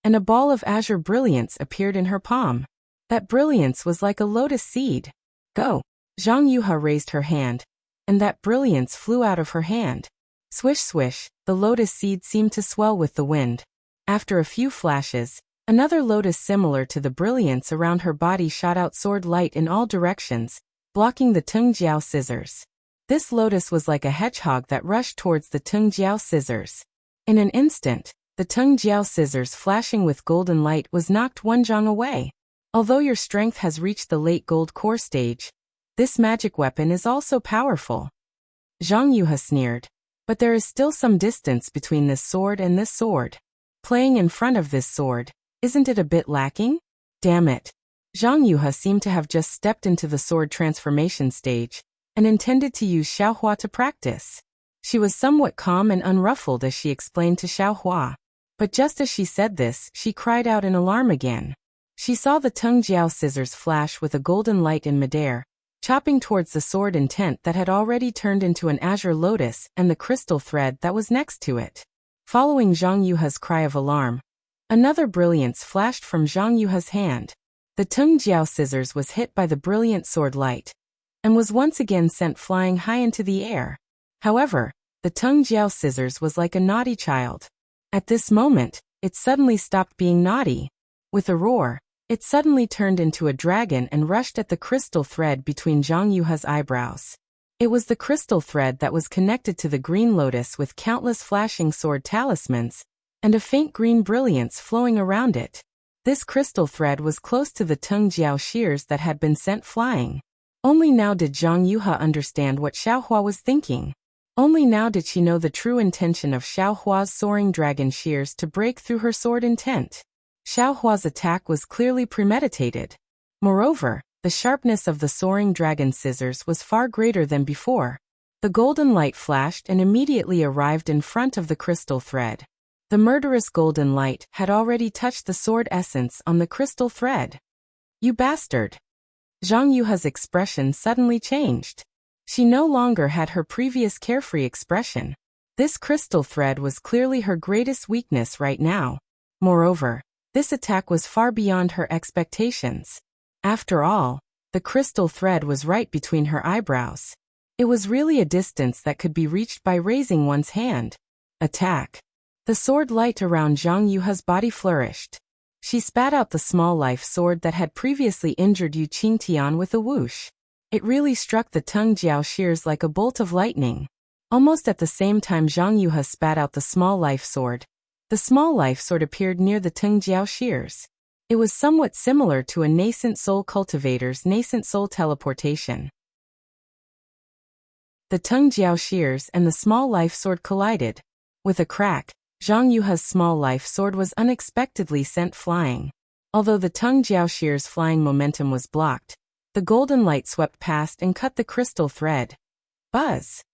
and a ball of azure brilliance appeared in her palm. That brilliance was like a lotus seed. Go! Zhang Yuha raised her hand, and that brilliance flew out of her hand. Swish swish, the lotus seed seemed to swell with the wind. After a few flashes, another lotus similar to the brilliance around her body shot out sword light in all directions, blocking the Tung Jiao scissors. This lotus was like a hedgehog that rushed towards the Tung Jiao scissors. In an instant, the Tung Jiao scissors flashing with golden light was knocked 1 zhang away. Although your strength has reached the late gold core stage, this magic weapon is also powerful. Zhang Yuha sneered. But there is still some distance between this sword and this sword. Playing in front of this sword, isn't it a bit lacking? Damn it. Zhang Yuha seemed to have just stepped into the sword transformation stage, and intended to use Xiaohua to practice. She was somewhat calm and unruffled as she explained to Xiaohua. But just as she said this, she cried out in alarm again. She saw the Tung Jiao scissors flash with a golden light in midair, chopping towards the sword intent that had already turned into an azure lotus and the crystal thread that was next to it. Following Zhang Yuha's cry of alarm, another brilliance flashed from Zhang Yuha's hand. The Tung Jiao scissors was hit by the brilliant sword light, and was once again sent flying high into the air. However, the Tung Jiao scissors was like a naughty child. At this moment, it suddenly stopped being naughty. With a roar, it suddenly turned into a dragon and rushed at the crystal thread between Zhang Yuha's eyebrows. It was the crystal thread that was connected to the green lotus with countless flashing sword talismans, and a faint green brilliance flowing around it. This crystal thread was close to the Tung Jiao shears that had been sent flying. Only now did Zhang Yuha understand what Xiaohua was thinking. Only now did she know the true intention of Xiaohua's soaring dragon shears to break through her sword intent. Xiaohua's attack was clearly premeditated. Moreover, the sharpness of the soaring dragon scissors was far greater than before. The golden light flashed and immediately arrived in front of the crystal thread. The murderous golden light had already touched the sword essence on the crystal thread. You bastard! Zhang Yuha's expression suddenly changed. She no longer had her previous carefree expression. This crystal thread was clearly her greatest weakness right now. Moreover, this attack was far beyond her expectations. After all, the crystal thread was right between her eyebrows. It was really a distance that could be reached by raising one's hand. Attack! The sword light around Zhang Yuha's body flourished. She spat out the small life sword that had previously injured Yu Qingtian with a whoosh. It really struck the Tung Jiao shears like a bolt of lightning. Almost at the same time Zhang Yuha spat out the small life sword. The small life sword appeared near the Tung Jiao shears. It was somewhat similar to a nascent soul cultivator's nascent soul teleportation. The Tung Jiao shears and the small life sword collided. With a crack, Zhang Yuha's small life sword was unexpectedly sent flying. Although the Tung Jiao shears' flying momentum was blocked, the golden light swept past and cut the crystal thread. Buzz!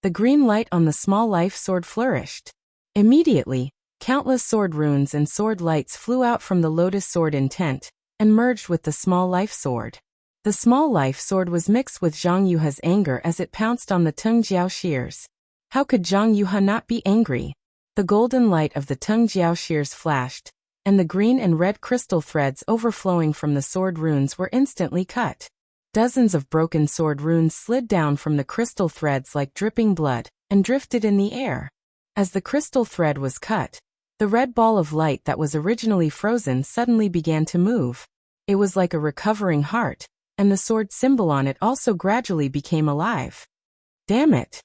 The green light on the small life sword flourished. Immediately, countless sword runes and sword lights flew out from the lotus sword intent, and merged with the small life sword. The small life sword was mixed with Zhang Yuha's anger as it pounced on the Tung Jiao shears. How could Zhang Yuha not be angry? The golden light of the Tung Jiao shears flashed, and the green and red crystal threads overflowing from the sword runes were instantly cut. Dozens of broken sword runes slid down from the crystal threads like dripping blood, and drifted in the air. As the crystal thread was cut, the red ball of light that was originally frozen suddenly began to move. It was like a recovering heart, and the sword symbol on it also gradually became alive. Damn it!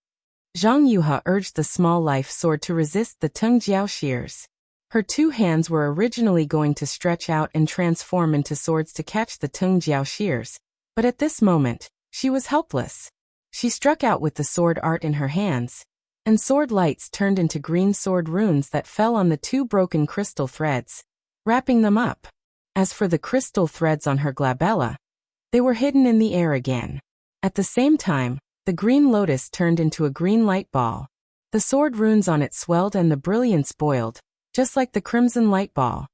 Zhang Yuha urged the small life sword to resist the Teng Jiao shears. Her two hands were originally going to stretch out and transform into swords to catch the Teng Jiao shears, but at this moment, she was helpless. She struck out with the sword art in her hands, and sword lights turned into green sword runes that fell on the two broken crystal threads, wrapping them up. As for the crystal threads on her glabella, they were hidden in the air again. At the same time, the green lotus turned into a green light ball. The sword runes on it swelled and the brilliance boiled, just like the crimson light ball.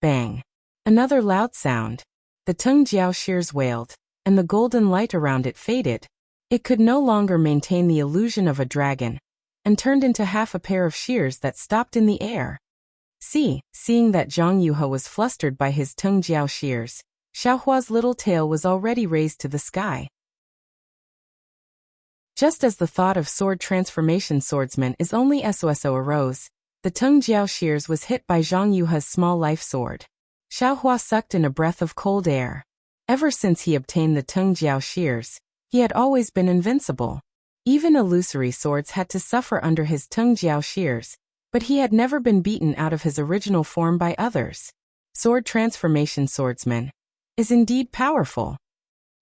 Bang! Another loud sound. The Teng Jiao shears wailed, and the golden light around it faded. It could no longer maintain the illusion of a dragon, and turned into half a pair of shears that stopped in the air. Seeing that Zhang Yuha was flustered by his Teng Jiao shears, Xiaohua's little tail was already raised to the sky. Just as the thought of sword transformation swordsman is only SOSO arose, the Teng Jiao shears was hit by Zhang Yuha's small life sword. Xiaohua sucked in a breath of cold air. Ever since he obtained the Teng Jiao shears, he had always been invincible. Even illusory swords had to suffer under his Teng Jiao shears, but he had never been beaten out of his original form by others. Sword transformation swordsman is indeed powerful.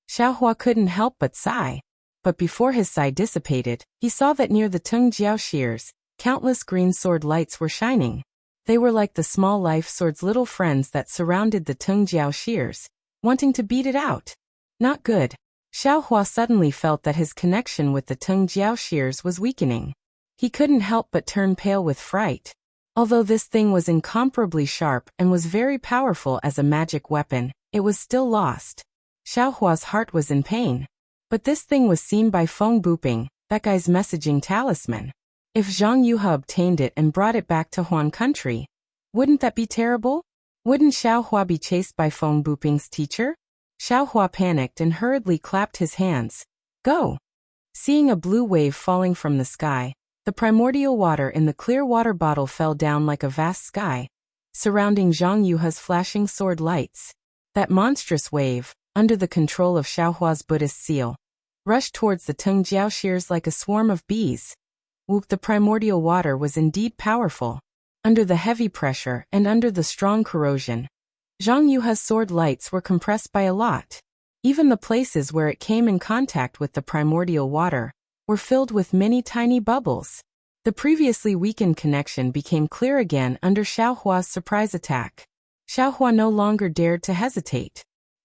Xiaohua couldn't help but sigh. But before his sigh dissipated, he saw that near the Teng Jiao shears, countless green sword lights were shining. They were like the small life sword's little friends that surrounded the Teng Jiao shears, wanting to beat it out. Not good. Xiaohua suddenly felt that his connection with the Teng Jiao shears was weakening. He couldn't help but turn pale with fright. Although this thing was incomparably sharp and was very powerful as a magic weapon, it was still lost. Xiaohua's heart was in pain. But this thing was seen by Feng Buping, that guy's messaging talisman. If Zhang Yuha obtained it and brought it back to Huan country, wouldn't that be terrible? Wouldn't Xiaohua be chased by Feng Buping's teacher? Xiaohua panicked and hurriedly clapped his hands. Go! Seeing a blue wave falling from the sky, the primordial water in the clear water bottle fell down like a vast sky, surrounding Zhang Yuha's flashing sword lights. That monstrous wave, under the control of Xiaohua's Buddhist seal, rushed towards the Teng Jiao shears like a swarm of bees. Whoop! The primordial water was indeed powerful. Under the heavy pressure and under the strong corrosion, Zhang Yuha's sword lights were compressed by a lot. Even the places where it came in contact with the primordial water were filled with many tiny bubbles. The previously weakened connection became clear again under Xiaohua's surprise attack. Xiaohua no longer dared to hesitate.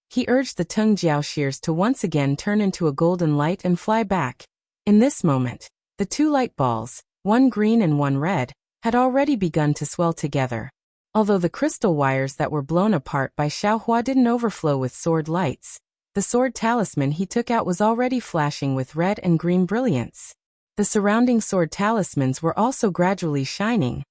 He urged the Teng Jiao shears to once again turn into a golden light and fly back. In this moment, the two light balls, one green and one red, had already begun to swell together. Although the crystal wires that were blown apart by Xiaohua didn't overflow with sword lights, the sword talisman he took out was already flashing with red and green brilliance. The surrounding sword talismans were also gradually shining.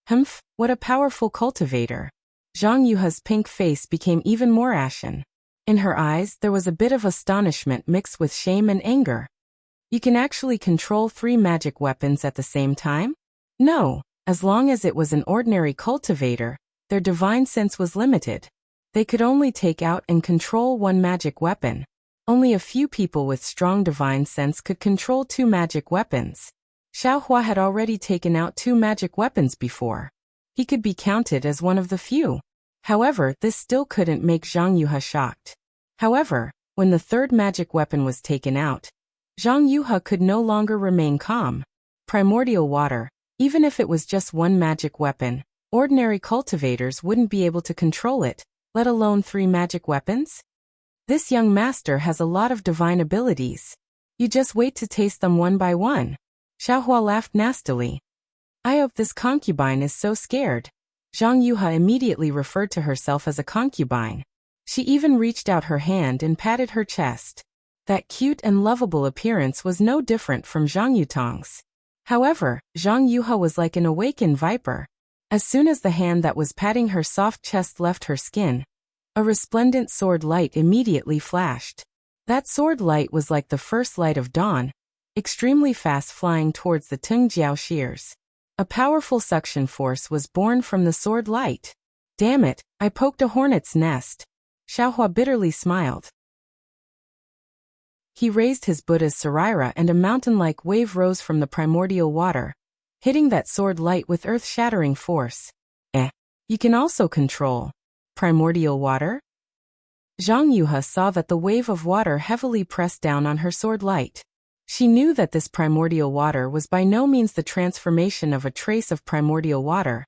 Humph, what a powerful cultivator. Zhang Yuha's pink face became even more ashen. In her eyes there was a bit of astonishment mixed with shame and anger. You can actually control 3 magic weapons at the same time? No, as long as it was an ordinary cultivator, their divine sense was limited. They could only take out and control 1 magic weapon. Only a few people with strong divine sense could control 2 magic weapons. Xiaohua had already taken out 2 magic weapons before. He could be counted as one of the few. However, this still couldn't make Zhang Yuha shocked. However, when the 3rd magic weapon was taken out, Zhang Yuha could no longer remain calm. Primordial water, even if it was just 1 magic weapon, ordinary cultivators wouldn't be able to control it, let alone 3 magic weapons? This young master has a lot of divine abilities. You just wait to taste them one by one. Xiaohua laughed nastily. I hope this concubine is so scared. Zhang Yuha immediately referred to herself as a concubine. She even reached out her hand and patted her chest. That cute and lovable appearance was no different from Zhang Yutong's. However, Zhang Yuha was like an awakened viper. As soon as the hand that was patting her soft chest left her skin, a resplendent sword light immediately flashed. That sword light was like the first light of dawn, extremely fast flying towards the Tungjiao shears. A powerful suction force was born from the sword light. Damn it, I poked a hornet's nest. Xiaohua bitterly smiled. He raised his Buddha's Saraira and a mountain-like wave rose from the primordial water, hitting that sword light with earth-shattering force. You can also control primordial water? Zhang Yuhe saw that the wave of water heavily pressed down on her sword light. She knew that this primordial water was by no means the transformation of a trace of primordial water,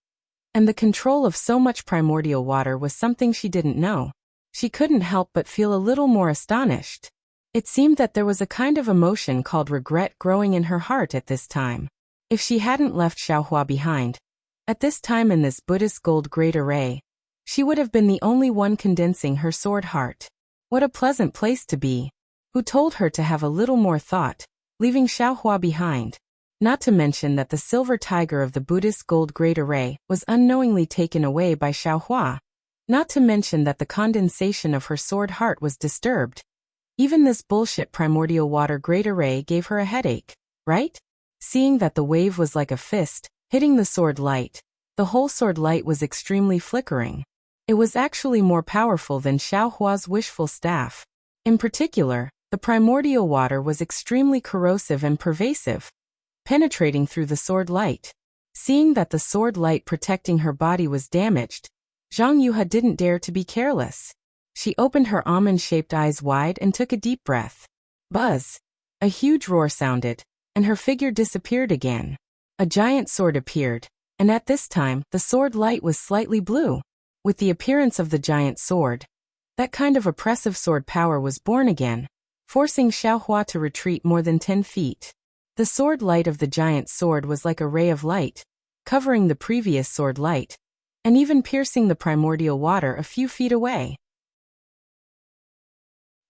and the control of so much primordial water was something she didn't know. She couldn't help but feel a little more astonished. It seemed that there was a kind of emotion called regret growing in her heart at this time. If she hadn't left Xiaohua behind, at this time in this Buddhist gold great array, she would have been the only one condensing her sword heart. What a pleasant place to be. Who told her to have a little more thought, leaving Xiaohua behind? Not to mention that the silver tiger of the Buddhist gold great array was unknowingly taken away by Xiaohua. Not to mention that the condensation of her sword heart was disturbed. Even this bullshit primordial water great array gave her a headache, right? Seeing that the wave was like a fist, hitting the sword light, the whole sword light was extremely flickering. It was actually more powerful than Xiaohua's wishful staff. In particular, the primordial water was extremely corrosive and pervasive, penetrating through the sword light. Seeing that the sword light protecting her body was damaged, Zhang Yuhe didn't dare to be careless. She opened her almond-shaped eyes wide and took a deep breath. Buzz! A huge roar sounded, and her figure disappeared again. A giant sword appeared, and at this time, the sword light was slightly blue. With the appearance of the giant sword, that kind of oppressive sword power was born again, forcing Xiaohua to retreat more than 10 feet. The sword light of the giant sword was like a ray of light, covering the previous sword light, and even piercing the primordial water a few feet away.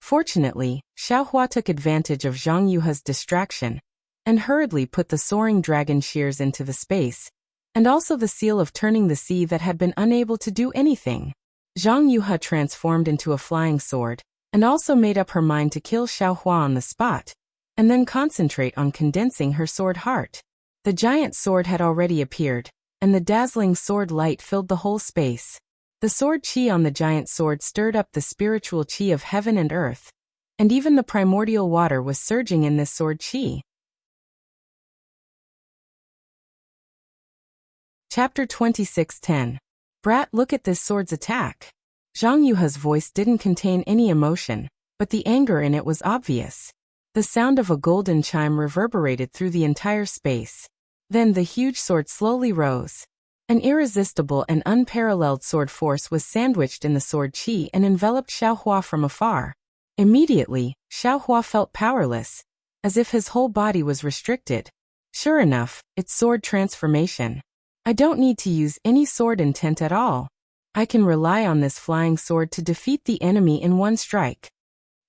Fortunately, Xiaohua took advantage of Zhang Yuhe's distraction, and hurriedly put the soaring dragon shears into the space, and also the seal of turning the sea that had been unable to do anything. Zhang Yuhe transformed into a flying sword, and also made up her mind to kill Xiaohua on the spot, and then concentrate on condensing her sword heart. The giant sword had already appeared, and the dazzling sword light filled the whole space. The sword chi on the giant sword stirred up the spiritual chi of heaven and earth, and even the primordial water was surging in this sword chi. Chapter 26:10. Brat, look at this sword's attack. Zhang Yuhe's voice didn't contain any emotion, but the anger in it was obvious. The sound of a golden chime reverberated through the entire space. Then the huge sword slowly rose. An irresistible and unparalleled sword force was sandwiched in the sword chi and enveloped Xiaohua from afar. Immediately, Xiaohua felt powerless, as if his whole body was restricted. Sure enough, it's sword transformation. I don't need to use any sword intent at all. I can rely on this flying sword to defeat the enemy in one strike.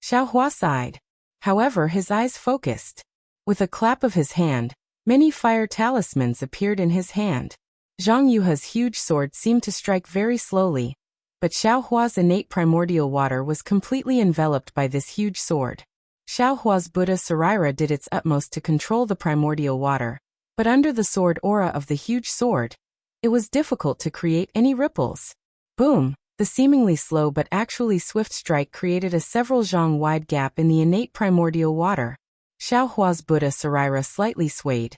Xiaohua sighed. However, his eyes focused. With a clap of his hand, many fire talismans appeared in his hand. Zhang Yuhe's huge sword seemed to strike very slowly, but Xiaohua's innate primordial water was completely enveloped by this huge sword. Xiaohua's Buddha Saraira did its utmost to control the primordial water, but under the sword aura of the huge sword, it was difficult to create any ripples. Boom! The seemingly slow but actually swift strike created a several zhang wide gap in the innate primordial water. Xiaohua's Buddha Saraira slightly swayed,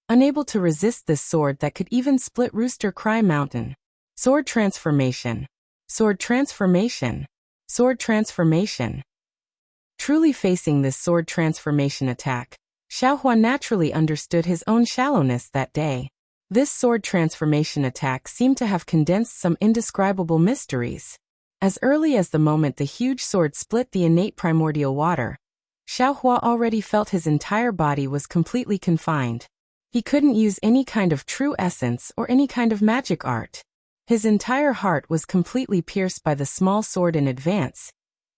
unable to resist this sword that could even split Rooster Cry Mountain. Sword transformation. Sword transformation. Sword transformation. Truly facing this sword transformation attack, Xiaohua naturally understood his own shallowness that day. This sword transformation attack seemed to have condensed some indescribable mysteries. As early as the moment the huge sword split the innate primordial water, Xiaohua already felt his entire body was completely confined. He couldn't use any kind of true essence or any kind of magic art. His entire heart was completely pierced by the small sword in advance,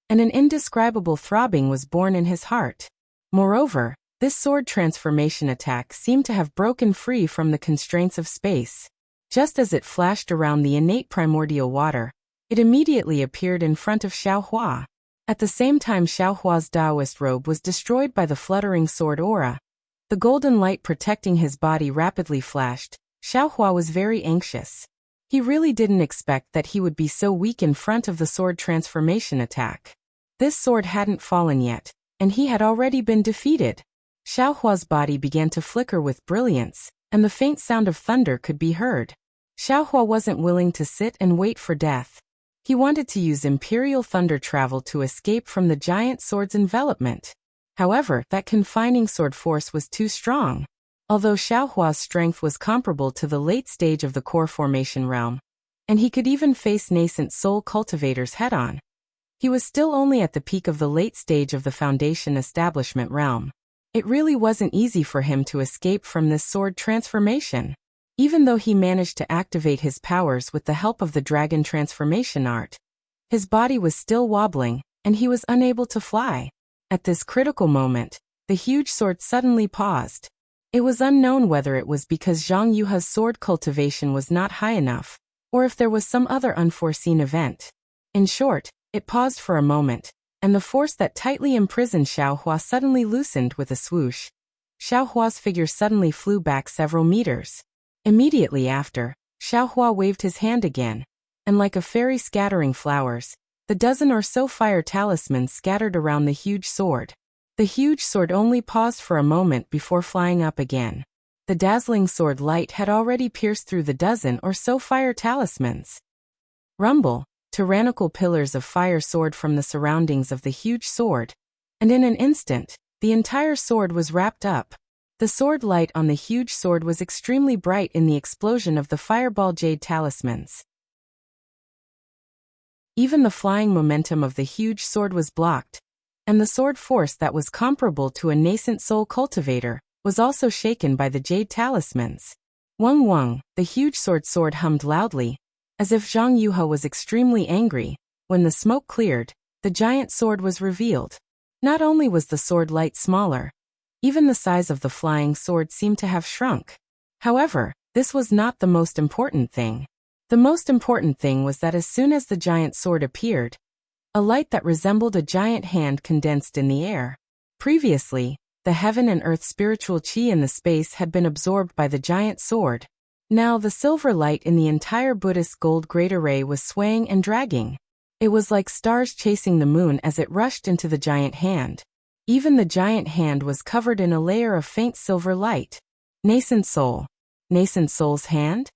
and an indescribable throbbing was born in his heart. Moreover, this sword transformation attack seemed to have broken free from the constraints of space. Just as it flashed around the innate primordial water, it immediately appeared in front of Xiaohua. At the same time, Xiaohua's Taoist robe was destroyed by the fluttering sword aura. The golden light protecting his body rapidly flashed. Xiaohua was very anxious. He really didn't expect that he would be so weak in front of the sword transformation attack. This sword hadn't fallen yet, and he had already been defeated. Xiaohua's body began to flicker with brilliance, and the faint sound of thunder could be heard. Xiaohua wasn't willing to sit and wait for death. He wanted to use imperial thunder travel to escape from the giant sword's envelopment. However, that confining sword force was too strong. Although Xiaohua's strength was comparable to the late stage of the core formation realm, and he could even face nascent soul cultivators head-on, he was still only at the peak of the late stage of the foundation establishment realm. It really wasn't easy for him to escape from this sword transformation. Even though he managed to activate his powers with the help of the dragon transformation art, his body was still wobbling, and he was unable to fly. At this critical moment, the huge sword suddenly paused. It was unknown whether it was because Zhang Yuha's sword cultivation was not high enough, or if there was some other unforeseen event. In short, it paused for a moment, and the force that tightly imprisoned Xiaohua suddenly loosened with a swoosh. Xiaohua's figure suddenly flew back several meters. Immediately after, Xiaohua waved his hand again, and like a fairy scattering flowers, the dozen or so fire talismans scattered around the huge sword. The huge sword only paused for a moment before flying up again. The dazzling sword light had already pierced through the dozen or so fire talismans. Rumble, tyrannical pillars of fire soared from the surroundings of the huge sword, and in an instant, the entire sword was wrapped up. The sword light on the huge sword was extremely bright in the explosion of the fireball jade talismans. Even the flying momentum of the huge sword was blocked, and the sword force that was comparable to a nascent soul cultivator was also shaken by the jade talismans. Wang Wang, the huge sword hummed loudly, as if Zhang Yuha was extremely angry. When the smoke cleared, the giant sword was revealed. Not only was the sword light smaller, even the size of the flying sword seemed to have shrunk. However, this was not the most important thing. The most important thing was that as soon as the giant sword appeared, a light that resembled a giant hand condensed in the air. Previously, the heaven and earth spiritual chi in the space had been absorbed by the giant sword. Now the silver light in the entire Buddhist gold great array was swaying and dragging. It was like stars chasing the moon as it rushed into the giant hand. Even the giant hand was covered in a layer of faint silver light. Nascent soul. Nascent soul's hand?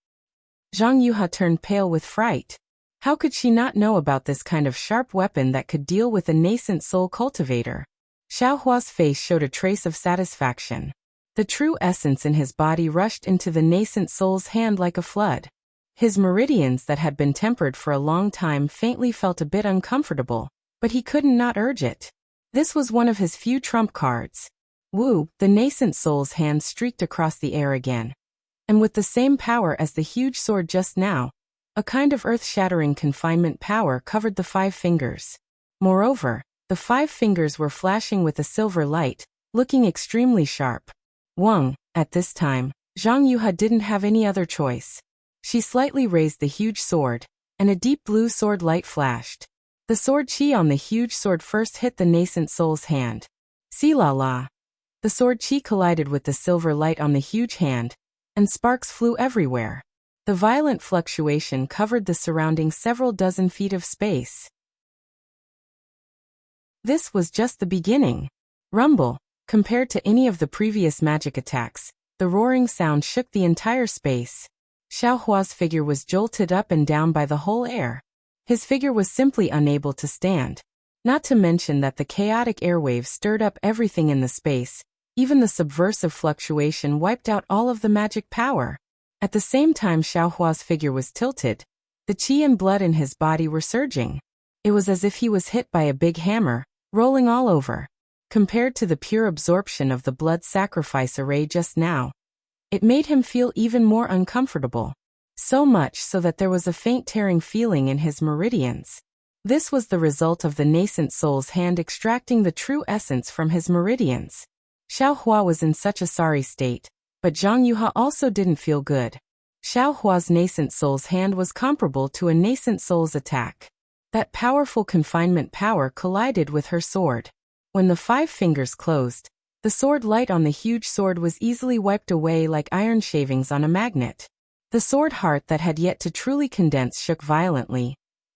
Zhang Yuha turned pale with fright. How could she not know about this kind of sharp weapon that could deal with a nascent soul cultivator? Xiaohua's face showed a trace of satisfaction. The true essence in his body rushed into the nascent soul's hand like a flood. His meridians that had been tempered for a long time faintly felt a bit uncomfortable, but he couldn't not urge it. This was one of his few trump cards. Woo, the nascent soul's hand streaked across the air again. And with the same power as the huge sword just now, a kind of earth-shattering confinement power covered the 5 fingers. Moreover, the 5 fingers were flashing with a silver light, looking extremely sharp. Wang, at this time, Zhang Yuha didn't have any other choice. She slightly raised the huge sword, and a deep blue sword light flashed. The sword chi on the huge sword first hit the nascent soul's hand. See la la. The sword chi collided with the silver light on the huge hand, and sparks flew everywhere. The violent fluctuation covered the surrounding several dozen feet of space. This was just the beginning. Rumble. Compared to any of the previous magic attacks, the roaring sound shook the entire space. Xiaohua's figure was jolted up and down by the whole air. His figure was simply unable to stand. Not to mention that the chaotic airwaves stirred up everything in the space. Even the subversive fluctuation wiped out all of the magic power. At the same time Xiaohua's figure was tilted, the qi and blood in his body were surging. It was as if he was hit by a big hammer, rolling all over. Compared to the pure absorption of the blood sacrifice array just now, it made him feel even more uncomfortable. So much so that there was a faint tearing feeling in his meridians. This was the result of the nascent soul's hand extracting the true essence from his meridians. Xiaohua was in such a sorry state, but Zhang Yuha also didn't feel good. Xiaohua's nascent soul's hand was comparable to a nascent soul's attack. That powerful confinement power collided with her sword. When the 5 fingers closed, the sword light on the huge sword was easily wiped away like iron shavings on a magnet. The sword heart that had yet to truly condense shook violently,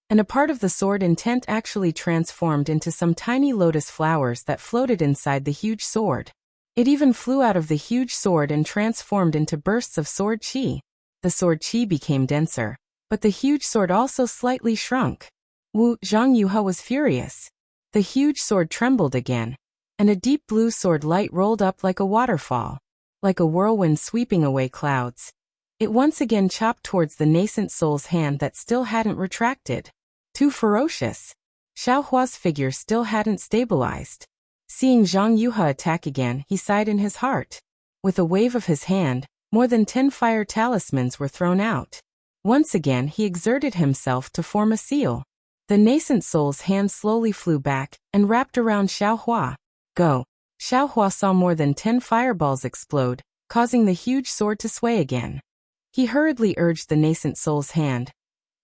and a part of the sword intent actually transformed into some tiny lotus flowers that floated inside the huge sword. It even flew out of the huge sword and transformed into bursts of sword chi. The sword chi became denser, but the huge sword also slightly shrunk. Zhang Yuhe was furious. The huge sword trembled again, and a deep blue sword light rolled up like a waterfall, like a whirlwind sweeping away clouds. It once again chopped towards the nascent soul's hand that still hadn't retracted. Too ferocious. Xiao Hua's figure still hadn't stabilized. Seeing Zhang Yuhe attack again, he sighed in his heart. With a wave of his hand, more than 10 fire talismans were thrown out. Once again he exerted himself to form a seal. The nascent soul's hand slowly flew back and wrapped around Xiao Hua. Go! Xiao Hua saw more than 10 fireballs explode, causing the huge sword to sway again. He hurriedly urged the nascent soul's hand,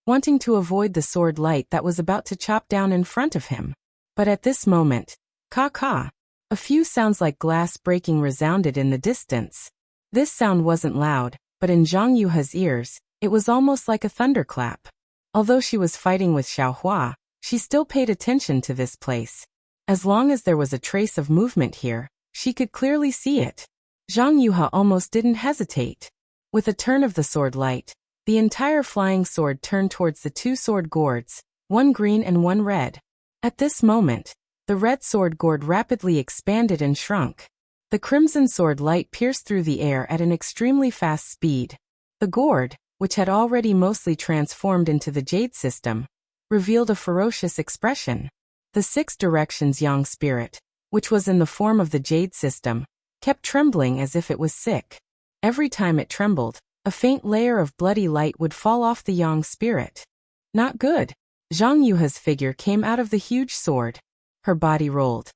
wanting to avoid the sword light that was about to chop down in front of him. But at this moment, ka-ka, a few sounds like glass breaking resounded in the distance. This sound wasn't loud, but in Zhang Yuhe's ears, it was almost like a thunderclap. Although she was fighting with Xiao Hua, she still paid attention to this place. As long as there was a trace of movement here, she could clearly see it. Zhang Yuhe almost didn't hesitate. With a turn of the sword light, the entire flying sword turned towards the 2 sword gourds, one green and one red. At this moment, the red sword gourd rapidly expanded and shrunk. The crimson sword light pierced through the air at an extremely fast speed. The gourd, which had already mostly transformed into the jade system, revealed a ferocious expression. The 6 directions yang spirit, which was in the form of the jade system, kept trembling as if it was sick. Every time it trembled, a faint layer of bloody light would fall off the yang spirit. Not good. Zhang Yuhe's figure came out of the huge sword. Her body rolled,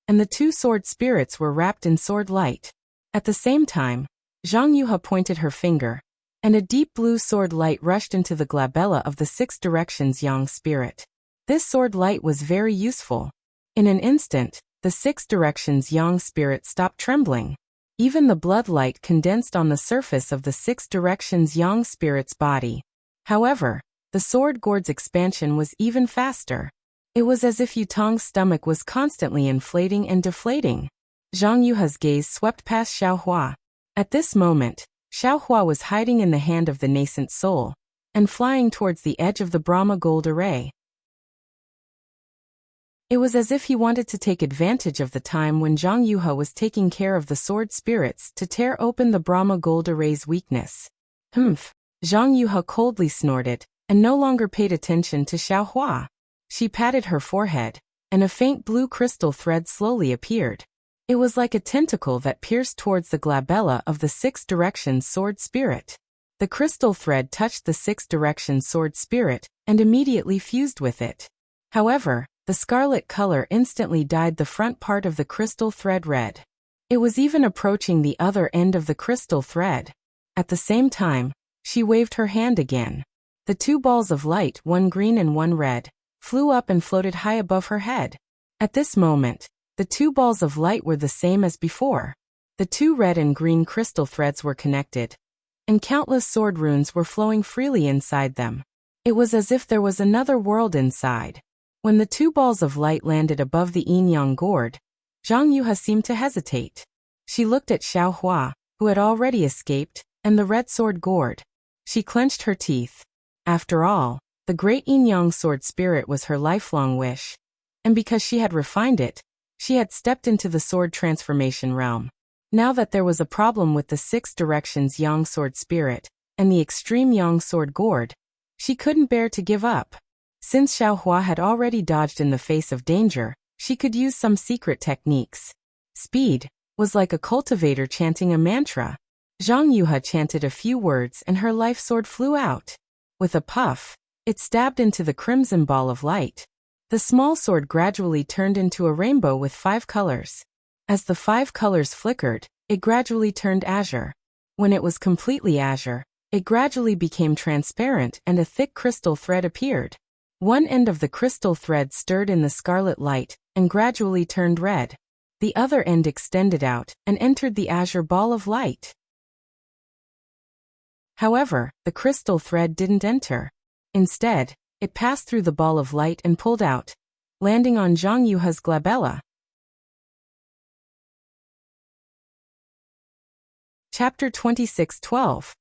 and the 2 sword spirits were wrapped in sword light. At the same time, Zhang Yuhe pointed her finger, and a deep blue sword light rushed into the glabella of the 6 directions yang spirit. This sword light was very useful. In an instant, the 6 directions yang spirit stopped trembling. Even the blood light condensed on the surface of the 6 directions yang spirit's body. However, the sword gourd's expansion was even faster. It was as if Yutong's stomach was constantly inflating and deflating. Zhang Yuhe's gaze swept past Xiao Hua. At this moment, Xiao Hua was hiding in the hand of the nascent soul, and flying towards the edge of the Brahma gold array. It was as if he wanted to take advantage of the time when Zhang Yuhe was taking care of the sword spirits to tear open the Brahma gold array's weakness. Humph! Zhang Yuhe coldly snorted, and no longer paid attention to Xiao Hua. She patted her forehead, and a faint blue crystal thread slowly appeared. It was like a tentacle that pierced towards the glabella of the 6 directions sword spirit. The crystal thread touched the 6 directions sword spirit, and immediately fused with it. However, the scarlet color instantly dyed the front part of the crystal thread red. It was even approaching the other end of the crystal thread. At the same time, she waved her hand again. The 2 balls of light, one green and one red, flew up and floated high above her head. At this moment, the 2 balls of light were the same as before. The 2 red and green crystal threads were connected, and countless sword runes were flowing freely inside them. It was as if there was another world inside. When the 2 balls of light landed above the yin-yang gourd, Zhang Yuhe seemed to hesitate. She looked at Xiao Hua, who had already escaped, and the red sword gourd. She clenched her teeth. After all, the great yin-yang sword spirit was her lifelong wish, and because she had refined it, she had stepped into the sword transformation realm. Now that there was a problem with the 6 directions yang sword spirit, and the extreme yang sword gourd, she couldn't bear to give up. Since Xiao Hua had already dodged in the face of danger, she could use some secret techniques. Speed was like a cultivator chanting a mantra. Zhang Yuhe chanted a few words and her life sword flew out. With a puff, it stabbed into the crimson ball of light. The small sword gradually turned into a rainbow with 5 colors. As the 5 colors flickered, it gradually turned azure. When it was completely azure, it gradually became transparent and a thick crystal thread appeared. One end of the crystal thread stirred in the scarlet light and gradually turned red. The other end extended out and entered the azure ball of light. However, the crystal thread didn't enter. Instead, it passed through the ball of light and pulled out, landing on Zhang Yuha's glabella. Chapter 26:12.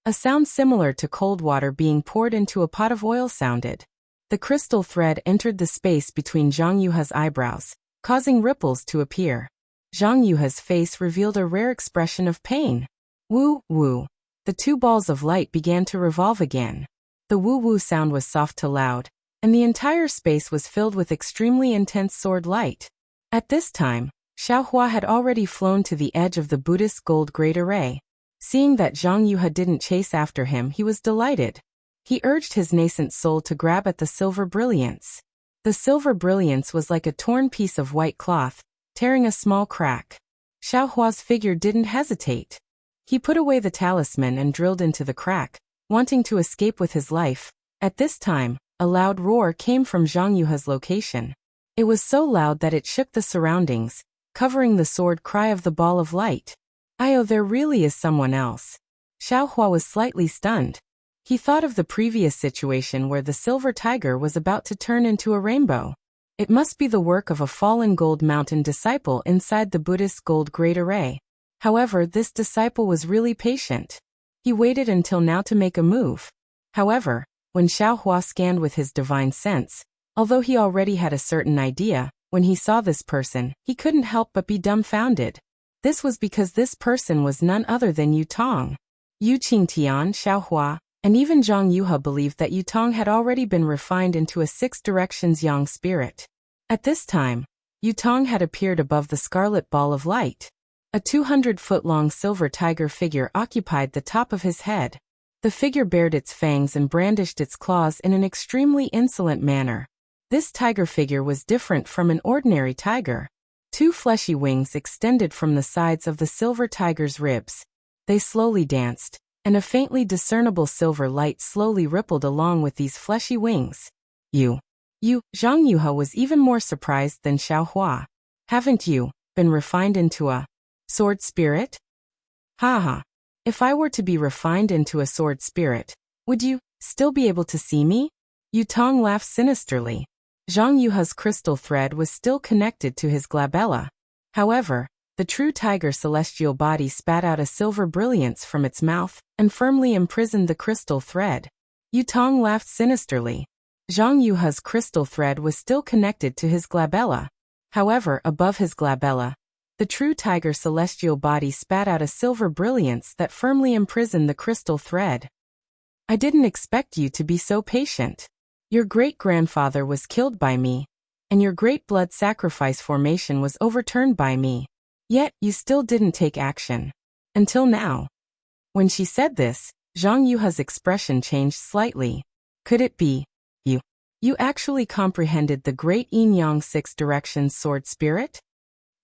A sound similar to cold water being poured into a pot of oil sounded. The crystal thread entered the space between Zhang Yuha's eyebrows, causing ripples to appear. Zhang Yuha's face revealed a rare expression of pain. Woo, woo. The two balls of light began to revolve again. The woo-woo sound was soft to loud, and the entire space was filled with extremely intense sword light. At this time, Xiaohua had already flown to the edge of the Buddhist gold great array. Seeing that Zhang Yuha didn't chase after him, he was delighted. He urged his nascent soul to grab at the silver brilliance. The silver brilliance was like a torn piece of white cloth, tearing a small crack. Xiaohua's figure didn't hesitate. He put away the talisman and drilled into the crack, wanting to escape with his life. At this time, a loud roar came from Zhang Yuha's location. It was so loud that it shook the surroundings, covering the sword cry of the ball of light. There really is someone else. Xiaohua was slightly stunned. He thought of the previous situation where the silver tiger was about to turn into a rainbow. It must be the work of a fallen gold mountain disciple inside the Buddhist gold great array. However, this disciple was really patient. He waited until now to make a move. However, when Xiaohua scanned with his divine sense, although he already had a certain idea, when he saw this person, he couldn't help but be dumbfounded. This was because this person was none other than Yutong. Yu Qingtian, Xiaohua, and even Zhang Yuha believed that Yutong had already been refined into a 6 directions yang spirit. At this time, Yutong had appeared above the scarlet ball of light. A 200-foot-long silver tiger figure occupied the top of his head. The figure bared its fangs and brandished its claws in an extremely insolent manner. This tiger figure was different from an ordinary tiger. 2 fleshy wings extended from the sides of the silver tiger's ribs. They slowly danced, and a faintly discernible silver light slowly rippled along with these fleshy wings. Zhang Yuha was even more surprised than Xiaohua. Haven't you been refined into a sword spirit? Haha. If I were to be refined into a sword spirit, would you still be able to see me? Yutong laughed sinisterly. Zhang Yuha's crystal thread was still connected to his glabella. However, the true tiger celestial body spat out a silver brilliance from its mouth and firmly imprisoned the crystal thread. Yutong laughed sinisterly. Zhang Yuha's crystal thread was still connected to his glabella. However, above his glabella, the true tiger celestial body spat out a silver brilliance that firmly imprisoned the crystal thread. I didn't expect you to be so patient. Your great-grandfather was killed by me, and your great blood sacrifice formation was overturned by me. Yet, you still didn't take action. Until now. When she said this, Zhang Yuha's expression changed slightly. Could it be you? You actually comprehended the great yin-yang 6 directions sword spirit?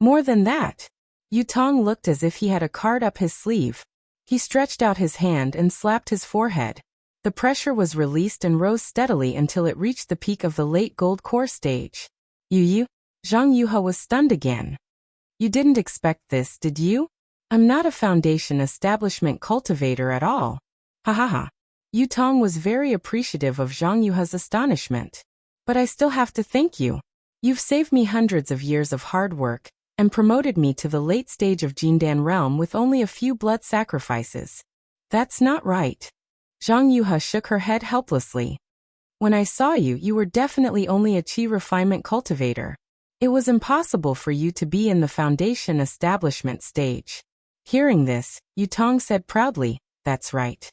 More than that, Yutong looked as if he had a card up his sleeve. He stretched out his hand and slapped his forehead. The pressure was released and rose steadily until it reached the peak of the late gold core stage. You? Zhang Yuha was stunned again. You didn't expect this, did you? I'm not a foundation establishment cultivator at all. Ha ha ha. Yutong was very appreciative of Zhang Yuha's astonishment. But I still have to thank you. You've saved me hundreds of years of hard work, and promoted me to the late stage of Jindan realm with only a few blood sacrifices. That's not right. Zhang Yuha shook her head helplessly. When I saw you, you were definitely only a qi refinement cultivator. It was impossible for you to be in the foundation establishment stage. Hearing this, Yutong said proudly, that's right.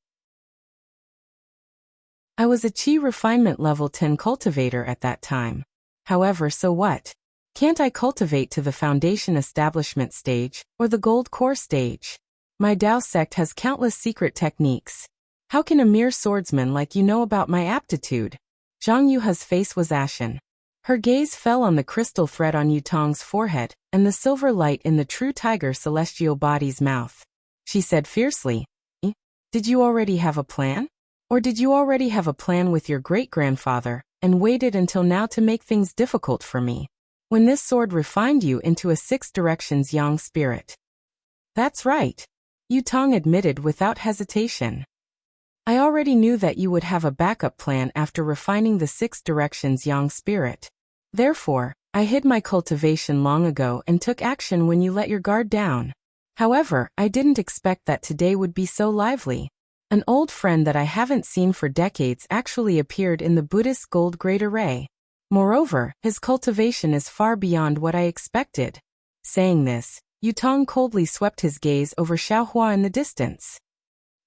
I was a qi refinement level 10 cultivator at that time. However, so what? Can't I cultivate to the foundation establishment stage, or the gold core stage? My Dao sect has countless secret techniques. How can a mere swordsman like you know about my aptitude? Zhang Yuha's face was ashen. Her gaze fell on the crystal thread on Yutong's forehead, and the silver light in the true tiger celestial body's mouth. She said fiercely, Did you already have a plan? Or did you already have a plan with your great-grandfather, and waited until now to make things difficult for me? When this sword refined you into a 6 directions yang spirit. That's right. Yutong admitted without hesitation. I already knew that you would have a backup plan after refining the 6 directions yang spirit. Therefore, I hid my cultivation long ago and took action when you let your guard down. However, I didn't expect that today would be so lively. An old friend that I haven't seen for decades actually appeared in the Buddhist gold great array. Moreover, his cultivation is far beyond what I expected. Saying this, Yutong coldly swept his gaze over Xiaohua in the distance.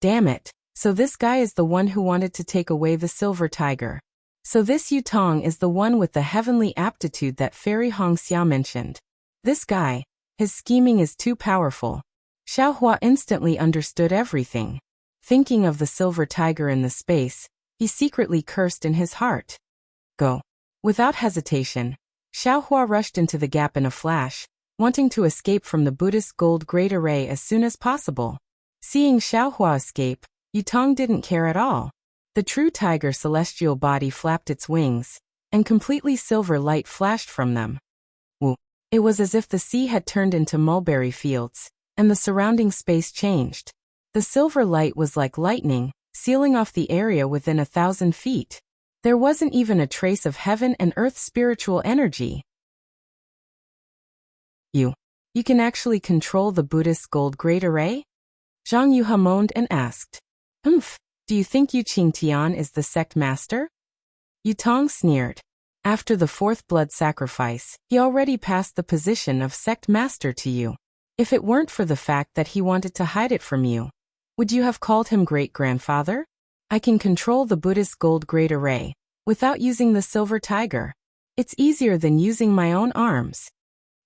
Damn it, so this guy is the one who wanted to take away the silver tiger. So this Yutong is the one with the heavenly aptitude that Fairy Hongxia mentioned. This guy, his scheming is too powerful. Xiaohua instantly understood everything. Thinking of the silver tiger in the space, he secretly cursed in his heart. Go. Without hesitation, Xiaohua rushed into the gap in a flash, wanting to escape from the Buddhist gold great array as soon as possible. Seeing Xiaohua escape, Yutong didn't care at all. The true tiger celestial body flapped its wings, and completely silver light flashed from them. Woo! It was as if the sea had turned into mulberry fields, and the surrounding space changed. The silver light was like lightning, sealing off the area within 1,000 feet. There wasn't even a trace of heaven and earth spiritual energy. You can actually control the Buddhist gold great array? Zhang Yuha moaned and asked. Do you think Yu Qingtian is the sect master? Yutong sneered. After the 4th blood sacrifice, he already passed the position of sect master to you. If it weren't for the fact that he wanted to hide it from you, would you have called him great-grandfather? I can control the Buddhist gold great array, without using the silver tiger. It's easier than using my own arms.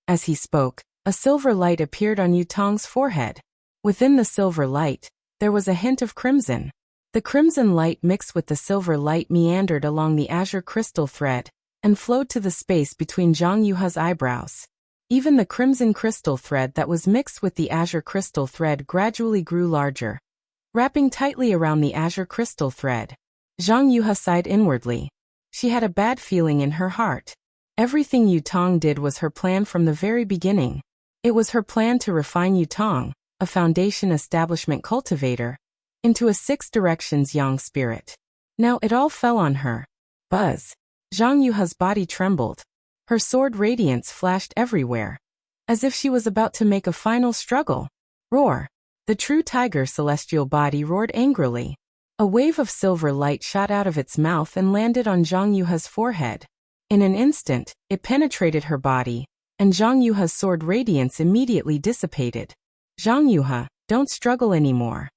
As he spoke, a silver light appeared on Yutong's forehead. Within the silver light, there was a hint of crimson. The crimson light mixed with the silver light meandered along the azure crystal thread, and flowed to the space between Zhang Yuha's eyebrows. Even the crimson crystal thread that was mixed with the azure crystal thread gradually grew larger, wrapping tightly around the azure crystal thread. Zhang Yuha sighed inwardly. She had a bad feeling in her heart. Everything Yutong did was her plan from the very beginning. It was her plan to refine Yutong, a foundation establishment cultivator, into a 6 directions yang spirit. Now it all fell on her. Buzz. Zhang Yuha's body trembled. Her sword radiance flashed everywhere, as if she was about to make a final struggle. Roar. The true tiger celestial body roared angrily. A wave of silver light shot out of its mouth and landed on Zhang Yuha's forehead. In an instant, it penetrated her body, and Zhang Yuha's sword radiance immediately dissipated. Zhang Yuha, don't struggle anymore.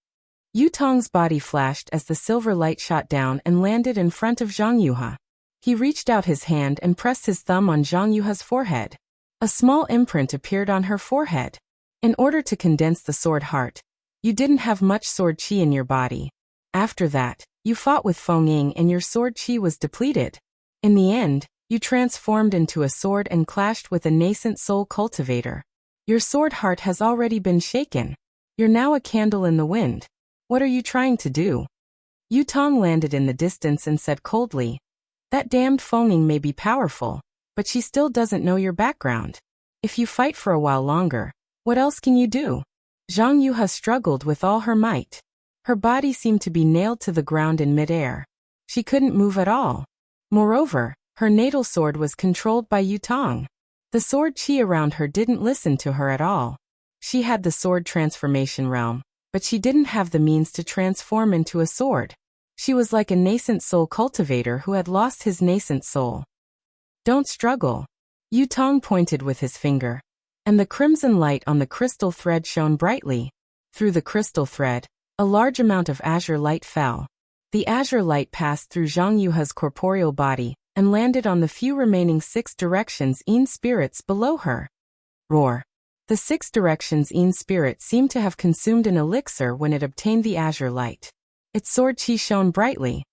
Yutong's body flashed as the silver light shot down and landed in front of Zhang Yuha. He reached out his hand and pressed his thumb on Zhang Yuha's forehead. A small imprint appeared on her forehead. In order to condense the sword heart, you didn't have much sword chi in your body. After that, you fought with Feng Ying and your sword chi was depleted. In the end, you transformed into a sword and clashed with a nascent soul cultivator. Your sword heart has already been shaken. You're now a candle in the wind. What are you trying to do? Yutong landed in the distance and said coldly, that damned Feng Ying may be powerful, but she still doesn't know your background. If you fight for a while longer, what else can you do? Zhang Yuha struggled with all her might. Her body seemed to be nailed to the ground in midair. She couldn't move at all. Moreover, her natal sword was controlled by Yutong. The sword chi around her didn't listen to her at all. She had the sword transformation realm, but she didn't have the means to transform into a sword. She was like a nascent soul cultivator who had lost his nascent soul. Don't struggle. Yutong pointed with his finger, and the crimson light on the crystal thread shone brightly. Through the crystal thread, a large amount of azure light fell. The azure light passed through Zhang Yuha's corporeal body and landed on the few remaining 6 directions Yin spirits below her. Roar. The 6 directions Yin spirit seemed to have consumed an elixir when it obtained the azure light. Its sword chi shone brightly.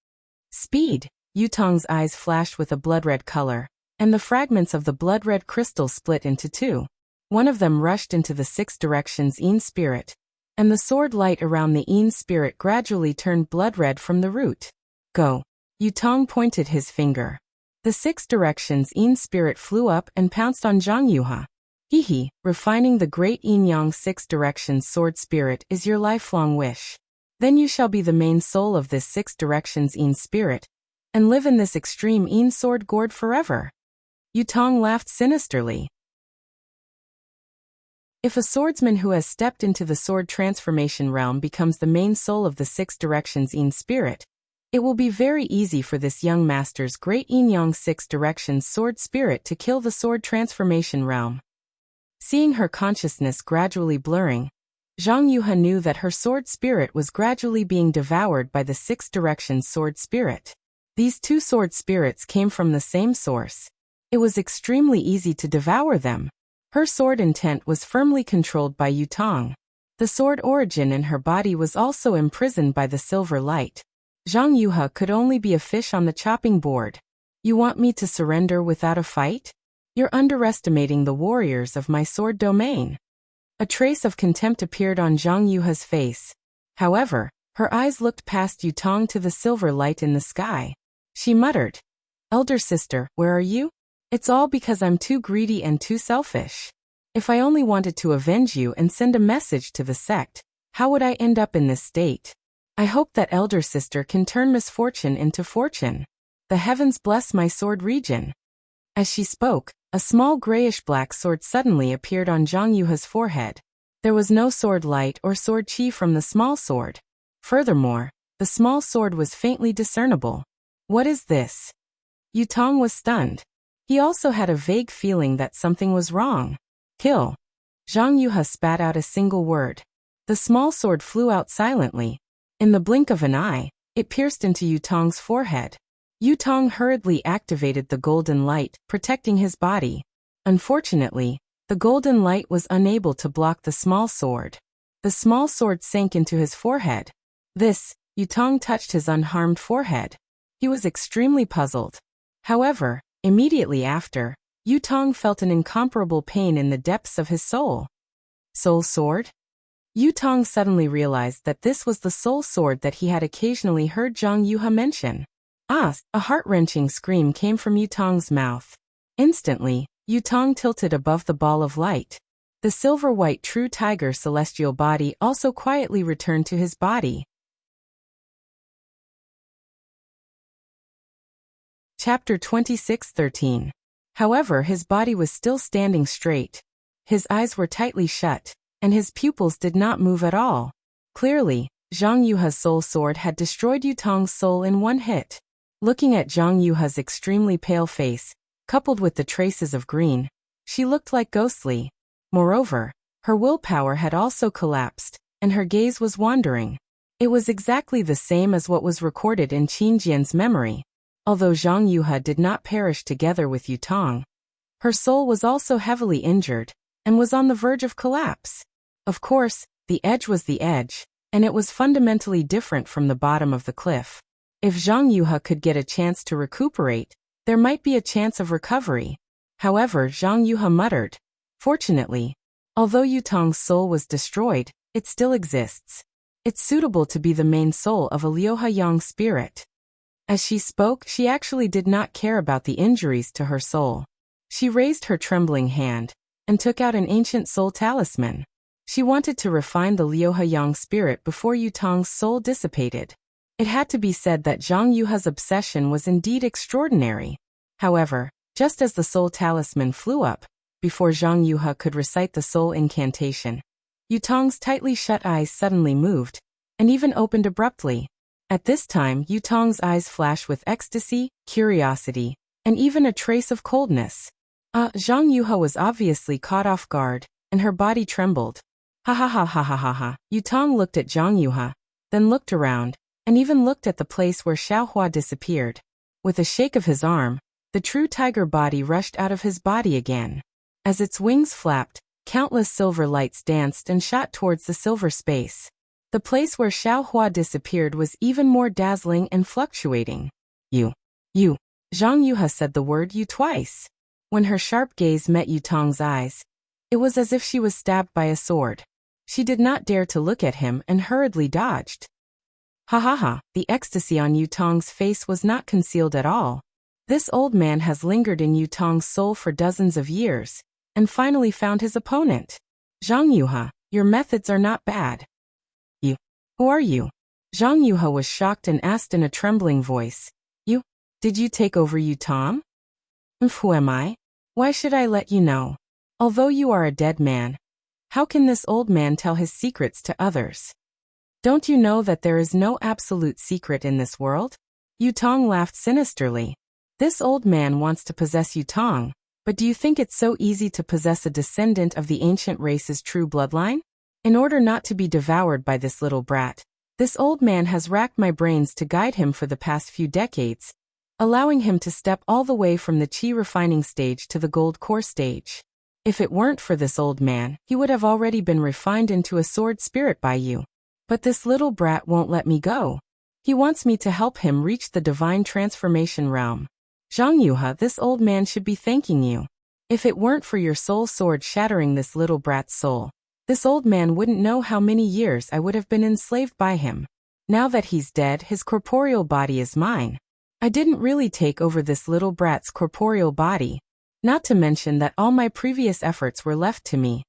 Speed! Yutong's eyes flashed with a blood-red color, and the fragments of the blood-red crystal split into 2. One of them rushed into the 6 directions Yin spirit, and the sword light around the Yin spirit gradually turned blood-red from the root. Go. Yutong pointed his finger. The 6 directions Yin spirit flew up and pounced on Zhang Yuha. Hehe, refining the great yin-yang 6 directions sword spirit is your lifelong wish. Then you shall be the main soul of this 6 directions Yin spirit, and live in this extreme Yin sword gourd forever. Yutong laughed sinisterly. If a swordsman who has stepped into the sword transformation realm becomes the main soul of the 6 directions Yin spirit, it will be very easy for this young master's great yin-yang 6 directions sword spirit to kill the sword transformation realm. Seeing her consciousness gradually blurring, Zhang Yuha knew that her sword spirit was gradually being devoured by the 6 directions sword spirit. These 2 sword spirits came from the same source. It was extremely easy to devour them. Her sword intent was firmly controlled by Yutong. The sword origin in her body was also imprisoned by the silver light. Zhang Yuha could only be a fish on the chopping board. You want me to surrender without a fight? You're underestimating the warriors of my sword domain. A trace of contempt appeared on Zhang Yuha's face. However, her eyes looked past Yutong to the silver light in the sky. She muttered, "Elder sister, where are you? It's all because I'm too greedy and too selfish. If I only wanted to avenge you and send a message to the sect, how would I end up in this state? I hope that elder sister can turn misfortune into fortune. The heavens bless my sword region." As she spoke, a small grayish-black sword suddenly appeared on Zhang Yuha's forehead. There was no sword light or sword chi from the small sword. Furthermore, the small sword was faintly discernible. What is this? Yutong was stunned. He also had a vague feeling that something was wrong. Kill. Zhang Yuha spat out a single word. The small sword flew out silently. In the blink of an eye, it pierced into Yutong's forehead. Yutong hurriedly activated the golden light, protecting his body. Unfortunately, the golden light was unable to block the small sword. The small sword sank into his forehead. Yutong touched his unharmed forehead. He was extremely puzzled. However, immediately after, Yutong felt an incomparable pain in the depths of his soul. Soul sword? Yutong suddenly realized that this was the soul sword that he had occasionally heard Zhang Yuha mention. Ah! A heart-wrenching scream came from Yutong's mouth. Instantly, Yutong tilted above the ball of light. The silver-white true tiger celestial body also quietly returned to his body. Chapter 26:13. However, his body was still standing straight. His eyes were tightly shut, and his pupils did not move at all. Clearly, Zhang Yuha's soul sword had destroyed Yutong's soul in one hit. Looking at Zhang Yuha's extremely pale face, coupled with the traces of green, she looked like ghostly. Moreover, her willpower had also collapsed, and her gaze was wandering. It was exactly the same as what was recorded in Qin Jian's memory. Although Zhang Yuha did not perish together with Yutong, her soul was also heavily injured, and was on the verge of collapse. Of course, the edge was the edge, and it was fundamentally different from the bottom of the cliff. If Zhang Yuha could get a chance to recuperate, there might be a chance of recovery. However, Zhang Yuha muttered, "Fortunately, although Yutong's soul was destroyed, it still exists. It's suitable to be the main soul of a Liuha Yang spirit." As she spoke, she actually did not care about the injuries to her soul. She raised her trembling hand, and took out an ancient soul talisman. She wanted to refine the Liuha Yang spirit before Yutong's soul dissipated. It had to be said that Zhang Yuha's obsession was indeed extraordinary. However, just as the soul talisman flew up, before Zhang Yuha could recite the soul incantation, Yutong's tightly shut eyes suddenly moved, and even opened abruptly. At this time, Yutong's eyes flashed with ecstasy, curiosity, and even a trace of coldness. Zhang Yuha was obviously caught off guard, and her body trembled. Ha ha ha ha ha ha ha. Yutong looked at Zhang Yuha, then looked around, and even looked at the place where Xiaohua disappeared. With a shake of his arm, the true tiger body rushed out of his body again. As its wings flapped, countless silver lights danced and shot towards the silver space. The place where Xiaohua disappeared was even more dazzling and fluctuating. You. Zhang Yuha said the word "you" twice. When her sharp gaze met Yutong's eyes, it was as if she was stabbed by a sword. She did not dare to look at him and hurriedly dodged. Ha ha ha, the ecstasy on Yutong's face was not concealed at all. This old man has lingered in Yutong's soul for dozens of years, and finally found his opponent. Zhang Yuha, your methods are not bad. You. Who are you? Zhang Yuha was shocked and asked in a trembling voice. You? Did you take over Yutong? Who am I? Why should I let you know? Although you are a dead man, how can this old man tell his secrets to others? Don't you know that there is no absolute secret in this world? Yutong laughed sinisterly. This old man wants to possess Yutong, but do you think it's so easy to possess a descendant of the ancient race's true bloodline? In order not to be devoured by this little brat, this old man has racked my brains to guide him for the past few decades, allowing him to step all the way from the qi refining stage to the gold core stage. If it weren't for this old man, he would have already been refined into a sword spirit by you. But this little brat won't let me go. He wants me to help him reach the divine transformation realm. Zhang Yuha, this old man should be thanking you. If it weren't for your soul sword shattering this little brat's soul, this old man wouldn't know how many years I would have been enslaved by him. Now that he's dead, his corporeal body is mine. I didn't really take over this little brat's corporeal body, not to mention that all my previous efforts were left to me.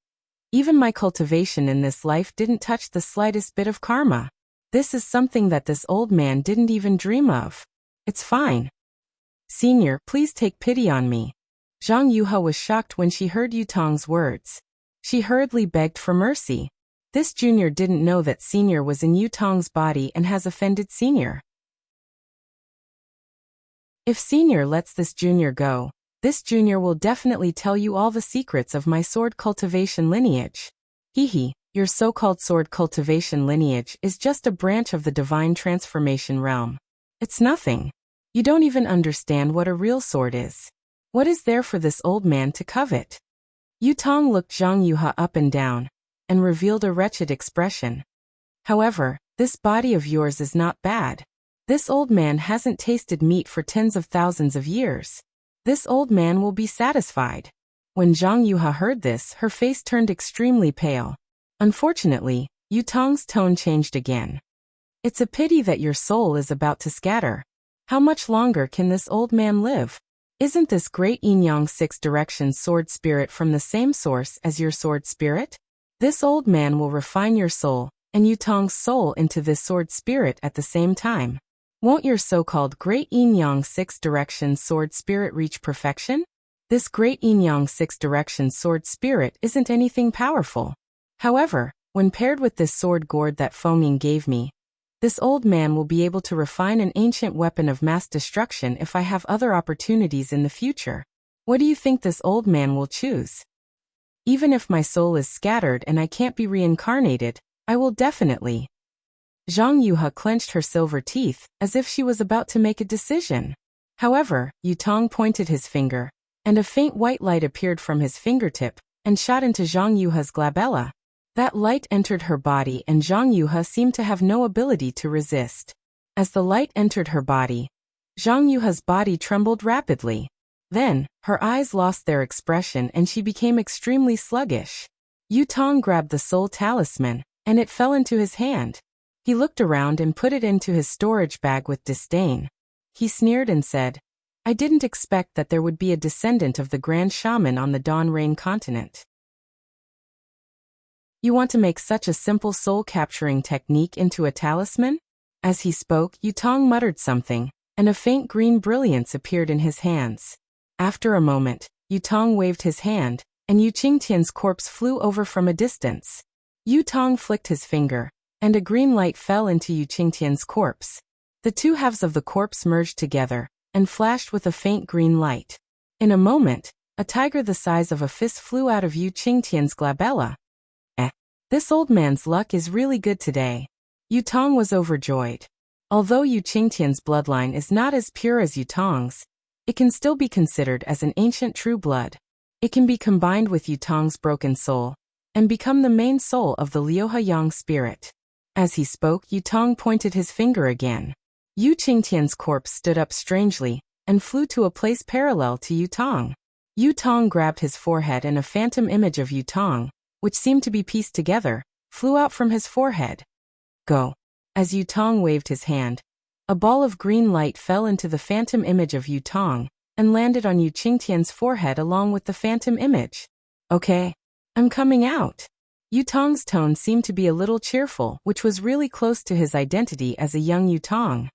Even my cultivation in this life didn't touch the slightest bit of karma. This is something that this old man didn't even dream of. It's fine. Senior, please take pity on me. Zhang Yuha was shocked when she heard Yutong's words. She hurriedly begged for mercy. This junior didn't know that Senior was in Yutong's body and has offended Senior. If Senior lets this junior go, this junior will definitely tell you all the secrets of my sword cultivation lineage. Hee, your so-called sword cultivation lineage is just a branch of the divine transformation realm. It's nothing. You don't even understand what a real sword is. What is there for this old man to covet? Yutong looked Zhang Yuha up and down, and revealed a wretched expression. However, this body of yours is not bad. This old man hasn't tasted meat for tens of thousands of years. This old man will be satisfied. When Zhang Yuha heard this, her face turned extremely pale. Unfortunately, Yutong's tone changed again. It's a pity that your soul is about to scatter. How much longer can this old man live? Isn't this great yin-yang six-direction sword spirit from the same source as your sword spirit? This old man will refine your soul, and Yutong's soul into this sword spirit at the same time. Won't your so-called great yin-yang six-direction sword spirit reach perfection? This great yin-yang six-direction sword spirit isn't anything powerful. However, when paired with this sword gourd that Fengming gave me, this old man will be able to refine an ancient weapon of mass destruction if I have other opportunities in the future. What do you think this old man will choose? Even if my soul is scattered and I can't be reincarnated, I will definitely. Zhang Yuha clenched her silver teeth, as if she was about to make a decision. However, Yutong pointed his finger, and a faint white light appeared from his fingertip, and shot into Zhang Yuha's glabella. That light entered her body and Zhang Yuha seemed to have no ability to resist. As the light entered her body, Zhang Yuha's body trembled rapidly. Then, her eyes lost their expression and she became extremely sluggish. Yutong grabbed the soul talisman, and it fell into his hand. He looked around and put it into his storage bag with disdain. He sneered and said, I didn't expect that there would be a descendant of the Grand Shaman on the Dawn Rain continent. You want to make such a simple soul-capturing technique into a talisman? As he spoke, Yutong muttered something, and a faint green brilliance appeared in his hands. After a moment, Yutong waved his hand, and Yu Qingtian's corpse flew over from a distance. Yutong flicked his finger, and a green light fell into Yu Qingtian's corpse. The two halves of the corpse merged together, and flashed with a faint green light. In a moment, a tiger the size of a fist flew out of Yu Qingtian's glabella. This old man's luck is really good today. Yutong was overjoyed. Although Yu Qingtian's bloodline is not as pure as Yutong's, it can still be considered as an ancient true blood. It can be combined with Yutong's broken soul, and become the main soul of the Liuhe Yang spirit. As he spoke, Yutong pointed his finger again. Yu Qingtian's corpse stood up strangely, and flew to a place parallel to Yutong. Yutong grabbed his forehead and a phantom image of Yutong, which seemed to be pieced together, flew out from his forehead. Go. As Yutong waved his hand, a ball of green light fell into the phantom image of Yutong and landed on Yu Qingtian's forehead along with the phantom image. Okay. I'm coming out. Yutong's tone seemed to be a little cheerful, which was really close to his identity as a young Yutong.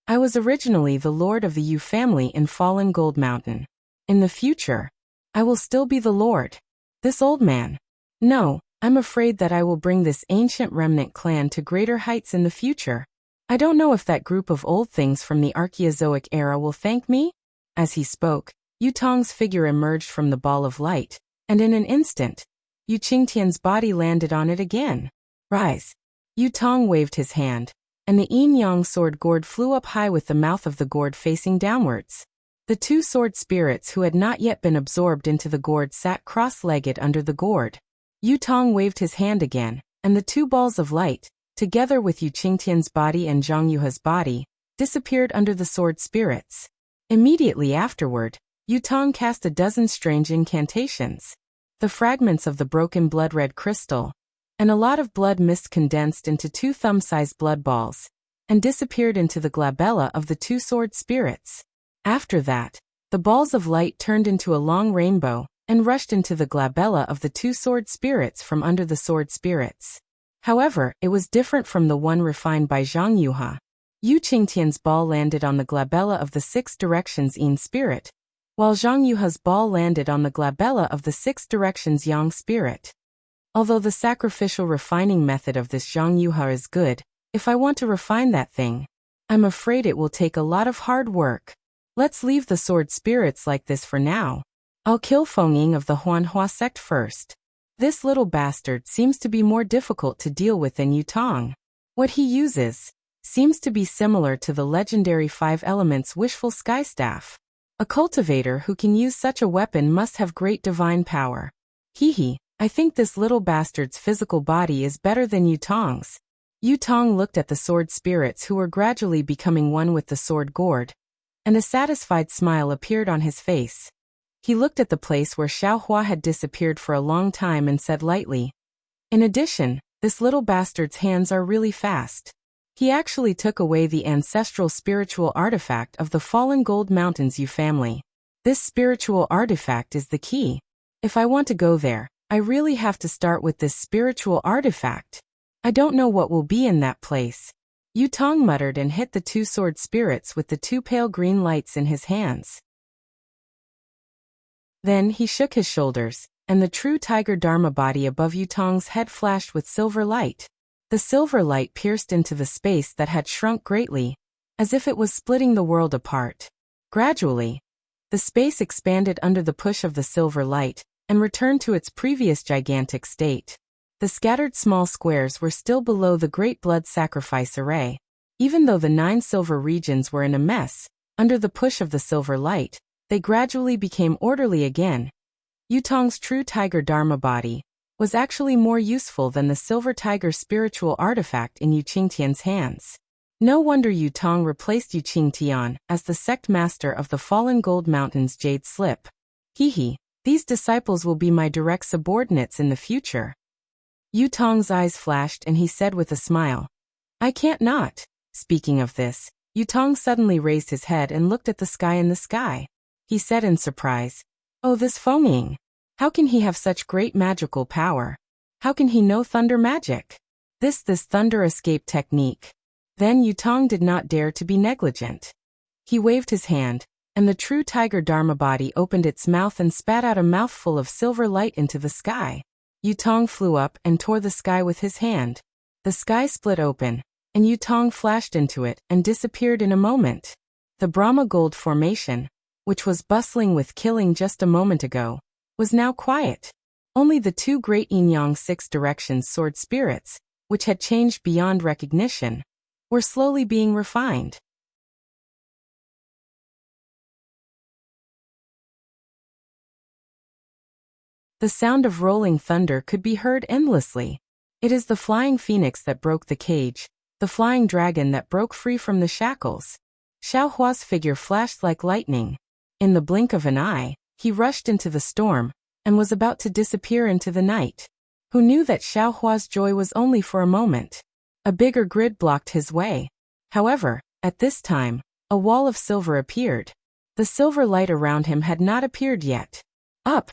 I was originally the lord of the Yu family in Fallen Gold Mountain. In the future, I will still be the lord. This old man. No, I'm afraid that I will bring this ancient remnant clan to greater heights in the future. I don't know if that group of old things from the Archaeozoic era will thank me? As he spoke, Yutong's figure emerged from the ball of light, and in an instant, Yu Qingtian's body landed on it again. Rise. Yutong waved his hand, and the yin-yang sword gourd flew up high with the mouth of the gourd facing downwards. The two sword spirits who had not yet been absorbed into the gourd sat cross-legged under the gourd. Yutong waved his hand again, and the two balls of light, together with Yu Qingtian's body and Zhang Yuha's body, disappeared under the sword spirits. Immediately afterward, Yutong cast a dozen strange incantations. The fragments of the broken blood-red crystal, and a lot of blood mist condensed into two thumb-sized blood balls, and disappeared into the glabella of the two sword spirits. After that, the balls of light turned into a long rainbow, and rushed into the glabella of the two sword spirits from under the sword spirits. However, it was different from the one refined by Zhang Yuha. Yu Qingtian's ball landed on the glabella of the six directions yin spirit, while Zhang Yuha's ball landed on the glabella of the six directions yang spirit. Although the sacrificial refining method of this Zhang Yuha is good, if I want to refine that thing, I'm afraid it will take a lot of hard work. Let's leave the sword spirits like this for now. I'll kill Feng Ying of the Huanhua sect first. This little bastard seems to be more difficult to deal with than Yutong. What he uses seems to be similar to the legendary 5 elements wishful sky staff. A cultivator who can use such a weapon must have great divine power. Hee, I think this little bastard's physical body is better than Yutong's. Yutong looked at the sword spirits who were gradually becoming one with the sword gourd, and a satisfied smile appeared on his face. He looked at the place where Xiaohua had disappeared for a long time and said lightly, in addition, this little bastard's hands are really fast. He actually took away the ancestral spiritual artifact of the Fallen Gold Mountains Yu family. This spiritual artifact is the key. If I want to go there, I really have to start with this spiritual artifact. I don't know what will be in that place. Yutong muttered and hit the two sword spirits with the two pale green lights in his hands. Then he shook his shoulders, and the true tiger dharma body above Yutong's head flashed with silver light. The silver light pierced into the space that had shrunk greatly, as if it was splitting the world apart. Gradually, the space expanded under the push of the silver light, and returned to its previous gigantic state. The scattered small squares were still below the great blood sacrifice array. Even though the 9 silver regions were in a mess, under the push of the silver light, they gradually became orderly again. Yutong's true tiger dharma body was actually more useful than the silver tiger spiritual artifact in Yu Qingtian's hands. No wonder Yutong replaced Yu Qingtian as the sect master of the Fallen Gold Mountains Jade Slip. Hee, these disciples will be my direct subordinates in the future. Yutong's eyes flashed and he said with a smile, I can't not. Speaking of this, Yutong suddenly raised his head and looked at the sky in the sky. He said in surprise, oh, this Feng Ying. How can he have such great magical power? How can he know thunder magic? This thunder escape technique. Then Yutong did not dare to be negligent. He waved his hand, and the true tiger dharma body opened its mouth and spat out a mouthful of silver light into the sky. Yutong flew up and tore the sky with his hand. The sky split open, and Yutong flashed into it and disappeared in a moment. The Brahma Gold Formation, which was bustling with killing just a moment ago, was now quiet. Only the two great yin-yang 6 directions sword spirits, which had changed beyond recognition, were slowly being refined. The sound of rolling thunder could be heard endlessly. It is the flying phoenix that broke the cage, the flying dragon that broke free from the shackles. Xiaohua's figure flashed like lightning. In the blink of an eye, he rushed into the storm, and was about to disappear into the night. who knew that Xiaohua's joy was only for a moment. A bigger grid blocked his way. However, at this time, a wall of silver appeared. The silver light around him had not appeared yet. Up!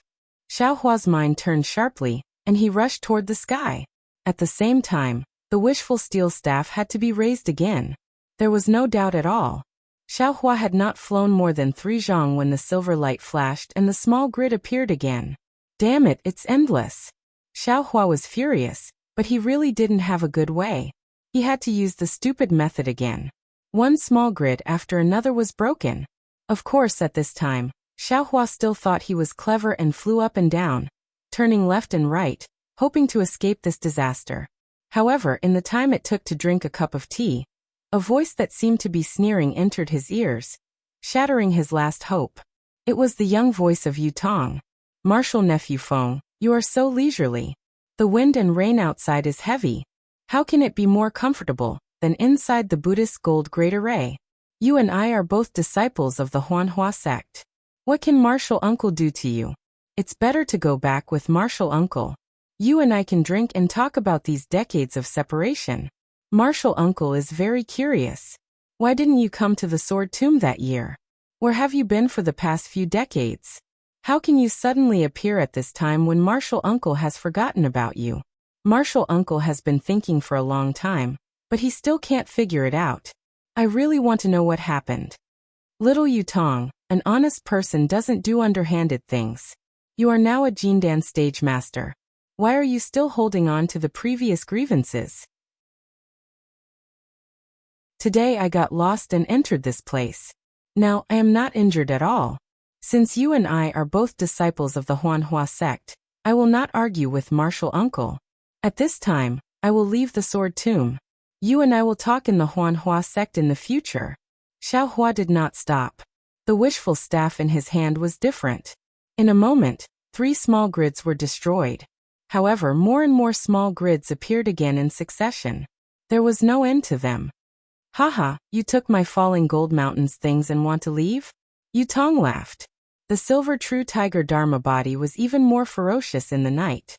Xiaohua's mind turned sharply, and he rushed toward the sky. At the same time, the wishful steel staff had to be raised again. There was no doubt at all. Xiaohua had not flown more than 3 zhang when the silver light flashed and the small grid appeared again. Damn it, it's endless. Xiaohua was furious, but he really didn't have a good way. He had to use the stupid method again. One small grid after another was broken. Of course, at this time, Xiaohua still thought he was clever and flew up and down, turning left and right, hoping to escape this disaster. However, in the time it took to drink a cup of tea, a voice that seemed to be sneering entered his ears, shattering his last hope. It was the young voice of Yutong. Martial nephew Feng, you are so leisurely. The wind and rain outside is heavy. How can it be more comfortable than inside the Buddhist gold great array? You and I are both disciples of the Huanhua sect. What can martial uncle do to you? It's better to go back with martial uncle. You and I can drink and talk about these decades of separation. Martial uncle is very curious. Why didn't you come to the Sword Tomb that year? Where have you been for the past few decades? How can you suddenly appear at this time when martial uncle has forgotten about you? Martial uncle has been thinking for a long time, but he still can't figure it out. I really want to know what happened. Little Yutong, an honest person doesn't do underhanded things. You are now a Jindan stage master. Why are you still holding on to the previous grievances? Today I got lost and entered this place. Now, I am not injured at all. Since you and I are both disciples of the Huanhua sect, I will not argue with martial uncle. At this time, I will leave the Sword Tomb. You and I will talk in the Huanhua sect in the future. Xiaohua did not stop. The wishful staff in his hand was different. In a moment, 3 small grids were destroyed. However, more and more small grids appeared again in succession. There was no end to them. Haha, you took my falling gold mountains things and want to leave? Yutong laughed. The silver true tiger Dharma body was even more ferocious in the night.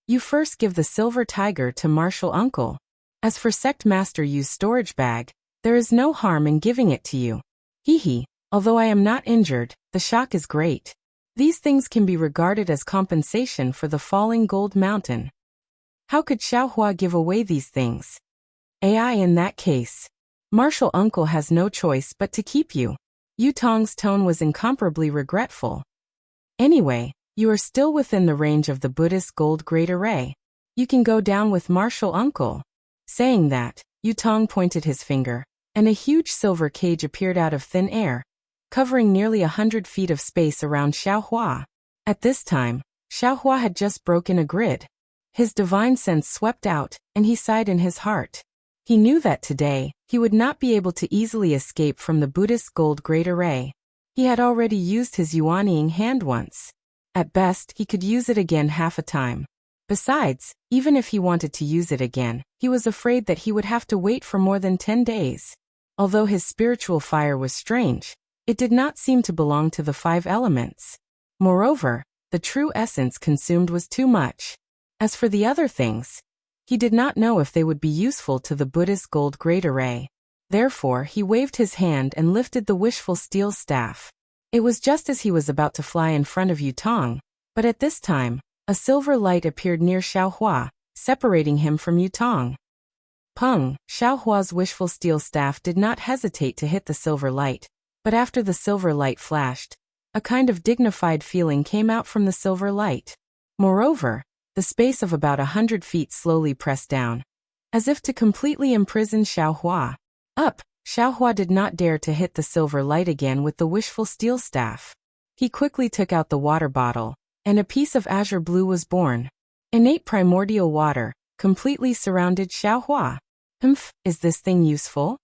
You first give the silver tiger to martial uncle. As for sect master Yu's storage bag, there is no harm in giving it to you. Hee, although I am not injured, the shock is great. These things can be regarded as compensation for the falling gold mountain. How could Xiaohua give away these things? AI in that case. Martial uncle has no choice but to keep you. Yutong's tone was incomparably regretful. Anyway, you are still within the range of the Buddhist gold great array. You can go down with martial uncle. Saying that, Yutong pointed his finger, and a huge silver cage appeared out of thin air, covering nearly 100 feet of space around Xiaohua. At this time, Xiaohua had just broken a grid. His divine sense swept out, and he sighed in his heart. He knew that today, he would not be able to easily escape from the Buddhist gold great array. He had already used his yuanying hand once. At best, he could use it again half a time. Besides, even if he wanted to use it again, he was afraid that he would have to wait for more than 10 days. Although his spiritual fire was strange, it did not seem to belong to the 5 elements. Moreover, the true essence consumed was too much. As for the other things, he did not know if they would be useful to the Buddhist gold great array. Therefore, he waved his hand and lifted the wishful steel staff. It was just as he was about to fly in front of Yutong, but at this time, a silver light appeared near Xiaohua, separating him from Yutong. Peng, Xiaohua's wishful steel staff did not hesitate to hit the silver light, but after the silver light flashed, a kind of dignified feeling came out from the silver light. Moreover, the space of about 100 feet slowly pressed down, as if to completely imprison Xiaohua. Up! Xiaohua did not dare to hit the silver light again with the wishful steel staff. He quickly took out the water bottle, and a piece of azure blue was born. Innate primordial water completely surrounded Xiaohua. Is this thing useful?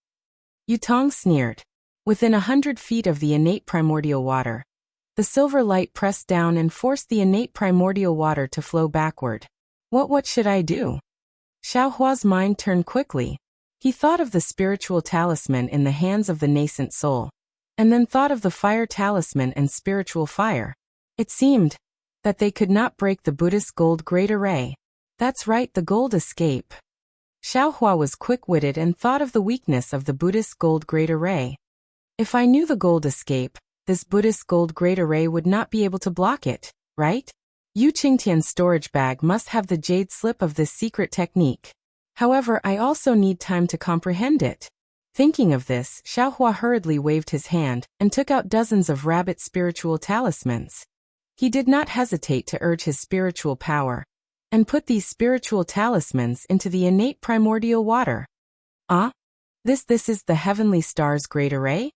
Yutong sneered. Within 100 feet of the innate primordial water, the silver light pressed down and forced the innate primordial water to flow backward. What should I do? Xiaohua's mind turned quickly. He thought of the spiritual talisman in the hands of the nascent soul, and then thought of the fire talisman and spiritual fire. It seemed that they could not break the Buddhist gold great array. That's right, the gold escape. Xiaohua was quick-witted and thought of the weakness of the Buddhist gold great array. If I knew the gold escape, this Buddhist gold great array would not be able to block it, right? Yu Qingtian's storage bag must have the jade slip of this secret technique. However, I also need time to comprehend it. Thinking of this, Xiaohua hurriedly waved his hand and took out dozens of rabbit spiritual talismans. He did not hesitate to urge his spiritual power and put these spiritual talismans into the innate primordial water. Ah? This is the heavenly star's great array?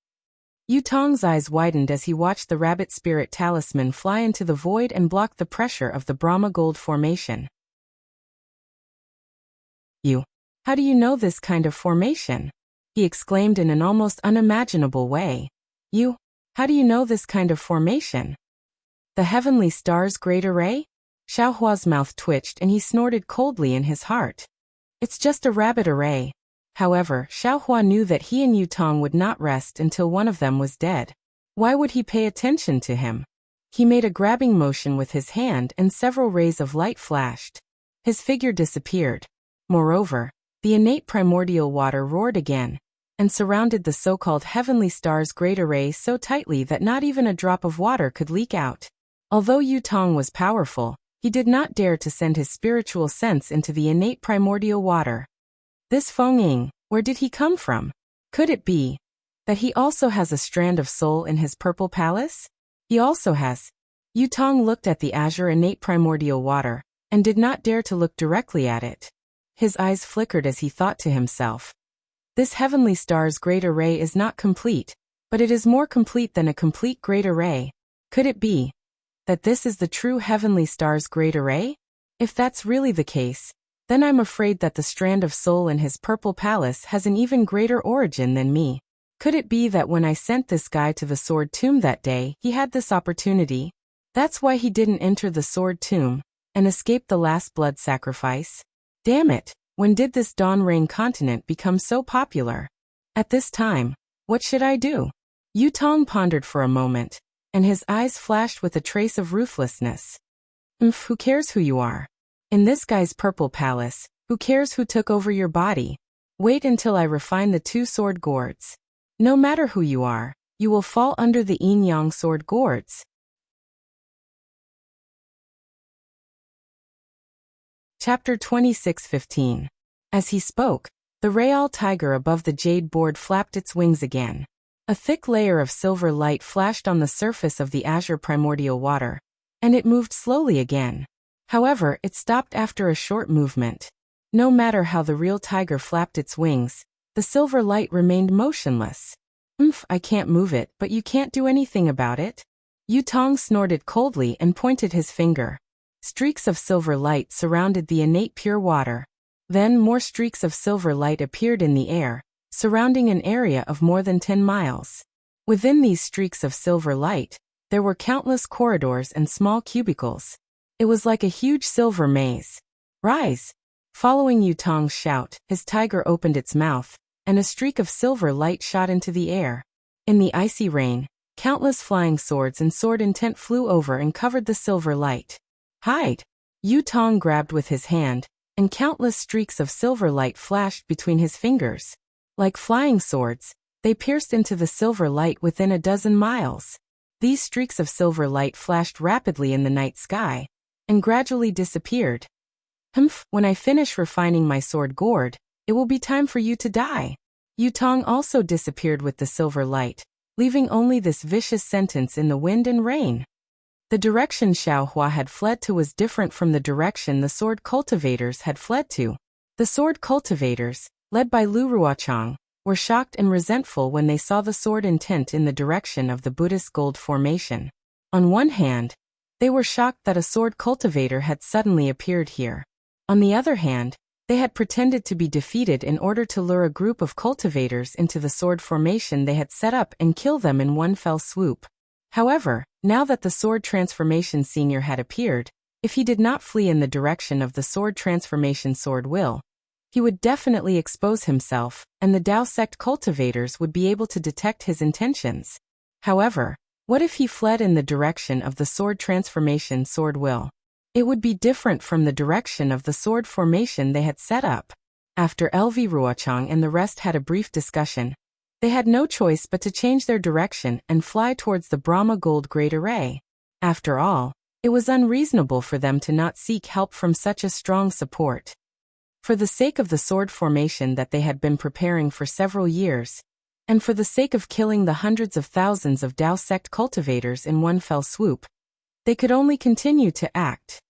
Yu Tong's eyes widened as he watched the rabbit spirit talisman fly into the void and block the pressure of the Brahma gold formation. You. How do you know this kind of formation? He exclaimed in an almost unimaginable way. You. How do you know this kind of formation? The heavenly star's great array? Xiaohua's mouth twitched and he snorted coldly in his heart. It's just a rabbit array. However, Xiaohua knew that he and Yu Tong would not rest until one of them was dead. Why would he pay attention to him? He made a grabbing motion with his hand and several rays of light flashed. His figure disappeared. Moreover, the innate primordial water roared again and surrounded the so-called heavenly star's great array so tightly that not even a drop of water could leak out. Although Yu Tong was powerful, he did not dare to send his spiritual sense into the innate primordial water. This Feng Ying, where did he come from? Could it be that he also has a strand of soul in his purple palace? He also has. Yu Tong looked at the azure innate primordial water and did not dare to look directly at it. His eyes flickered as he thought to himself. This heavenly star's great array is not complete, but it is more complete than a complete great array. Could it be that this is the true heavenly star's great array? If that's really the case, then I'm afraid that the strand of soul in his purple palace has an even greater origin than me. Could it be that when I sent this guy to the sword tomb that day, he had this opportunity? That's why he didn't enter the sword tomb and escape the last blood sacrifice. Damn it, when did this Dawn Rain continent become so popular? At this time, what should I do? Yu Tong pondered for a moment, and his eyes flashed with a trace of ruthlessness. Who cares who you are? In this guy's purple palace, who cares who took over your body? Wait until I refine the two sword gourds. No matter who you are, you will fall under the yin-yang sword gourds. Chapter 26:15. As he spoke, the Real tiger above the jade board flapped its wings again. A thick layer of silver light flashed on the surface of the azure primordial water, and it moved slowly again. However, it stopped after a short movement. No matter how the real tiger flapped its wings, the silver light remained motionless. I can't move it, but you can't do anything about it? Yu Tong snorted coldly and pointed his finger. Streaks of silver light surrounded the innate pure water. Then more streaks of silver light appeared in the air, surrounding an area of more than 10 miles. Within these streaks of silver light, there were countless corridors and small cubicles. It was like a huge silver maze. Rise! Following Yu Tong's shout, his tiger opened its mouth, and a streak of silver light shot into the air. In the icy rain, countless flying swords and sword intent flew over and covered the silver light. Hide! Yu Tong grabbed with his hand, and countless streaks of silver light flashed between his fingers. Like flying swords, they pierced into the silver light within a dozen miles. These streaks of silver light flashed rapidly in the night sky, and gradually disappeared. When I finish refining my sword gourd, it will be time for you to die. Yu Tong also disappeared with the silver light, leaving only this vicious sentence in the wind and rain. The direction Xiaohua had fled to was different from the direction the sword cultivators had fled to. The sword cultivators, led by Lu Ruochang, were shocked and resentful when they saw the sword intent in the direction of the Buddhist gold formation. On one hand, they were shocked that a sword cultivator had suddenly appeared here. On the other hand, they had pretended to be defeated in order to lure a group of cultivators into the sword formation they had set up and kill them in one fell swoop. However, now that the sword transformation senior had appeared, if he did not flee in the direction of the sword transformation sword will, he would definitely expose himself, and the Dao sect cultivators would be able to detect his intentions. However, what if he fled in the direction of the sword transformation sword will? It would be different from the direction of the sword formation they had set up. After LV Ruochang and the rest had a brief discussion, they had no choice but to change their direction and fly towards the Brahma Gold Great Array. After all, it was unreasonable for them to not seek help from such a strong support. For the sake of the sword formation that they had been preparing for several years, and for the sake of killing the hundreds of thousands of Dao sect cultivators in one fell swoop, they could only continue to act.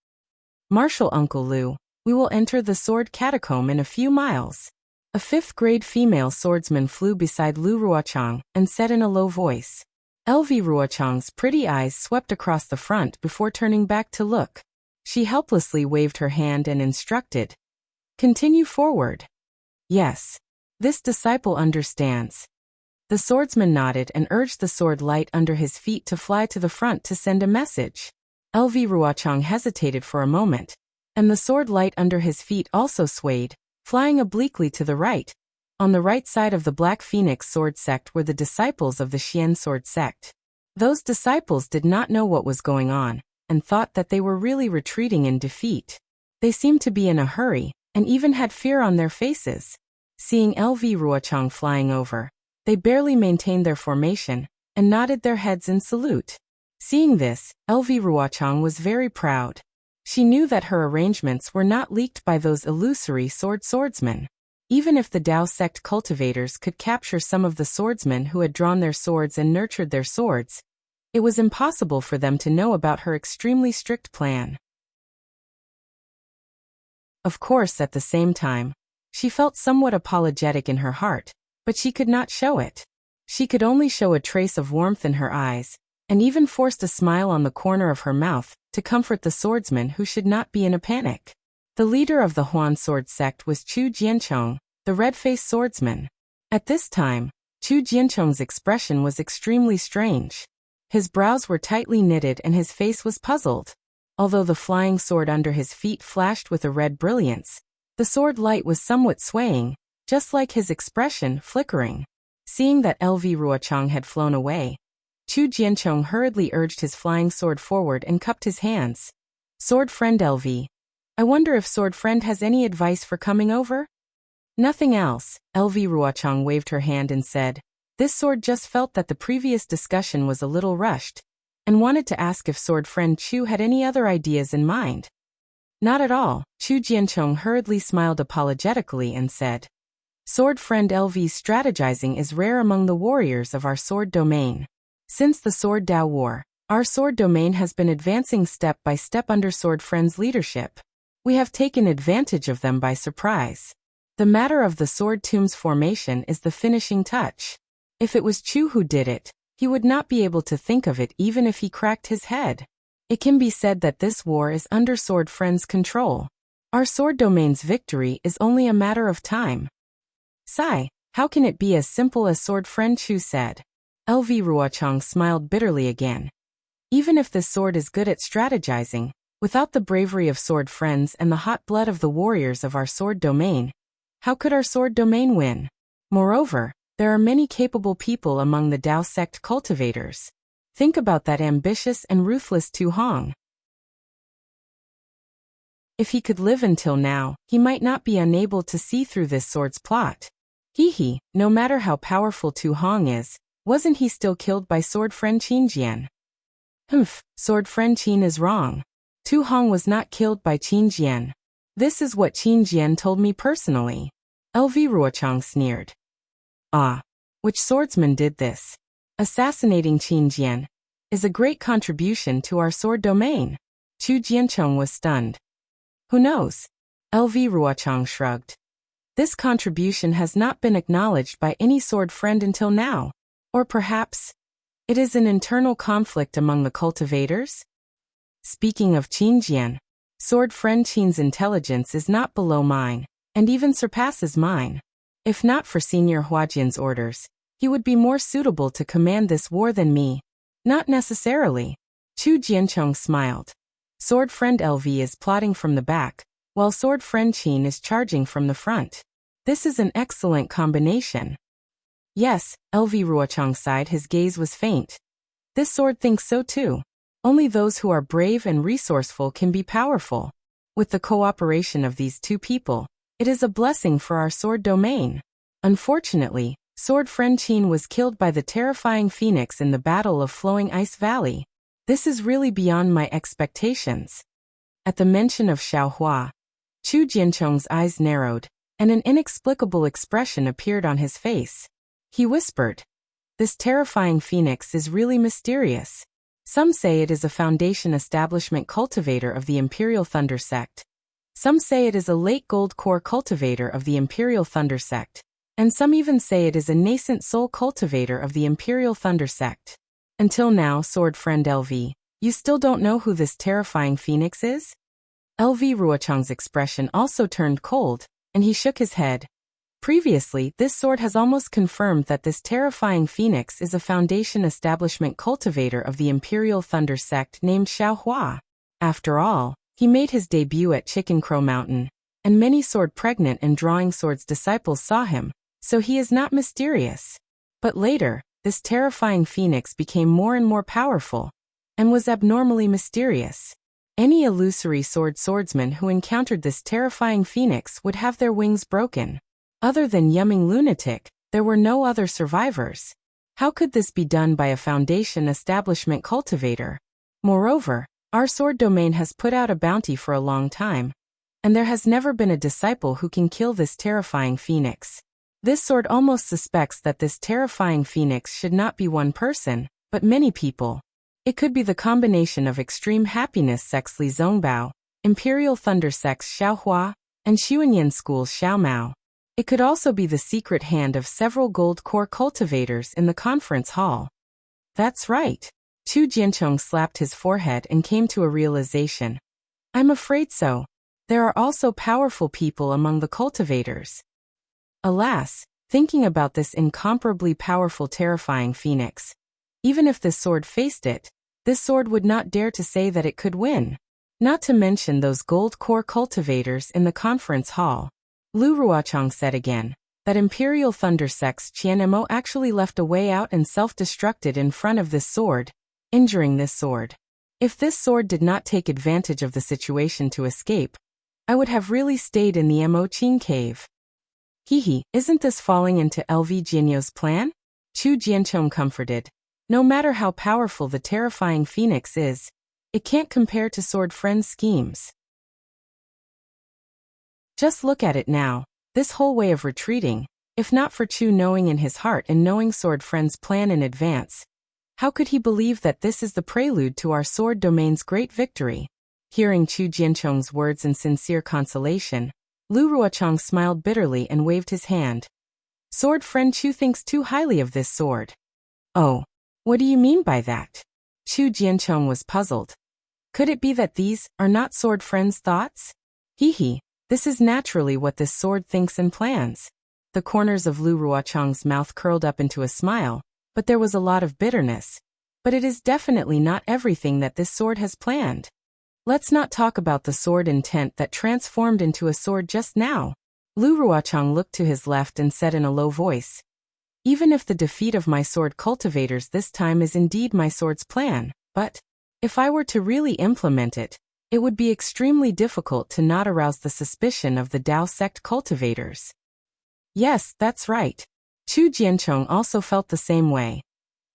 Marshal Uncle Lu, we will enter the sword catacomb in a few miles. A fifth-grade female swordsman flew beside Lu Ruochang and said in a low voice. LV Ruochang's pretty eyes swept across the front before turning back to look. She helplessly waved her hand and instructed. Continue forward. Yes. This disciple understands. The swordsman nodded and urged the sword light under his feet to fly to the front to send a message. LV Ruochang hesitated for a moment, and the sword light under his feet also swayed, flying obliquely to the right. On the right side of the Black Phoenix sword sect were the disciples of the Xian sword sect. Those disciples did not know what was going on, and thought that they were really retreating in defeat. They seemed to be in a hurry, and even had fear on their faces. Seeing LV Ruochang flying over, they barely maintained their formation, and nodded their heads in salute. Seeing this, LV Ruochang was very proud. She knew that her arrangements were not leaked by those illusory swordsmen. Even if the Dao sect cultivators could capture some of the swordsmen who had drawn their swords and nurtured their swords, it was impossible for them to know about her extremely strict plan. Of course, at the same time, she felt somewhat apologetic in her heart, but she could not show it. She could only show a trace of warmth in her eyes, and even forced a smile on the corner of her mouth to comfort the swordsman who should not be in a panic. The leader of the Huan sword sect was Chu Jianchong, the red-faced swordsman. At this time, Chu Jianchong's expression was extremely strange. His brows were tightly knitted and his face was puzzled. Although the flying sword under his feet flashed with a red brilliance, the sword light was somewhat swaying, just like his expression, flickering. Seeing that LV Ruochang had flown away, Chu Jianchong hurriedly urged his flying sword forward and cupped his hands. Sword friend LV. I wonder if sword friend has any advice for coming over? Nothing else, LV Ruochang waved her hand and said. This sword just felt that the previous discussion was a little rushed, and wanted to ask if sword friend Chu had any other ideas in mind. Not at all, Chu Jianchong hurriedly smiled apologetically and said. Sword friend LV's strategizing is rare among the warriors of our sword domain. Since the Sword Dao War, our sword domain has been advancing step by step under sword friend's leadership. We have taken advantage of them by surprise. The matter of the sword tomb's formation is the finishing touch. If it was Chu who did it, he would not be able to think of it even if he cracked his head. It can be said that this war is under sword friend's control. Our sword domain's victory is only a matter of time. Sigh, how can it be as simple as sword friend Chu said? LV Ruochang smiled bitterly again. Even if this sword is good at strategizing, without the bravery of sword friends and the hot blood of the warriors of our sword domain, how could our sword domain win? Moreover, there are many capable people among the Dao sect cultivators. Think about that ambitious and ruthless Tu Hong. If he could live until now, he might not be unable to see through this sword's plot. No matter how powerful Tu Hong is, wasn't he still killed by sword friend Qin Jian? Sword friend Qin is wrong. Tu Hong was not killed by Qin Jian. This is what Qin Jian told me personally. LV Ruochang sneered. Ah, which swordsman did this? Assassinating Qin Jian is a great contribution to our sword domain. Chu Jianchong was stunned. Who knows? LV Ruochang shrugged. This contribution has not been acknowledged by any sword friend until now. Or perhaps, it is an internal conflict among the cultivators? Speaking of Qin Jian, sword friend Qin's intelligence is not below mine, and even surpasses mine. If not for Senior Huajian's orders, he would be more suitable to command this war than me. Not necessarily. Chu Jianchong smiled. Sword friend LV is plotting from the back, while sword friend Qin is charging from the front. This is an excellent combination. Yes, LV Ruochang sighed, his gaze was faint. This sword thinks so too. Only those who are brave and resourceful can be powerful. With the cooperation of these two people, it is a blessing for our sword domain. Unfortunately, sword friend Qin was killed by the terrifying phoenix in the Battle of Flowing Ice Valley. This is really beyond my expectations. At the mention of Xiaohua, Chu Jiancheng's eyes narrowed, and an inexplicable expression appeared on his face. He whispered, "This terrifying phoenix is really mysterious. Some say it is a Foundation establishment cultivator of the Imperial Thunder Sect. Some say it is a late gold core cultivator of the Imperial Thunder Sect. And some even say it is a nascent soul cultivator of the Imperial Thunder Sect. Until now, sword friend LV, you still don't know who this terrifying phoenix is?" LV Ruochang's expression also turned cold, and he shook his head. Previously, this sword has almost confirmed that this terrifying phoenix is a Foundation establishment cultivator of the Imperial Thunder Sect named Xiaohua. After all, he made his debut at Chicken Crow Mountain, and many sword-pregnant and drawing swords disciples saw him, so he is not mysterious. But later, this terrifying phoenix became more and more powerful, and was abnormally mysterious. Any illusory swordsman who encountered this terrifying phoenix would have their wings broken. Other than Yumming Lunatic, there were no other survivors. How could this be done by a Foundation establishment cultivator? Moreover, our sword domain has put out a bounty for a long time, and there has never been a disciple who can kill this terrifying phoenix. This sword almost suspects that this terrifying phoenix should not be one person, but many people. It could be the combination of Extreme Happiness Sect's Li Zongbao, Imperial Thunder Sect's Xiaohua, and Xuanyan School's Xiaomao. It could also be the secret hand of several gold core cultivators in the conference hall. That's right. Chu Jiancheng slapped his forehead and came to a realization. I'm afraid so. There are also powerful people among the cultivators. Alas, thinking about this incomparably powerful terrifying phoenix, even if this sword faced it, this sword would not dare to say that it could win. Not to mention those gold core cultivators in the conference hall. Lu Ruochang said again, that Imperial Thunder Sect's Qian Mo actually left a way out and self-destructed in front of this sword, injuring this sword. If this sword did not take advantage of the situation to escape, I would have really stayed in the Mo Qin cave. Hehe, isn't this falling into LV Jianyo's plan? Chu Jiancheng comforted. No matter how powerful the terrifying phoenix is, it can't compare to sword friend's schemes. Just look at it now, this whole way of retreating, if not for Chu knowing in his heart and knowing sword friend's plan in advance. How could he believe that this is the prelude to our sword domain's great victory? Hearing Chu Jiancheng's words in sincere consolation, Lu Ruochang smiled bitterly and waved his hand. Sword friend Chu thinks too highly of this sword. Oh, what do you mean by that? Chu Jiancheng was puzzled. Could it be that these are not sword friend's thoughts? Hehe. This is naturally what this sword thinks and plans. The corners of Lu Ruochang's mouth curled up into a smile, but there was a lot of bitterness. But it is definitely not everything that this sword has planned. Let's not talk about the sword intent that transformed into a sword just now. Lu Ruochang looked to his left and said in a low voice, even if the defeat of my sword cultivators this time is indeed my sword's plan, but if I were to really implement it, it would be extremely difficult to not arouse the suspicion of the Dao sect cultivators. Yes, that's right. Chu Jiancheng also felt the same way.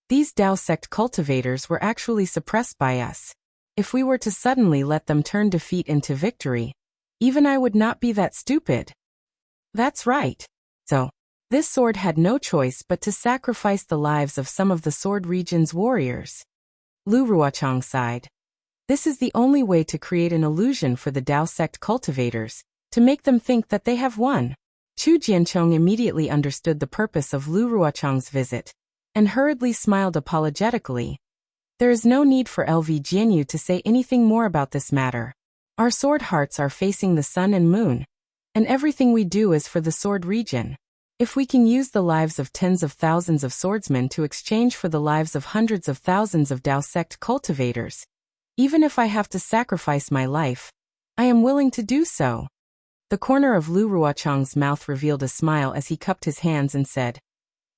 These Dao sect cultivators were actually suppressed by us. If we were to suddenly let them turn defeat into victory, even I would not be that stupid. That's right. So, this sword had no choice but to sacrifice the lives of some of the sword region's warriors. Lu Ruochang sighed. This is the only way to create an illusion for the Dao sect cultivators, to make them think that they have won. Chu Jiancheng immediately understood the purpose of Lu Ruochang's visit, and hurriedly smiled apologetically. There is no need for LV Jianyu to say anything more about this matter. Our sword hearts are facing the sun and moon, and everything we do is for the sword region. If we can use the lives of tens of thousands of swordsmen to exchange for the lives of hundreds of thousands of Dao sect cultivators, even if I have to sacrifice my life, I am willing to do so. The corner of Lu Ruochang's mouth revealed a smile as he cupped his hands and said,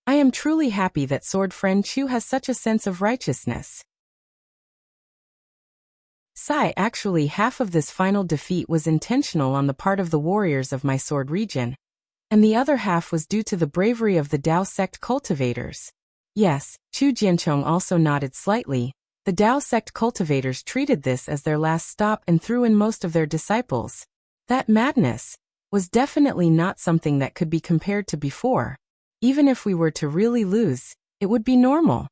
I am truly happy that sword friend Chu has such a sense of righteousness. Sigh, actually half of this final defeat was intentional on the part of the warriors of my sword region, and the other half was due to the bravery of the Dao sect cultivators. Yes, Chu Jianchong also nodded slightly. The Dao sect cultivators treated this as their last stop and threw in most of their disciples. That madness was definitely not something that could be compared to before. Even if we were to really lose, it would be normal.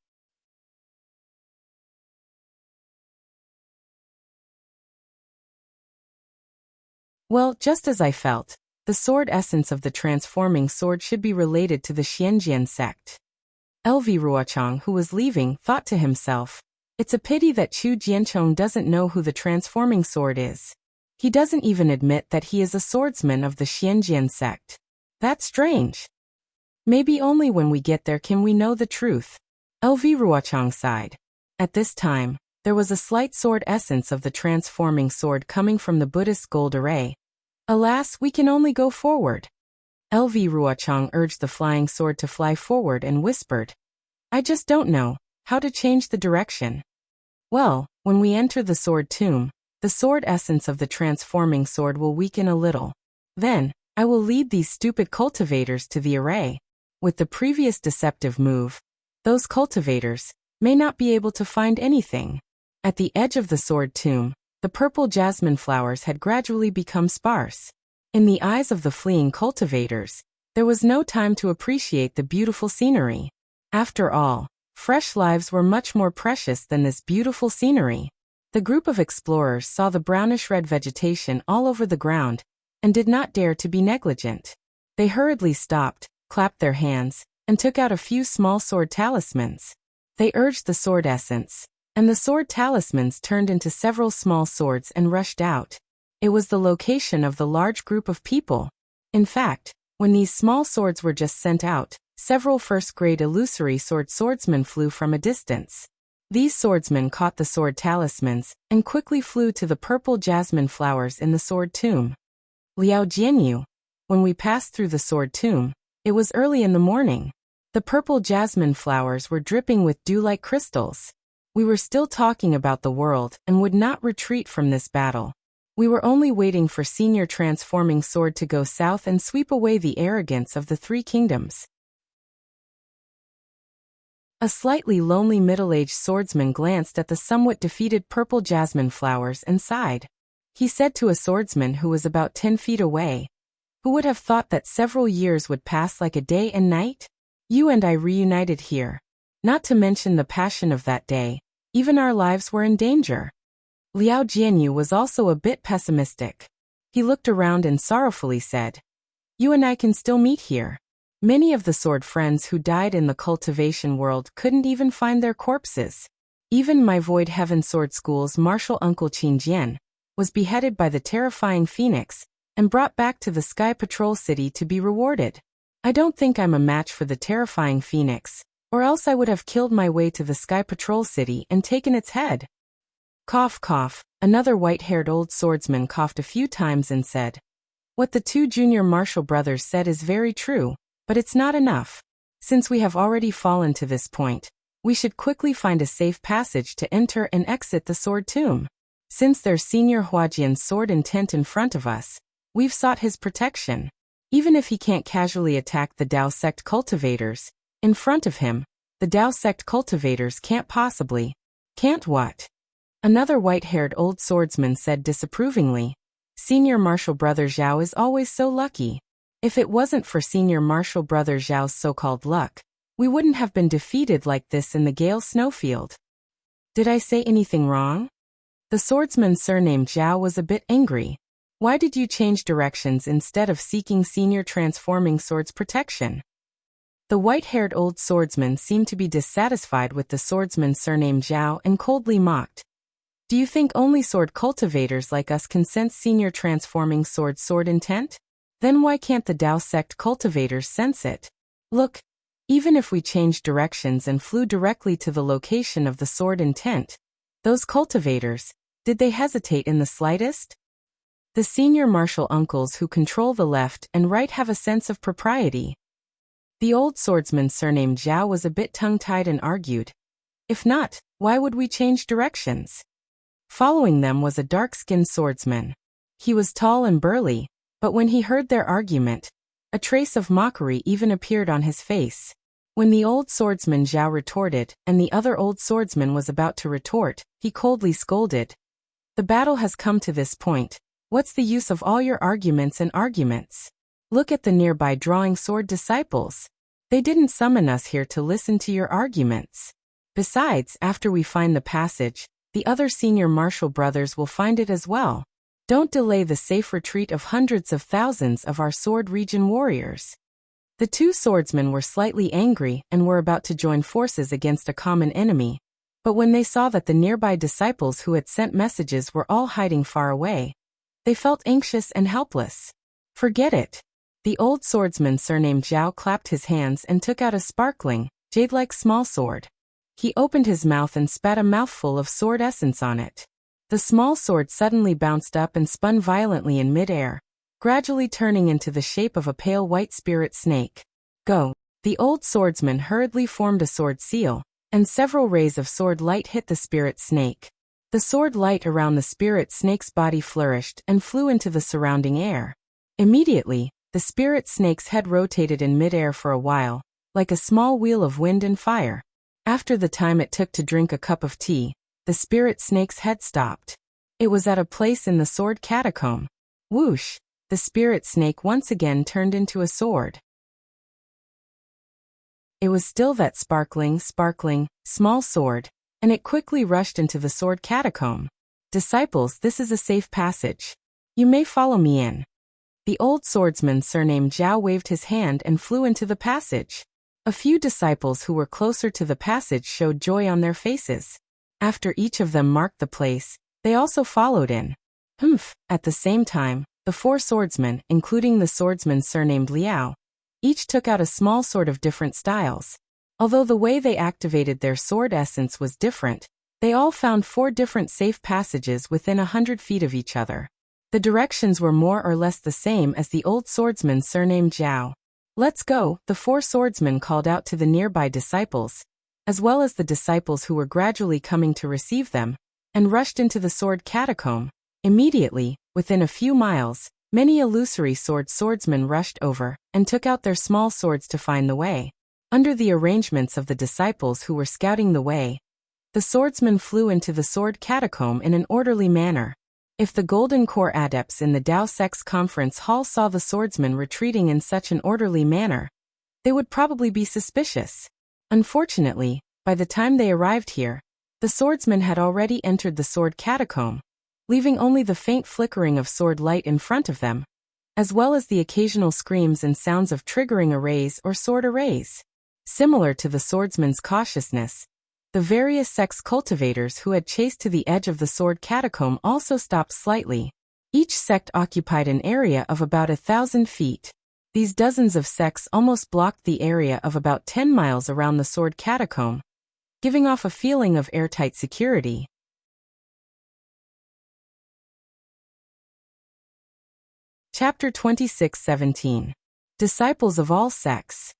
Well, just as I felt, the sword essence of the transforming sword should be related to the Xianjian sect. LV Ruochang, who was leaving, thought to himself, it's a pity that Chu Jianchong doesn't know who the transforming sword is. He doesn't even admit that he is a swordsman of the Xianjian sect. That's strange. Maybe only when we get there can we know the truth. LV Ruochang sighed. At this time, there was a slight sword essence of the transforming sword coming from the Buddhist gold array. Alas, we can only go forward. LV Ruochang urged the flying sword to fly forward and whispered, I just don't know how to change the direction. Well, when we enter the sword tomb, the sword essence of the transforming sword will weaken a little. Then, I will lead these stupid cultivators to the array. With the previous deceptive move, those cultivators may not be able to find anything. At the edge of the sword tomb, the purple jasmine flowers had gradually become sparse. In the eyes of the fleeing cultivators, there was no time to appreciate the beautiful scenery. After all, fresh lives were much more precious than this beautiful scenery. The group of explorers saw the brownish-red vegetation all over the ground and did not dare to be negligent. They hurriedly stopped, clapped their hands, and took out a few small sword talismans. They urged the sword essence, and the sword talismans turned into several small swords and rushed out. It was the location of the large group of people. In fact, when these small swords were just sent out, several first-grade illusory swordsmen flew from a distance. These swordsmen caught the sword talismans and quickly flew to the purple jasmine flowers in the sword tomb. Liao Jianyu, when we passed through the sword tomb, it was early in the morning. The purple jasmine flowers were dripping with dew-like crystals. We were still talking about the world and would not retreat from this battle. We were only waiting for Senior Transforming Sword to go south and sweep away the arrogance of the three kingdoms. A slightly lonely middle-aged swordsman glanced at the somewhat defeated purple jasmine flowers and sighed. He said to a swordsman who was about 10 feet away, who would have thought that several years would pass like a day and night? You and I reunited here. Not to mention the passion of that day, even our lives were in danger. Liao Jianyu was also a bit pessimistic. He looked around and sorrowfully said, You and I can still meet here. Many of the sword friends who died in the cultivation world couldn't even find their corpses. Even my Void Heaven Sword School's martial uncle Qin Jian was beheaded by the terrifying Phoenix and brought back to the Sky Patrol City to be rewarded. I don't think I'm a match for the terrifying Phoenix, or else I would have killed my way to the Sky Patrol City and taken its head. Cough, cough. Another white-haired old swordsman coughed a few times and said, What the two junior martial brothers said is very true. But it's not enough. Since we have already fallen to this point, we should quickly find a safe passage to enter and exit the sword tomb. Since there's Senior Huajian's sword intent in front of us, we've sought his protection. Even if he can't casually attack the Dao sect cultivators, in front of him, the Dao sect cultivators can't possibly. Can't what? Another white-haired old swordsman said disapprovingly. Senior Martial Brother Zhao is always so lucky. If it wasn't for Senior Martial Brother Zhao's so-called luck, we wouldn't have been defeated like this in the Gale Snowfield. Did I say anything wrong? The swordsman surnamed Zhao was a bit angry. Why did you change directions instead of seeking Senior Transforming Sword's protection? The white-haired old swordsman seemed to be dissatisfied with the swordsman surnamed Zhao and coldly mocked. Do you think only sword cultivators like us can sense Senior Transforming Sword's sword intent? Then why can't the Dao sect cultivators sense it? Look, even if we changed directions and flew directly to the location of the sword intent, those cultivators, did they hesitate in the slightest? The senior martial uncles who control the left and right have a sense of propriety. The old swordsman surnamed Zhao was a bit tongue-tied and argued. If not, why would we change directions? Following them was a dark-skinned swordsman. He was tall and burly, but when he heard their argument, a trace of mockery even appeared on his face. When the old swordsman Zhao retorted, and the other old swordsman was about to retort, he coldly scolded. The battle has come to this point. What's the use of all your arguments and arguments? Look at the nearby drawing sword disciples. They didn't summon us here to listen to your arguments. Besides, after we find the passage, the other senior martial brothers will find it as well. Don't delay the safe retreat of hundreds of thousands of our sword region warriors. The two swordsmen were slightly angry and were about to join forces against a common enemy, but when they saw that the nearby disciples who had sent messages were all hiding far away, they felt anxious and helpless. Forget it. The old swordsman surnamed Zhao clapped his hands and took out a sparkling, jade-like small sword. He opened his mouth and spat a mouthful of sword essence on it. The small sword suddenly bounced up and spun violently in mid-air, gradually turning into the shape of a pale white spirit snake. Go! The old swordsman hurriedly formed a sword seal, and several rays of sword light hit the spirit snake. The sword light around the spirit snake's body flourished and flew into the surrounding air. Immediately, the spirit snake's head rotated in mid-air for a while, like a small wheel of wind and fire. After the time it took to drink a cup of tea, the spirit snake's head stopped. It was at a place in the sword catacomb. Whoosh! The spirit snake once again turned into a sword. It was still that sparkling, small sword, and it quickly rushed into the sword catacomb. Disciples, this is a safe passage. You may follow me in. The old swordsman surnamed Zhao waved his hand and flew into the passage. A few disciples who were closer to the passage showed joy on their faces. After each of them marked the place, they also followed in. At the same time, the four swordsmen, including the swordsman surnamed Liao, each took out a small sword of different styles. Although the way they activated their sword essence was different, they all found 4 different safe passages within 100 feet of each other. The directions were more or less the same as the old swordsman surnamed Zhao. Let's go, the 4 swordsmen called out to the nearby disciples, as well as the disciples who were gradually coming to receive them, and rushed into the sword catacomb. Immediately, within a few miles, many illusory swordsmen rushed over, and took out their small swords to find the way. Under the arrangements of the disciples who were scouting the way, the swordsmen flew into the sword catacomb in an orderly manner. If the Golden Core adepts in the Dao Sect's conference hall saw the swordsmen retreating in such an orderly manner, they would probably be suspicious. Unfortunately, by the time they arrived here, the swordsmen had already entered the sword catacomb, leaving only the faint flickering of sword light in front of them, as well as the occasional screams and sounds of triggering arrays or sword arrays. Similar to the swordsman's cautiousness, the various sects cultivators who had chased to the edge of the sword catacomb also stopped slightly. Each sect occupied an area of about 1,000 feet. These dozens of sects almost blocked the area of about 10 miles around the sword catacomb, giving off a feeling of airtight security. Chapter 26:17. Disciples of all sects.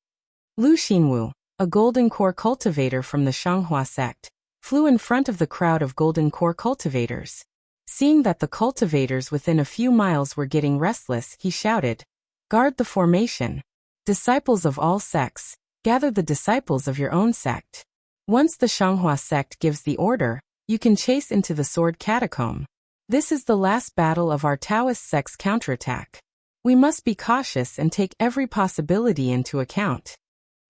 Lu Xinwu, a Golden Core cultivator from the Shanghua sect, flew in front of the crowd of Golden Core cultivators. Seeing that the cultivators within a few miles were getting restless, he shouted, "Guard the formation. Disciples of all sects, gather the disciples of your own sect. Once the Shanghua sect gives the order, you can chase into the sword catacomb. This is the last battle of our Taoist sect's counterattack. We must be cautious and take every possibility into account."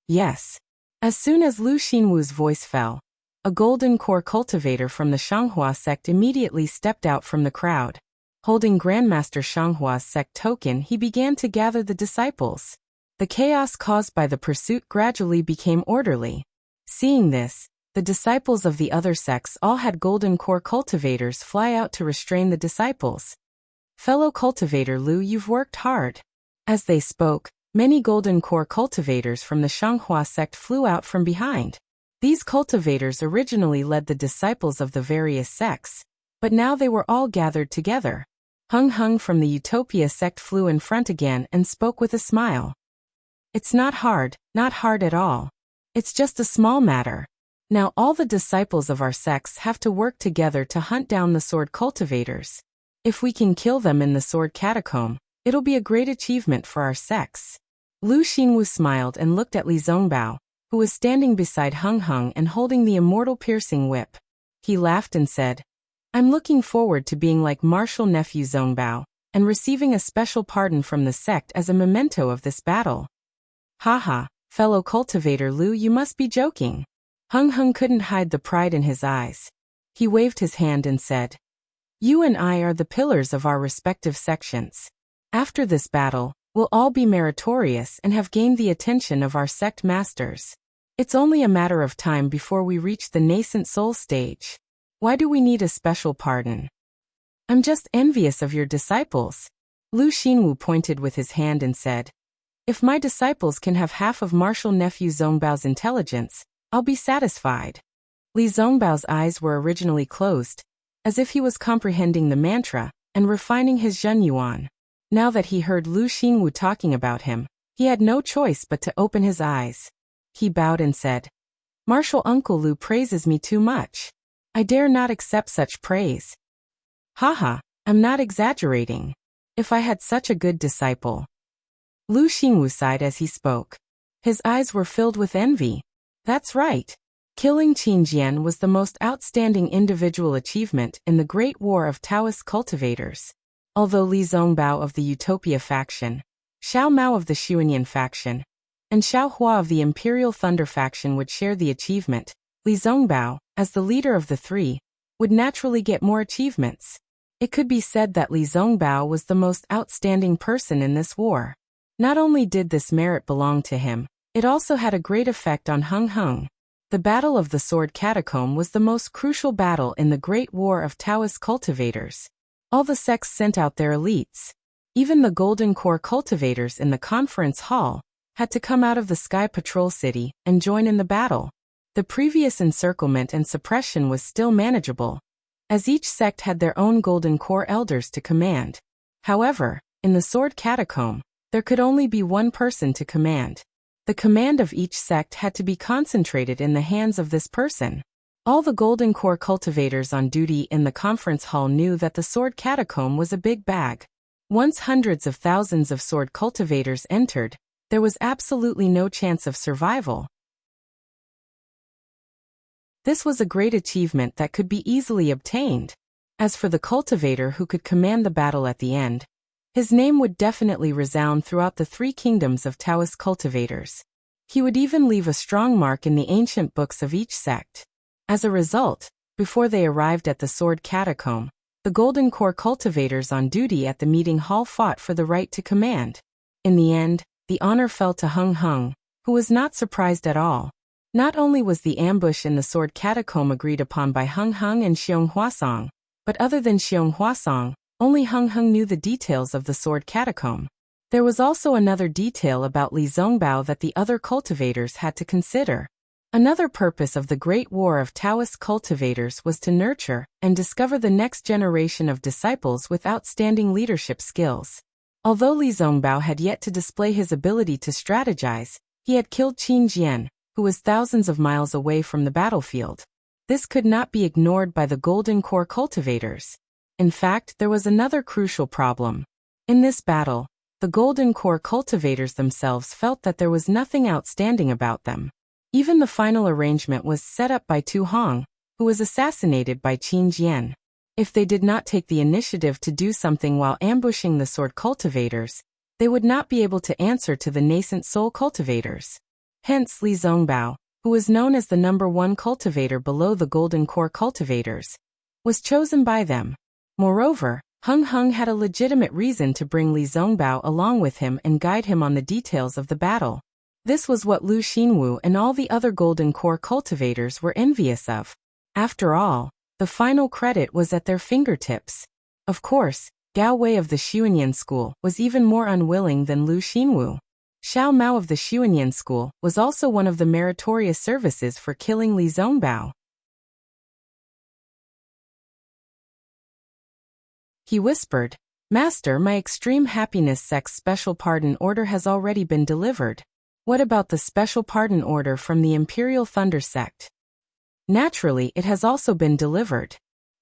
Yes. As soon as Lu Xinwu's voice fell, a Golden Core cultivator from the Shanghua sect immediately stepped out from the crowd. Holding Grandmaster Shanghua's sect token, he began to gather the disciples. The chaos caused by the pursuit gradually became orderly. Seeing this, the disciples of the other sects all had Golden Core cultivators fly out to restrain the disciples. "Fellow cultivator Lu, you've worked hard." As they spoke, many Golden Core cultivators from the Shanghua sect flew out from behind. These cultivators originally led the disciples of the various sects, but now they were all gathered together. Hung from the Utopia sect flew in front again and spoke with a smile. "It's not hard at all. It's just a small matter. Now all the disciples of our sects have to work together to hunt down the sword cultivators. If we can kill them in the sword catacomb, it'll be a great achievement for our sects. Lu Xingwu smiled and looked at Li Zongbao, who was standing beside Heng Heng and holding the immortal piercing whip. He laughed and said, I'm looking forward to being like Martial Nephew Zongbao, and receiving a special pardon from the sect as a memento of this battle. Haha, fellow cultivator Lu, you must be joking. Heng Heng couldn't hide the pride in his eyes. He waved his hand and said, You and I are the pillars of our respective sections. After this battle, we'll all be meritorious and have gained the attention of our sect masters. It's only a matter of time before we reach the nascent soul stage. Why do we need a special pardon? I'm just envious of your disciples. Lu Xingwu pointed with his hand and said, If my disciples can have half of Martial Nephew Zongbao's intelligence, I'll be satisfied. Li Zongbao's eyes were originally closed, as if he was comprehending the mantra and refining his Zhenyuan. Now that he heard Lu Xingwu talking about him, he had no choice but to open his eyes. He bowed and said, Martial Uncle Lu praises me too much. I dare not accept such praise. Haha, I'm not exaggerating. If I had such a good disciple. Lu Xingwu sighed as he spoke. His eyes were filled with envy. That's right. Killing Qin Jian was the most outstanding individual achievement in the Great War of Taoist cultivators. Although Li Zongbao of the Utopia faction, Xiao Mao of the Xuanyan faction, and Xiao Hua of the Imperial Thunder faction would share the achievement, Li Zongbao, as the leader of the three, would naturally get more achievements. It could be said that Li Zongbao was the most outstanding person in this war. Not only did this merit belong to him, it also had a great effect on Heng Heng. The Battle of the Sword Catacomb was the most crucial battle in the Great War of Taoist cultivators. All the sects sent out their elites. Even the Golden Core cultivators in the conference hall had to come out of the Sky Patrol City and join in the battle. The previous encirclement and suppression was still manageable, as each sect had their own Golden Core elders to command. However, in the Sword Catacomb, there could only be one person to command. The command of each sect had to be concentrated in the hands of this person. All the Golden Core cultivators on duty in the conference hall knew that the Sword Catacomb was a big bag. Once hundreds of thousands of sword cultivators entered, there was absolutely no chance of survival. This was a great achievement that could be easily obtained. As for the cultivator who could command the battle at the end, his name would definitely resound throughout the three kingdoms of Taoist cultivators. He would even leave a strong mark in the ancient books of each sect. As a result, before they arrived at the Sword Catacomb, the Golden Core cultivators on duty at the meeting hall fought for the right to command. In the end, the honor fell to Heng Heng, who was not surprised at all. Not only was the ambush in the Sword Catacomb agreed upon by Heng Heng and Xiong Huasong, but other than Xiong Huasong, only Heng Heng knew the details of the Sword Catacomb. There was also another detail about Li Zongbao that the other cultivators had to consider. Another purpose of the Great War of Taoist cultivators was to nurture and discover the next generation of disciples with outstanding leadership skills. Although Li Zongbao had yet to display his ability to strategize, he had killed Qin Jian, who was thousands of miles away from the battlefield. This could not be ignored by the Golden Core cultivators. In fact, there was another crucial problem. In this battle, the Golden Core cultivators themselves felt that there was nothing outstanding about them. Even the final arrangement was set up by Tu Hong, who was assassinated by Qin Jian. If they did not take the initiative to do something while ambushing the sword cultivators, they would not be able to answer to the nascent soul cultivators. Hence Li Zongbao, who was known as the #1 cultivator below the Golden Core cultivators, was chosen by them. Moreover, Heng Heng had a legitimate reason to bring Li Zongbao along with him and guide him on the details of the battle. This was what Lu Xingwu and all the other Golden Core cultivators were envious of. After all, the final credit was at their fingertips. Of course, Gao Wei of the Xuanyan school was even more unwilling than Lu Xingwu. Xiao Mao of the Xuanyan school was also one of the meritorious services for killing Li Zongbao. He whispered, Master, my extreme happiness sect's special pardon order has already been delivered. What about the special pardon order from the Imperial Thunder sect? Naturally, it has also been delivered.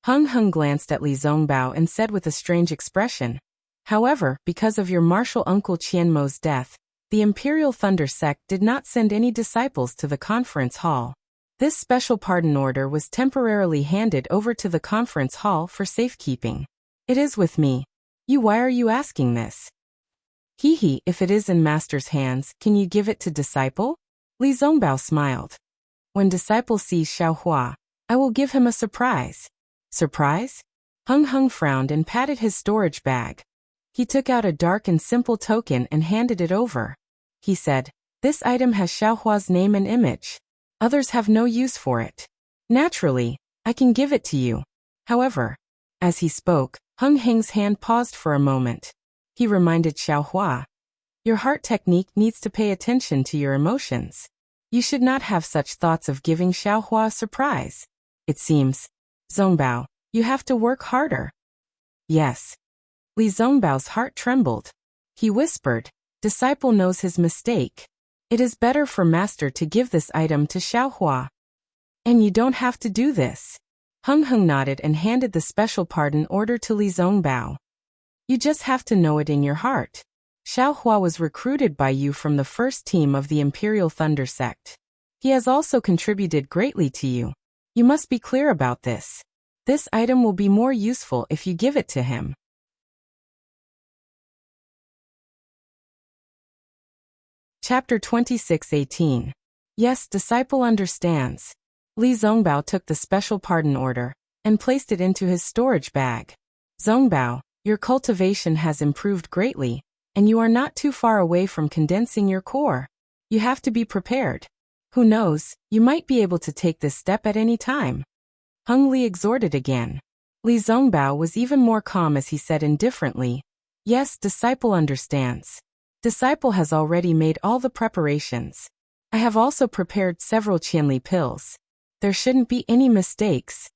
Hung Hung glanced at Li Zongbao and said with a strange expression, "However, because of your martial uncle Qianmo's death, the Imperial Thunder Sect did not send any disciples to the conference hall. This special pardon order was temporarily handed over to the conference hall for safekeeping. It is with me. Why are you asking this?" "He, if it is in Master's hands, can you give it to disciple?" Li Zongbao smiled. "When disciple sees Xiaohua, I will give him a surprise." "Surprise?" Hung Hung frowned and patted his storage bag. He took out a dark and simple token and handed it over. He said, "This item has Xiaohua's name and image. Others have no use for it. Naturally, I can give it to you. However," as he spoke, Hung Heng's hand paused for a moment. He reminded Xiaohua, "Your heart technique needs to pay attention to your emotions. You should not have such thoughts of giving Xiaohua a surprise. It seems, Zongbao, you have to work harder." "Yes." Li Zongbao's heart trembled. He whispered, "Disciple knows his mistake. It is better for Master to give this item to Xiaohua." "And you don't have to do this." Hung Hung nodded and handed the special pardon order to Li Zongbao. "You just have to know it in your heart. Xiaohua was recruited by you from the first team of the Imperial Thunder Sect. He has also contributed greatly to you. You must be clear about this. This item will be more useful if you give it to him." Chapter 26:18. Yes, disciple understands. Li Zongbao took the special pardon order and placed it into his storage bag. "Zongbao, your cultivation has improved greatly, and you are not too far away from condensing your core. You have to be prepared. Who knows, you might be able to take this step at any time." Hung Li exhorted again. Li Zongbao was even more calm as he said indifferently, "Yes, disciple understands. Disciple has already made all the preparations. I have also prepared several Qianli pills. There shouldn't be any mistakes."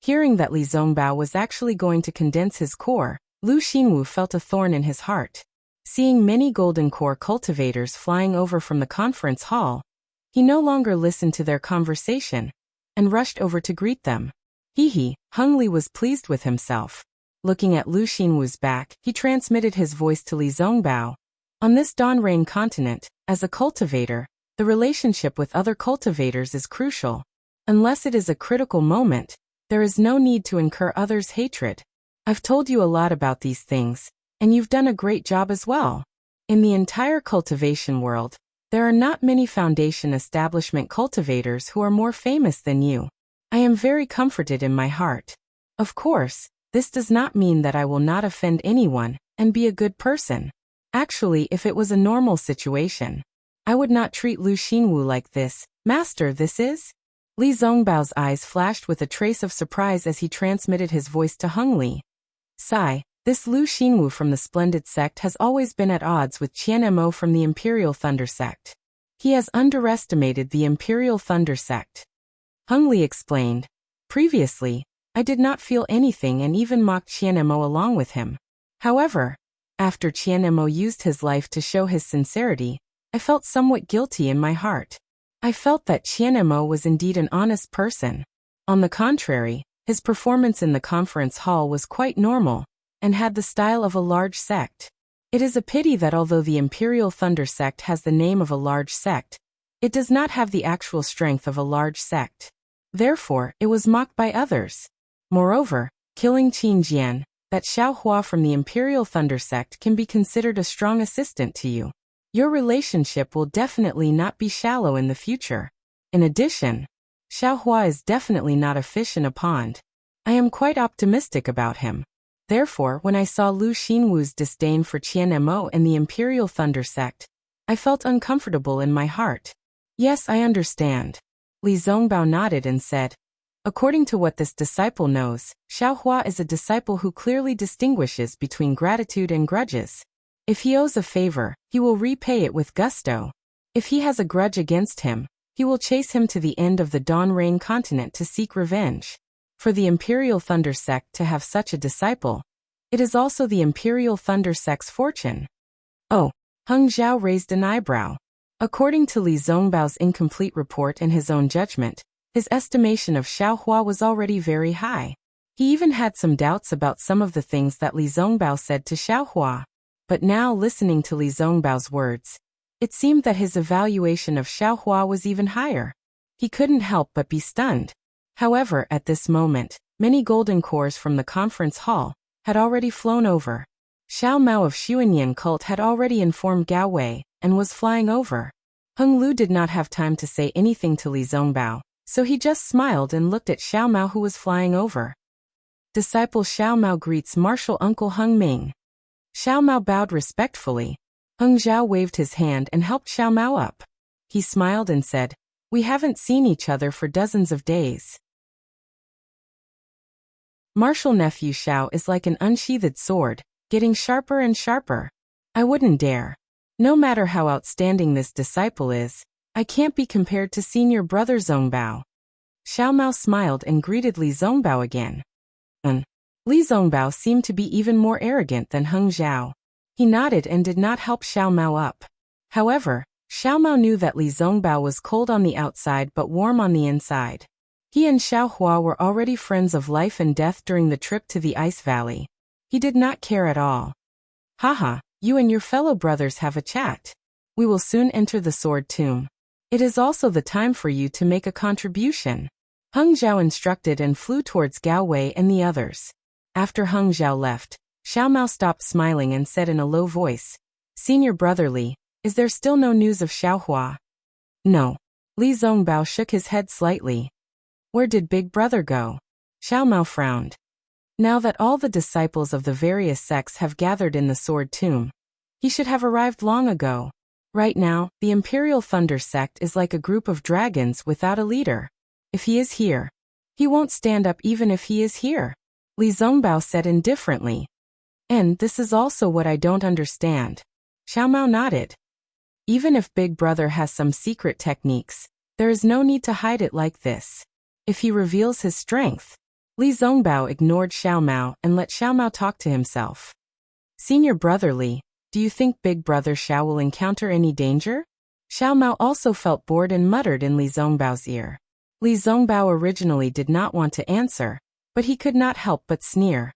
Hearing that Li Zongbao was actually going to condense his core, Lu Xinwu felt a thorn in his heart. Seeing many golden core cultivators flying over from the conference hall, he no longer listened to their conversation and rushed over to greet them. Hung Li was pleased with himself. Looking at Lu Xinwu's back, he transmitted his voice to Li Zongbao. On this Dawn Rain continent, as a cultivator, the relationship with other cultivators is crucial. Unless it is a critical moment, there is no need to incur others' hatred. I've told you a lot about these things, and you've done a great job as well. In the entire cultivation world, there are not many foundation establishment cultivators who are more famous than you. I am very comforted in my heart. Of course, this does not mean that I will not offend anyone and be a good person. Actually, if it was a normal situation, I would not treat Lu Xinwu like this. Master, this is?" Li Zongbao's eyes flashed with a trace of surprise as he transmitted his voice to Hung Li. "Sai, this Lu Xinwu from the Splendid Sect has always been at odds with Qian Mo from the Imperial Thunder Sect. He has underestimated the Imperial Thunder Sect." Hung Li explained, "Previously, I did not feel anything and even mocked Qian Mo along with him. However, after Qian Mo used his life to show his sincerity, I felt somewhat guilty in my heart. I felt that Qian Mo was indeed an honest person. On the contrary, his performance in the conference hall was quite normal, and had the style of a large sect. It is a pity that although the Imperial Thunder Sect has the name of a large sect, it does not have the actual strength of a large sect. Therefore, it was mocked by others. Moreover, killing Qin Jian, that Xiaohua from the Imperial Thunder Sect can be considered a strong assistant to you. Your relationship will definitely not be shallow in the future. In addition, Xiaohua is definitely not a fish in a pond. I am quite optimistic about him. Therefore, when I saw Lu Xinwu's disdain for Qian Mo and the Imperial Thunder Sect, I felt uncomfortable in my heart." "Yes, I understand." Li Zongbao nodded and said, "According to what this disciple knows, Xiaohua is a disciple who clearly distinguishes between gratitude and grudges. If he owes a favor, he will repay it with gusto. If he has a grudge against him, he will chase him to the end of the Dawn Rain continent to seek revenge. For the Imperial Thunder Sect to have such a disciple, it is also the Imperial Thunder Sect's fortune." "Oh," Hung Zhao raised an eyebrow. According to Li Zongbao's incomplete report and his own judgment, His estimation of Xiaohua was already very high. He even had some doubts about some of the things that Li Zongbao said to Xiaohua. But now, listening to Li Zongbao's words, it seemed that his evaluation of Xiaohua was even higher. He couldn't help but be stunned. However, at this moment, many golden cores from the conference hall had already flown over. Xiao Mao of Xuanyan cult had already informed Gao Wei and was flying over. Heng Lu did not have time to say anything to Li Zongbao, so he just smiled and looked at Xiao Mao, who was flying over. Disciple Xiao Mao greets Martial Uncle Heng Ming. Xiao Mao bowed respectfully. Heng Zhao waved his hand and helped Xiao Mao up. He smiled and said, "We haven't seen each other for dozens of days." Martial nephew Xiao is like an unsheathed sword, getting sharper and sharper. I wouldn't dare. No matter how outstanding this disciple is, I can't be compared to senior brother Zongbao. Xiao Mao smiled and greeted Li Zongbao again. Li Zongbao seemed to be even more arrogant than Heng Zhao. He nodded and did not help Xiao Mao up. However, Xiao Mao knew that Li Zongbao was cold on the outside but warm on the inside. He and Xiaohua were already friends of life and death during the trip to the Ice Valley. He did not care at all. "Haha, you and your fellow brothers have a chat. We will soon enter the Sword Tomb. It is also the time for you to make a contribution." Heng Zhao instructed and flew towards Gao Wei and the others. After Heng Zhao left, Xiao Mao stopped smiling and said in a low voice, "Senior brother Li, is there still no news of Xiaohua?" "No." Li Zongbao shook his head slightly. "Where did big brother go?" Xiao Mao frowned. Now that all the disciples of the various sects have gathered in the Sword Tomb, he should have arrived long ago. Right now, the Imperial Thunder sect is like a group of dragons without a leader. If he is here, he won't stand up even if he is here, Li Zongbao said indifferently. "And this is also what I don't understand." Xiao Mao nodded. "Even if Big Brother has some secret techniques, there is no need to hide it like this. If he reveals his strength." Li Zongbao ignored Xiao Mao and let Xiao Mao talk to himself. "Senior brother Li, do you think Big Brother Xiao will encounter any danger?" Xiao Mao also felt bored and muttered in Li Zongbao's ear. Li Zongbao originally did not want to answer, but he could not help but sneer.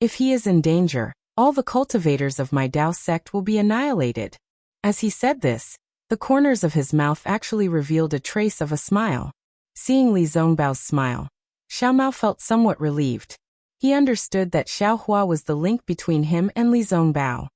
"If he is in danger, all the cultivators of my Dao sect will be annihilated." As he said this, the corners of his mouth actually revealed a trace of a smile. Seeing Li Zongbao's smile, Xiao Mao felt somewhat relieved. He understood that Xiaohua was the link between him and Li Zongbao.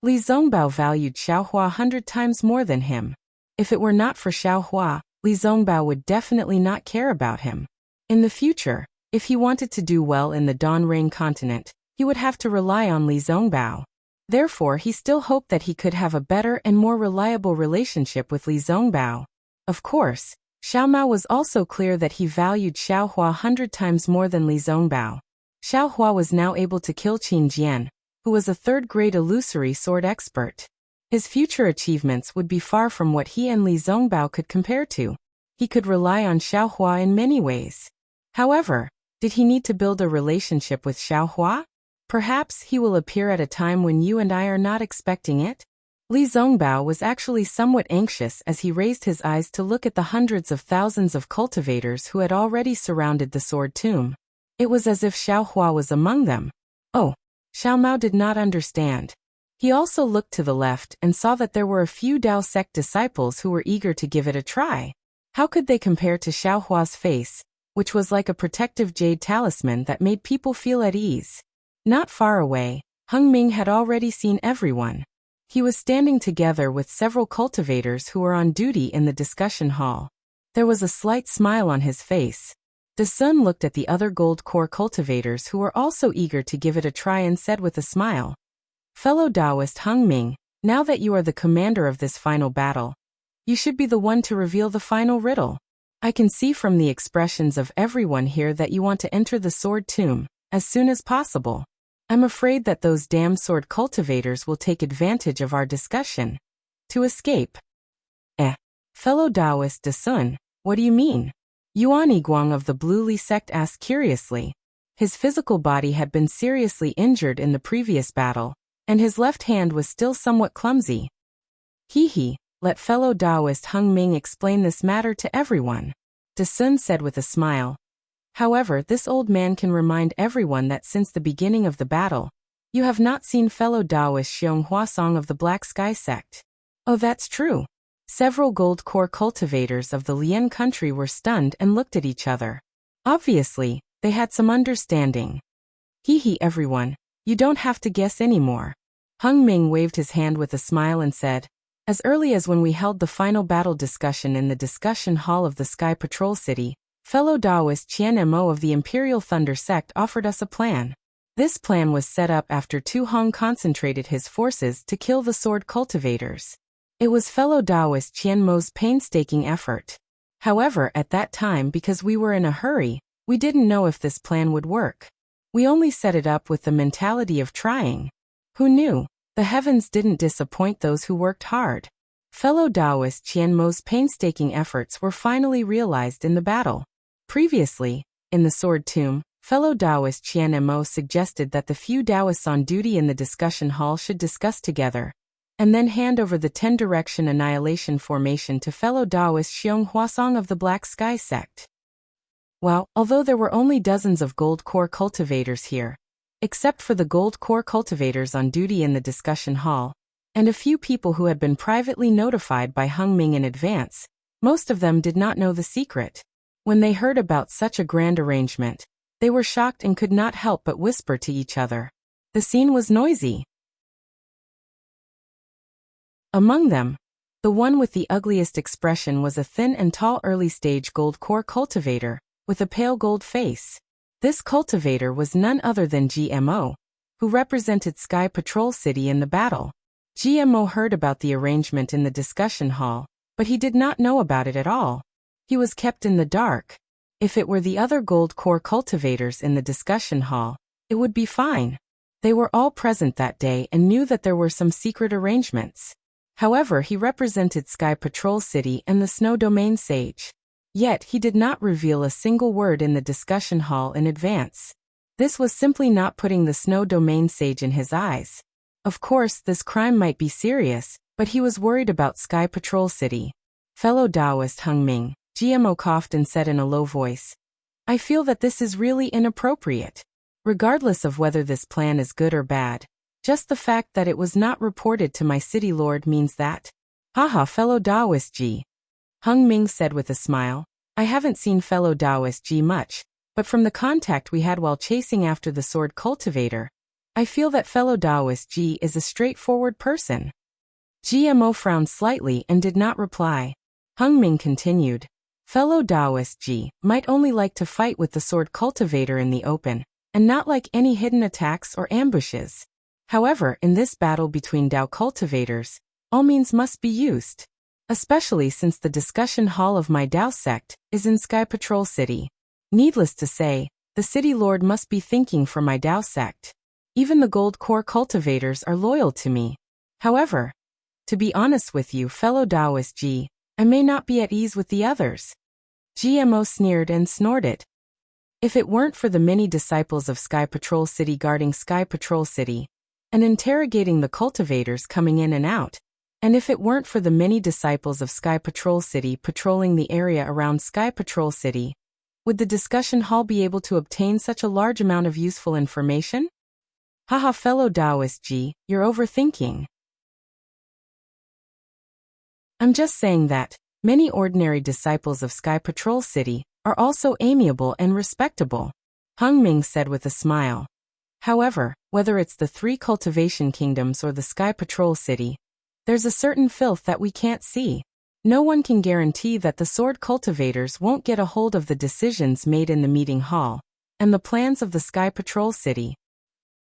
Li Zongbao valued Xiaohua 100 times more than him. If it were not for Xiaohua, Li Zongbao would definitely not care about him. In the future, if he wanted to do well in the Dawn Rain continent, he would have to rely on Li Zongbao. Therefore, he still hoped that he could have a better and more reliable relationship with Li Zongbao. Of course, Xiao Mao was also clear that he valued Xiaohua 100 times more than Li Zongbao. Xiaohua was now able to kill Qin Jian, who was a third-grade illusory sword expert. His future achievements would be far from what he and Li Zongbao could compare to. He could rely on Xiaohua in many ways. However, did he need to build a relationship with Xiaohua? Perhaps he will appear at a time when you and I are not expecting it? Li Zongbao was actually somewhat anxious as he raised his eyes to look at the hundreds of thousands of cultivators who had already surrounded the Sword Tomb. It was as if Xiaohua was among them. Oh, Xiao Mao did not understand. He also looked to the left and saw that there were a few Dao sect disciples who were eager to give it a try. How could they compare to Xiaohua's face, which was like a protective jade talisman that made people feel at ease? Not far away, Heng Ming had already seen everyone. He was standing together with several cultivators who were on duty in the discussion hall. There was a slight smile on his face. The Sun looked at the other gold core cultivators who were also eager to give it a try and said with a smile, "Fellow Taoist Heng Ming, now that you are the commander of this final battle, you should be the one to reveal the final riddle. I can see from the expressions of everyone here that you want to enter the Sword Tomb as soon as possible. I'm afraid that those damn sword cultivators will take advantage of our discussion to escape." Fellow Taoist De Sun, what do you mean? Yuan Yiguang of the Blue Li sect asked curiously. His physical body had been seriously injured in the previous battle, and his left hand was still somewhat clumsy. "Hee hee, Let fellow Taoist Hung Ming explain this matter to everyone. De Sun said with a smile. However, this old man can remind everyone that since the beginning of the battle, you have not seen fellow Taoist Xiong Huasong of the Black Sky sect. Oh, that's true. Several gold core cultivators of the Lian country were stunned and looked at each other. Obviously, they had some understanding. Hee everyone, you don't have to guess anymore. Hung Ming waved his hand with a smile and said, as early as when we held the final battle discussion in the discussion hall of the Sky Patrol City, fellow Taoist Qian Mo of the Imperial Thunder sect offered us a plan. This plan was set up after Tu Hong concentrated his forces to kill the sword cultivators. It was fellow Taoist Qian Mo's painstaking effort. However, at that time, because we were in a hurry, we didn't know if this plan would work. We only set it up with the mentality of trying. Who knew? The heavens didn't disappoint those who worked hard. Fellow Taoist Qian Mo's painstaking efforts were finally realized in the battle. Previously, in the Sword Tomb, fellow Taoist Qian Mo suggested that the few Taoists on duty in the discussion hall should discuss together, and then hand over the 10-direction annihilation formation to fellow Taoist Xiong Huasong of the Black Sky sect. Well, although there were only dozens of gold core cultivators here, except for the gold core cultivators on duty in the discussion hall, and a few people who had been privately notified by Hung Ming in advance, most of them did not know the secret. When they heard about such a grand arrangement, they were shocked and could not help but whisper to each other. The scene was noisy. Among them, the one with the ugliest expression was a thin and tall early-stage gold core cultivator, with a pale gold face. This cultivator was none other than GMO, who represented Sky Patrol City in the battle. GMO heard about the arrangement in the discussion hall, but he did not know about it at all. He was kept in the dark. If it were the other gold core cultivators in the discussion hall, it would be fine. They were all present that day and knew that there were some secret arrangements. However, he represented Sky Patrol City and the Snow Domain Sage. Yet, he did not reveal a single word in the discussion hall in advance. This was simply not putting the Snow Domain Sage in his eyes. Of course, this crime might be serious, but he was worried about Sky Patrol City. Fellow Taoist Hung Ming, GMO coughed and said in a low voice, I feel that this is really inappropriate. Regardless of whether this plan is good or bad, just the fact that it was not reported to my city lord means that. Haha, fellow Taoist G. Hung Ming said with a smile, I haven't seen fellow Taoist G much, but from the contact we had while chasing after the sword cultivator, I feel that fellow Taoist G is a straightforward person. GMO frowned slightly and did not reply. Hung Ming continued, fellow Taoist G might only like to fight with the sword cultivator in the open, and not like any hidden attacks or ambushes. However, in this battle between Tao cultivators, all means must be used. Especially since the discussion hall of my Tao sect is in Sky Patrol City. Needless to say, the city lord must be thinking for my Tao sect. Even the gold core cultivators are loyal to me. However, to be honest with you, fellow Taoist G, I may not be at ease with the others. GMO sneered and snorted. If it weren't for the many disciples of Sky Patrol City guarding Sky Patrol City, and interrogating the cultivators coming in and out, and if it weren't for the many disciples of Sky Patrol City patrolling the area around Sky Patrol City, would the discussion hall be able to obtain such a large amount of useful information? Haha, fellow Taoist G, you're overthinking. I'm just saying that many ordinary disciples of Sky Patrol City are also amiable and respectable, Hung Ming said with a smile. However, whether it's the 3 cultivation kingdoms or the Sky Patrol City, there's a certain filth that we can't see. No one can guarantee that the sword cultivators won't get a hold of the decisions made in the meeting hall, and the plans of the Sky Patrol City.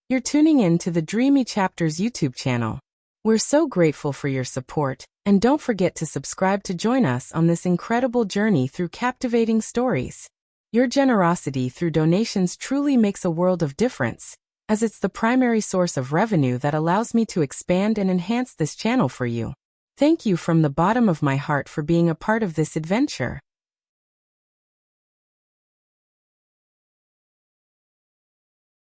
You're tuning in to the Dreamy Chapters YouTube channel. We're so grateful for your support, and don't forget to subscribe to join us on this incredible journey through captivating stories. Your generosity through donations truly makes a world of difference, as it's the primary source of revenue that allows me to expand and enhance this channel for you. Thank you from the bottom of my heart for being a part of this adventure.